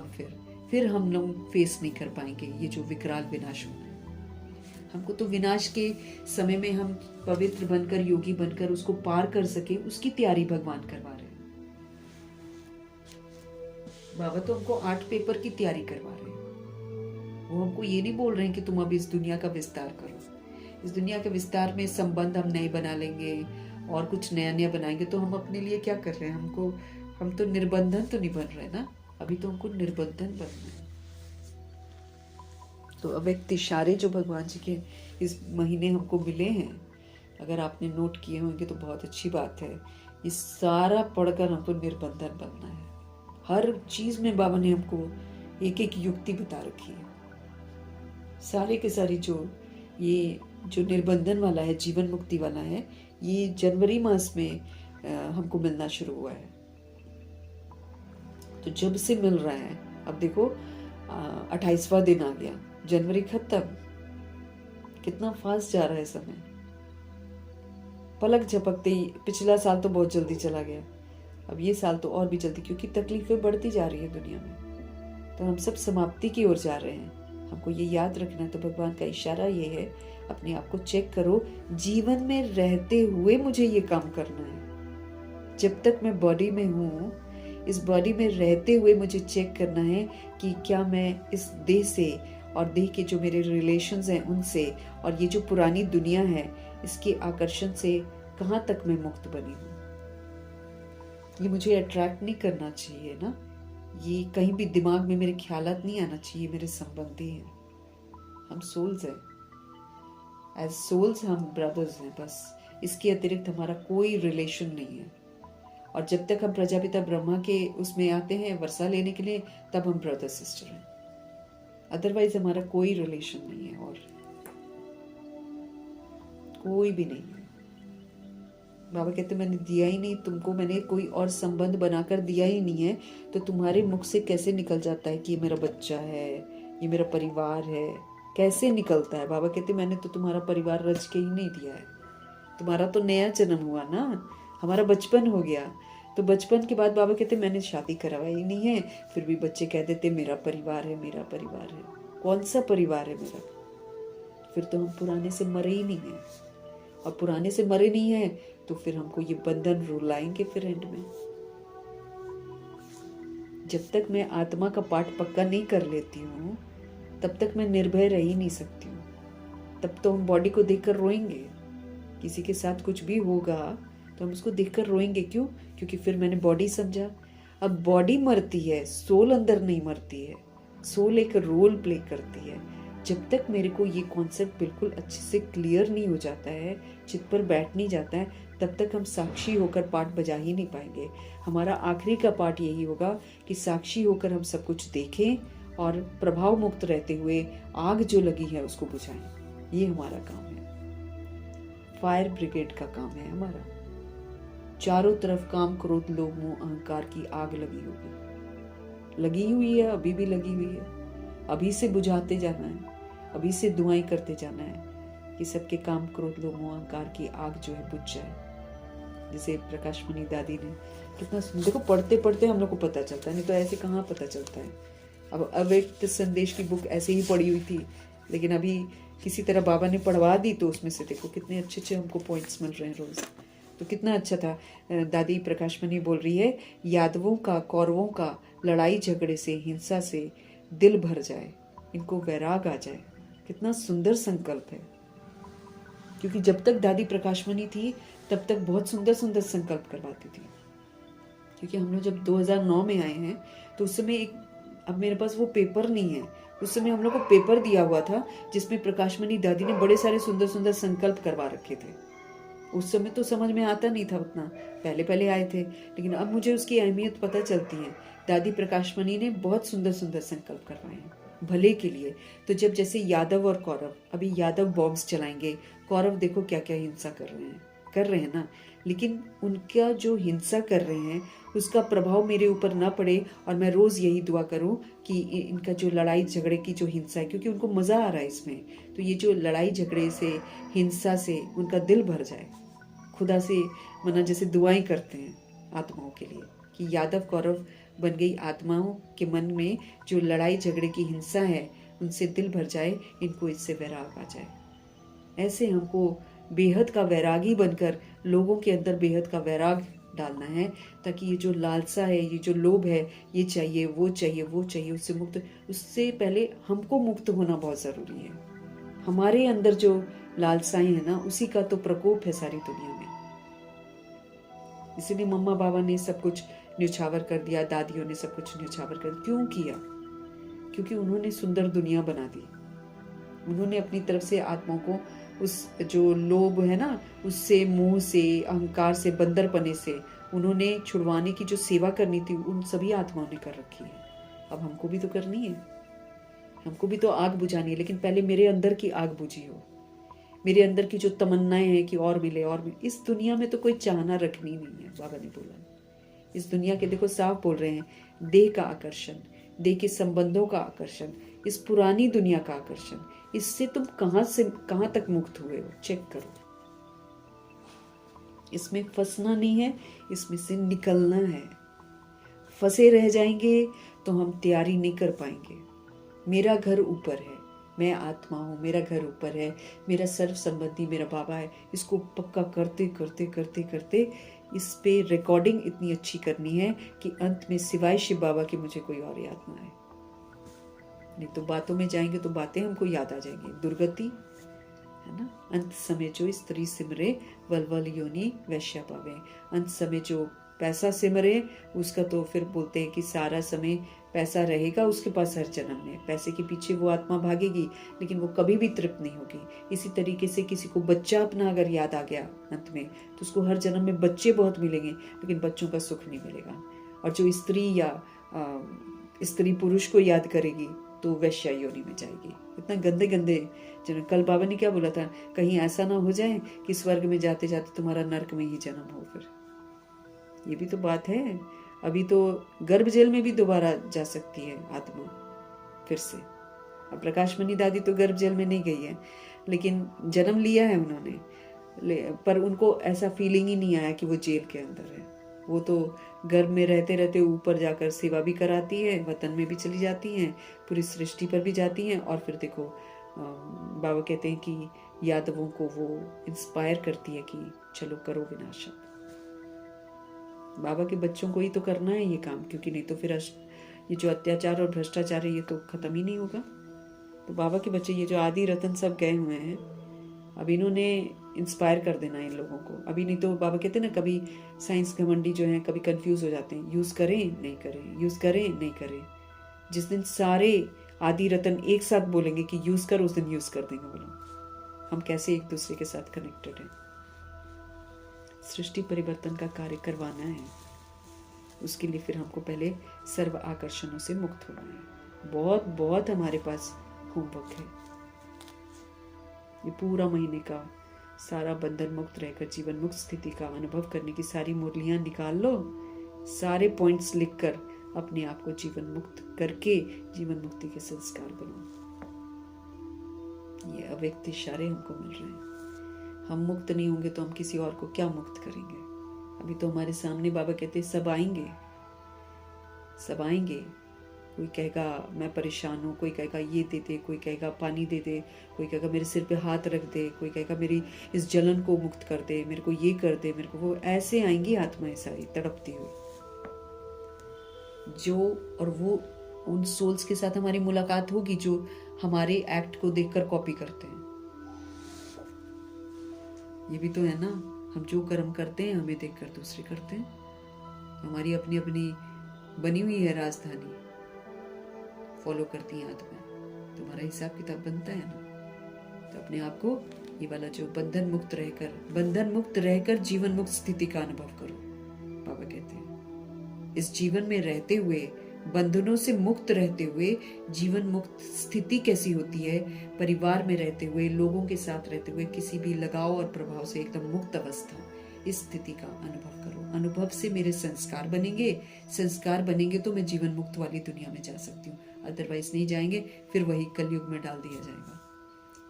फिर हम लोग फेस नहीं कर पाएंगे ये जो विकराल विनाश होना है। हमको तो विनाश के समय में हम पवित्र बनकर, योगी बनकर उसको पार कर सके, उसकी तैयारी भगवान करवा रहे हैं। बाबा तो हमको 8 पेपर की तैयारी करवा रहे हैं। वो हमको ये नहीं बोल रहे हैं कि तुम अब इस दुनिया का विस्तार करो। इस दुनिया के विस्तार में संबंध हम नए बना लेंगे और कुछ नया नया बनाएंगे, तो हम अपने लिए क्या कर रहे हैं? हम तो निर्बंधन तो नहीं बन रहे ना, अभी तो हमको निर्बंधन बनना है। तो अव्यक्त इशारे जो भगवान जी के इस महीने हमको मिले हैं, अगर आपने नोट किए होंगे तो बहुत अच्छी बात है। ये सारा पढ़कर हमको निर्बंधन बनना है। हर चीज में बाबा ने हमको एक एक युक्ति बता रखी है। सारे के सारी ये जो निर्बंधन वाला है, जीवन मुक्ति वाला है, ये जनवरी मास में हमको मिलना शुरू हुआ है। तो जब से मिल रहा है, अब देखो 28वां दिन आ गया, जनवरी खत्म। कितना फास्ट जा रहा है समय, पलक झपकते ही। पिछला साल तो बहुत जल्दी चला गया, अब ये साल तो और भी जल्दी, क्योंकि तकलीफें बढ़ती जा रही है दुनिया में। तो हम सब समाप्ति की ओर जा रहे हैं, हमको ये याद रखना है। तो भगवान का इशारा ये है, अपने आप को चेक करो, जीवन में रहते हुए मुझे ये काम करना है। जब तक मैं बॉडी में हूँ, इस बॉडी में रहते हुए मुझे चेक करना है कि क्या मैं इस देह से और देह के जो मेरे रिलेशंस हैं उनसे, और ये जो पुरानी दुनिया है इसके आकर्षण से कहाँ तक मैं मुक्त बनी हूँ। ये मुझे अट्रैक्ट नहीं करना चाहिए ना, ये कहीं भी दिमाग में मेरे ख्यालात नहीं आना चाहिए। मेरे संबंधी हैं, हम सोल्स हैं, एज सोल्स हम ब्रदर्स हैं बस। इसके अतिरिक्त हमारा कोई रिलेशन नहीं है। और जब तक हम प्रजापिता ब्रह्मा के उसमें आते हैं वर्षा लेने के लिए, तब हम ब्रदर सिस्टर हैं, अदरवाइज हमारा कोई रिलेशन नहीं है, और कोई भी नहीं है। बाबा कहते मैंने दिया ही नहीं तुमको, मैंने कोई और संबंध बनाकर दिया ही नहीं है, तो तुम्हारे मुख से कैसे निकल जाता है कि ये मेरा बच्चा है, ये मेरा परिवार है? कैसे निकलता है? बाबा कहते मैंने तो तुम्हारा परिवार रच के ही नहीं दिया है, तुम्हारा तो नया जन्म हुआ ना, हमारा बचपन हो गया। तो बचपन के बाद बाबा कहते मैंने शादी करवाई नहीं है, फिर भी बच्चे कह देते मेरा परिवार है, मेरा परिवार है। कौन सा परिवार है मेरा? फिर तो हम पुराने से मरे ही नहीं है, और पुराने से मरे नहीं है तो फिर हमको ये बंधन रुलाएंगे फिर एंड में। जब तक मैं आत्मा का पाठ पक्का नहीं कर लेती हूँ, तब तक मैं निर्भय रह ही नहीं सकती हूँ। तब तो हम बॉडी को देखकर रोएंगे, किसी के साथ कुछ भी होगा तो हम उसको देखकर रोएंगे। क्यों? क्योंकि फिर मैंने बॉडी समझा। अब बॉडी मरती है, सोल अंदर नहीं मरती है। सोल एक रोल प्ले करती है। जब तक मेरे को ये कॉन्सेप्ट बिल्कुल अच्छे से क्लियर नहीं हो जाता है, चित्त पर बैठ नहीं जाता है, तब तक हम साक्षी होकर पाठ बजा ही नहीं पाएंगे। हमारा आखिरी का पाठ यही होगा कि साक्षी होकर हम सब कुछ देखें और प्रभाव मुक्त रहते हुए आग जो लगी है उसको बुझाएं। ये हमारा काम है, फायर ब्रिगेड का काम है हमारा। चारों तरफ काम, क्रोध, लोभ, मोह, अहंकार की आग लगी हुई है, अभी भी लगी हुई है। अभी से बुझाते जाना है, अभी से दुआएं करते जाना है कि सबके काम, क्रोध, लोभ, मोह, अहंकार की आग जो है बुझ जाए। जैसे प्रकाश मणि दादी ने कितना, देखो पढ़ते पढ़ते हम लोग को पता चलता है, नहीं तो ऐसे कहाँ पता चलता है। अब अव्यक्त संदेश की बुक ऐसे ही पड़ी हुई थी, लेकिन अभी किसी तरह बाबा ने पढ़वा दी, तो उसमें से देखो कितने अच्छे अच्छे हमको पॉइंट्स मिल रहे हैं रोज। तो कितना अच्छा था। दादी प्रकाश मणि बोल रही है, यादवों का, कौरवों का लड़ाई झगड़े से, हिंसा से दिल भर जाए, इनको वैराग आ जाए। कितना सुंदर संकल्प है। क्योंकि जब तक दादी प्रकाश मणि थी तब तक बहुत सुंदर सुंदर संकल्प करवाती थी। क्योंकि हम लोग जब 2009 में आए हैं तो उस समय अब मेरे पास वो पेपर नहीं है, उस समय हम लोग को पेपर दिया हुआ था जिसमें प्रकाश मणि दादी ने बड़े सारे सुंदर सुंदर संकल्प करवा रखे थे। उस समय तो समझ में आता नहीं था उतना, पहले पहले आए थे, लेकिन अब मुझे उसकी अहमियत पता चलती है। दादी प्रकाश मणि ने बहुत सुंदर सुंदर संकल्प करवाए हैं भले के लिए। तो जब जैसे यादव और कौरव, अभी यादव बॉम्ब्स चलाएंगे, कौरव देखो क्या क्या हिंसा कर रहे हैं ना, लेकिन उनका जो हिंसा कर रहे हैं उसका प्रभाव मेरे ऊपर ना पड़े। और मैं रोज यही दुआ करूं कि इनका जो लड़ाई झगड़े की जो हिंसा है, क्योंकि उनको मजा आ रहा है इसमें, तो ये जो लड़ाई झगड़े से, हिंसा से उनका दिल भर जाए। खुदा से मना जैसे दुआएं करते हैं आत्माओं के लिए कि यादव कौरव बन गई आत्माओं के मन में जो लड़ाई झगड़े की हिंसा है उनसे दिल भर जाए, इनको इससे वैराग आ जाए। ऐसे हमको बेहद का वैरागी बनकर लोगों के अंदर बेहद का वैराग डालना है, ताकि ये जो लालसा है, ये जो लोभ है, ये चाहिए वो चाहिए वो चाहिए, उससे मुक्त, उससे पहले हमको मुक्त होना बहुत ज़रूरी है। हमारे अंदर जो लालसाएं है ना, उसी का तो प्रकोप है सारी दुनिया में। इसीलिए मम्मा बाबा ने सब कुछ न्यौछावर कर दिया, दादियों ने सब कुछ न्यौछावर कर दिया। क्यों किया? क्योंकि उन्होंने सुंदर दुनिया बना दी। उन्होंने अपनी तरफ से आत्माओं को उस जो लोभ है ना, उससे, मोह से, अहंकार से, बंदरपने से उन्होंने छुड़वाने की जो सेवा करनी थी, उन सभी आत्माओं ने कर रखी है। अब हमको भी तो करनी है, हमको भी तो आग बुझानी है। लेकिन पहले मेरे अंदर की आग बुझी हो, मेरे अंदर की जो तमन्नाएं हैं कि और मिले और मिले। इस दुनिया में तो कोई चाहना रखनी नहीं है, बाबा ने बोला। इस दुनिया के, देखो साफ बोल रहे हैं, देह का आकर्षण, देह के संबंधों का आकर्षण, इस पुरानी दुनिया का आकर्षण, इससे तुम कहां से कहां तक मुक्त हुए हो, चेक करो। इसमें फंसना नहीं है, इसमें से निकलना है। फंसे रह जाएंगे तो हम तैयारी नहीं कर पाएंगे। मेरा घर ऊपर है, मैं आत्मा हूँ, मेरा घर ऊपर है, मेरा सर्व संबंधी मेरा बाबा है। इसको पक्का करते करते करते करते इस पे रिकॉर्डिंग इतनी अच्छी करनी है कि अंत में सिवाय शिव बाबा के मुझे कोई और याद ना आए। नहीं तो बातों में जाएंगे तो बातें हमको याद आ जाएंगी, दुर्गति है ना। अंत समय जो स्त्री सिमरे, वलवल योनि वैश्या पावे। अंत समय जो पैसा सिमरे, उसका तो फिर बोलते हैं कि सारा समय पैसा रहेगा उसके पास हर जन्म में, पैसे के पीछे वो आत्मा भागेगी, लेकिन वो कभी भी तृप्त नहीं होगी। इसी तरीके से किसी को बच्चा अपना अगर याद आ गया अंत में, तो उसको हर जन्म में बच्चे बहुत मिलेंगे, लेकिन बच्चों का सुख नहीं मिलेगा। और जो स्त्री या स्त्री पुरुष को याद करेगी तो वैश्या योनि में जाएगी। इतना गंदे गंदे जन्म। कल बाबा ने क्या बोला था, कहीं ऐसा ना हो जाए कि स्वर्ग में जाते जाते तुम्हारा नर्क में ही जन्म हो। फिर ये भी तो बात है। अभी तो गर्भ जेल में भी दोबारा जा सकती है आत्मा फिर से। अब प्रकाश मणि दादी तो गर्भ जेल में नहीं गई है, लेकिन जन्म लिया है उन्होंने, पर उनको ऐसा फीलिंग ही नहीं आया कि वो जेल के अंदर है। वो तो गर्भ में रहते रहते ऊपर जाकर सेवा भी कराती है, वतन में भी चली जाती हैं, पूरी सृष्टि पर भी जाती हैं। और फिर देखो बाबा कहते हैं कि यादवों को वो इंस्पायर करती है कि चलो करो विनाशक। बाबा के बच्चों को ही तो करना है ये काम, क्योंकि नहीं तो फिर ये जो अत्याचार और भ्रष्टाचार है ये तो खत्म ही नहीं होगा। तो बाबा के बच्चे, ये जो आदि रतन सब गए हुए हैं, अब इन्होंने इंस्पायर कर देना इन लोगों को। अभी नहीं तो बाबा कहते ना, कभी साइंस घमंडी जो है कभी कंफ्यूज हो जाते हैं, यूज करें नहीं करें, यूज करें नहीं करें। जिस दिन सारे आदि रतन एक साथ बोलेंगे कि यूज कर, उस दिन यूज कर देंगे। बोलो हम कैसे एक दूसरे के साथ कनेक्टेड हैं। सृष्टि परिवर्तन का कार्य करवाना है, उसके लिए फिर हमको पहले सर्व आकर्षणों से मुक्त होना है। बहुत बहुत हमारे पास होमवर्क है। ये पूरा महीने का सारा बंधन मुक्त रहकर जीवन मुक्त स्थिति का अनुभव करने की सारी मुरलियां निकाल लो, सारे पॉइंट्स लिखकर अपने आप को जीवन मुक्त करके जीवन मुक्ति के संस्कार बनाओ। ये अव्यक्त इशारे हमको मिल रहे हैं। हम मुक्त नहीं होंगे तो हम किसी और को क्या मुक्त करेंगे। अभी तो हमारे सामने बाबा कहते सब आएंगे, सब आएंगे। कोई कहेगा मैं परेशान हूँ, कोई कहेगा ये दे दे, कोई कहेगा पानी दे दे, कोई कहेगा मेरे सिर पे हाथ रख दे, कोई कहेगा मेरी इस जलन को मुक्त कर दे, मेरे को ये कर दे, मेरे को वो। ऐसे आएंगी आत्माएं सारी तड़पती हुई, जो और वो उन सोल्स के साथ हमारी मुलाकात होगी जो हमारे एक्ट को देखकर कॉपी करते हैं। ये भी तो है ना, हम जो कर्म करते हैं हमें देखकर दूसरे करते हैं। हमारी अपनी अपनी बनी हुई है राजधानी, फॉलो करती हैं आत्मा। तुम्हारा हिसाब किताब बनता है ना। तो अपने आप को ये वाला जो बंधन मुक्त रहकर जीवन मुक्त स्थिति का अनुभव करो। बाबा कहते हैं इस जीवन में रहते हुए, बंधनों से मुक्त रहते हुए जीवन मुक्त स्थिति कैसी होती है। परिवार में रहते हुए, लोगों के साथ रहते हुए, किसी भी लगाव और प्रभाव से एकदम मुक्त अवस्था, इस स्थिति का अनुभव करो। अनुभव से मेरे संस्कार बनेंगे, संस्कार बनेंगे तो मैं जीवन मुक्त वाली दुनिया में जा सकती हूँ। अदरवाइज नहीं जाएंगे, फिर वही कलयुग में डाल दिया जाएगा।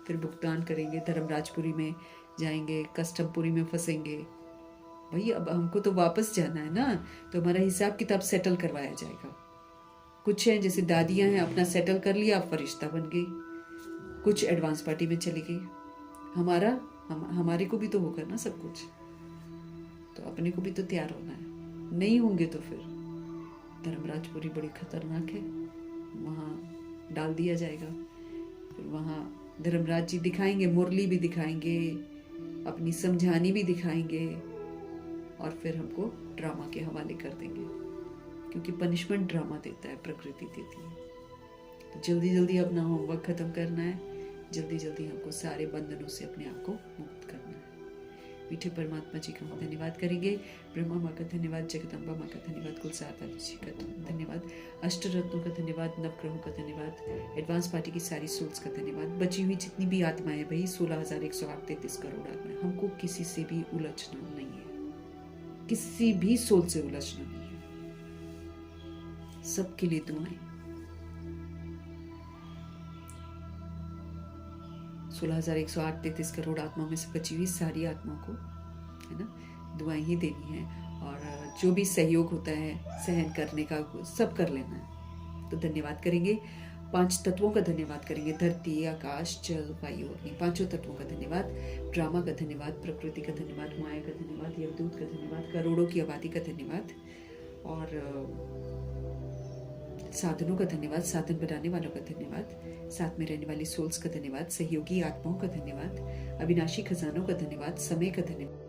फिर भुगतान करेंगे, धर्मराजपुरी में जाएंगे, कस्टमपुरी में फंसेंगे। भाई अब हमको तो वापस जाना है ना, तो हमारा हिसाब किताब सेटल करवाया जाएगा। कुछ है जैसे दादियां हैं, अपना सेटल कर लिया, अब फरिश्ता बन गई, कुछ एडवांस पार्टी में चली गई। हमारे को भी तो होगा ना सब कुछ। तो अपने को भी तो तैयार होना है। नहीं होंगे तो फिर धर्मराजपुरी बड़ी खतरनाक है, वहाँ डाल दिया जाएगा। फिर वहाँ धर्मराज जी दिखाएंगे, मुरली भी दिखाएंगे, अपनी समझानी भी दिखाएंगे, और फिर हमको ड्रामा के हवाले कर देंगे, क्योंकि पनिशमेंट ड्रामा देता है, प्रकृति देती है। तो जल्दी जल्दी अपना होमवर्क खत्म करना है, जल्दी जल्दी हमको सारे बंधनों से अपने आप को मुक्त करना है। मीठे परमात्मा जी का हम धन्यवाद करेंगे। ब्रह्मा माँ का धन्यवाद, जगदम्बा माँ का धन्यवाद, कुलसाता जी का धन्यवाद, अष्ट रत्नों का धन्यवाद, नवग्रहों का धन्यवाद, एडवांस पार्टी की सारी सोल्स का धन्यवाद, बची हुई जितनी भी आत्माएं, भाई 16,133 करोड़ आत्माएं, हमको किसी से भी उलझना नहीं है, किसी भी सोल से उलझना नहीं है। सबके लिए दुआएं। 16,133 करोड़ आत्माओं में से बची हुई सारी आत्माओं को, है ना, दुआएं ही देनी है, और जो भी सहयोग होता है सहन करने का, सब कर लेना है। तो धन्यवाद करेंगे, 5 तत्वों का धन्यवाद करेंगे, धरती, आकाश, जल, वायु, अग्नि, 5 तत्वों का धन्यवाद, ड्रामा का धन्यवाद, प्रकृति का धन्यवाद, माया का धन्यवाद, यमदूत का धन्यवाद, करोड़ों की आबादी का धन्यवाद, और साधनों का धन्यवाद, साधन बनाने वालों का धन्यवाद, साथ में रहने वाली सोल्स का धन्यवाद, सहयोगी आत्माओं का धन्यवाद, अविनाशी खजानों का धन्यवाद, समय का धन्यवाद।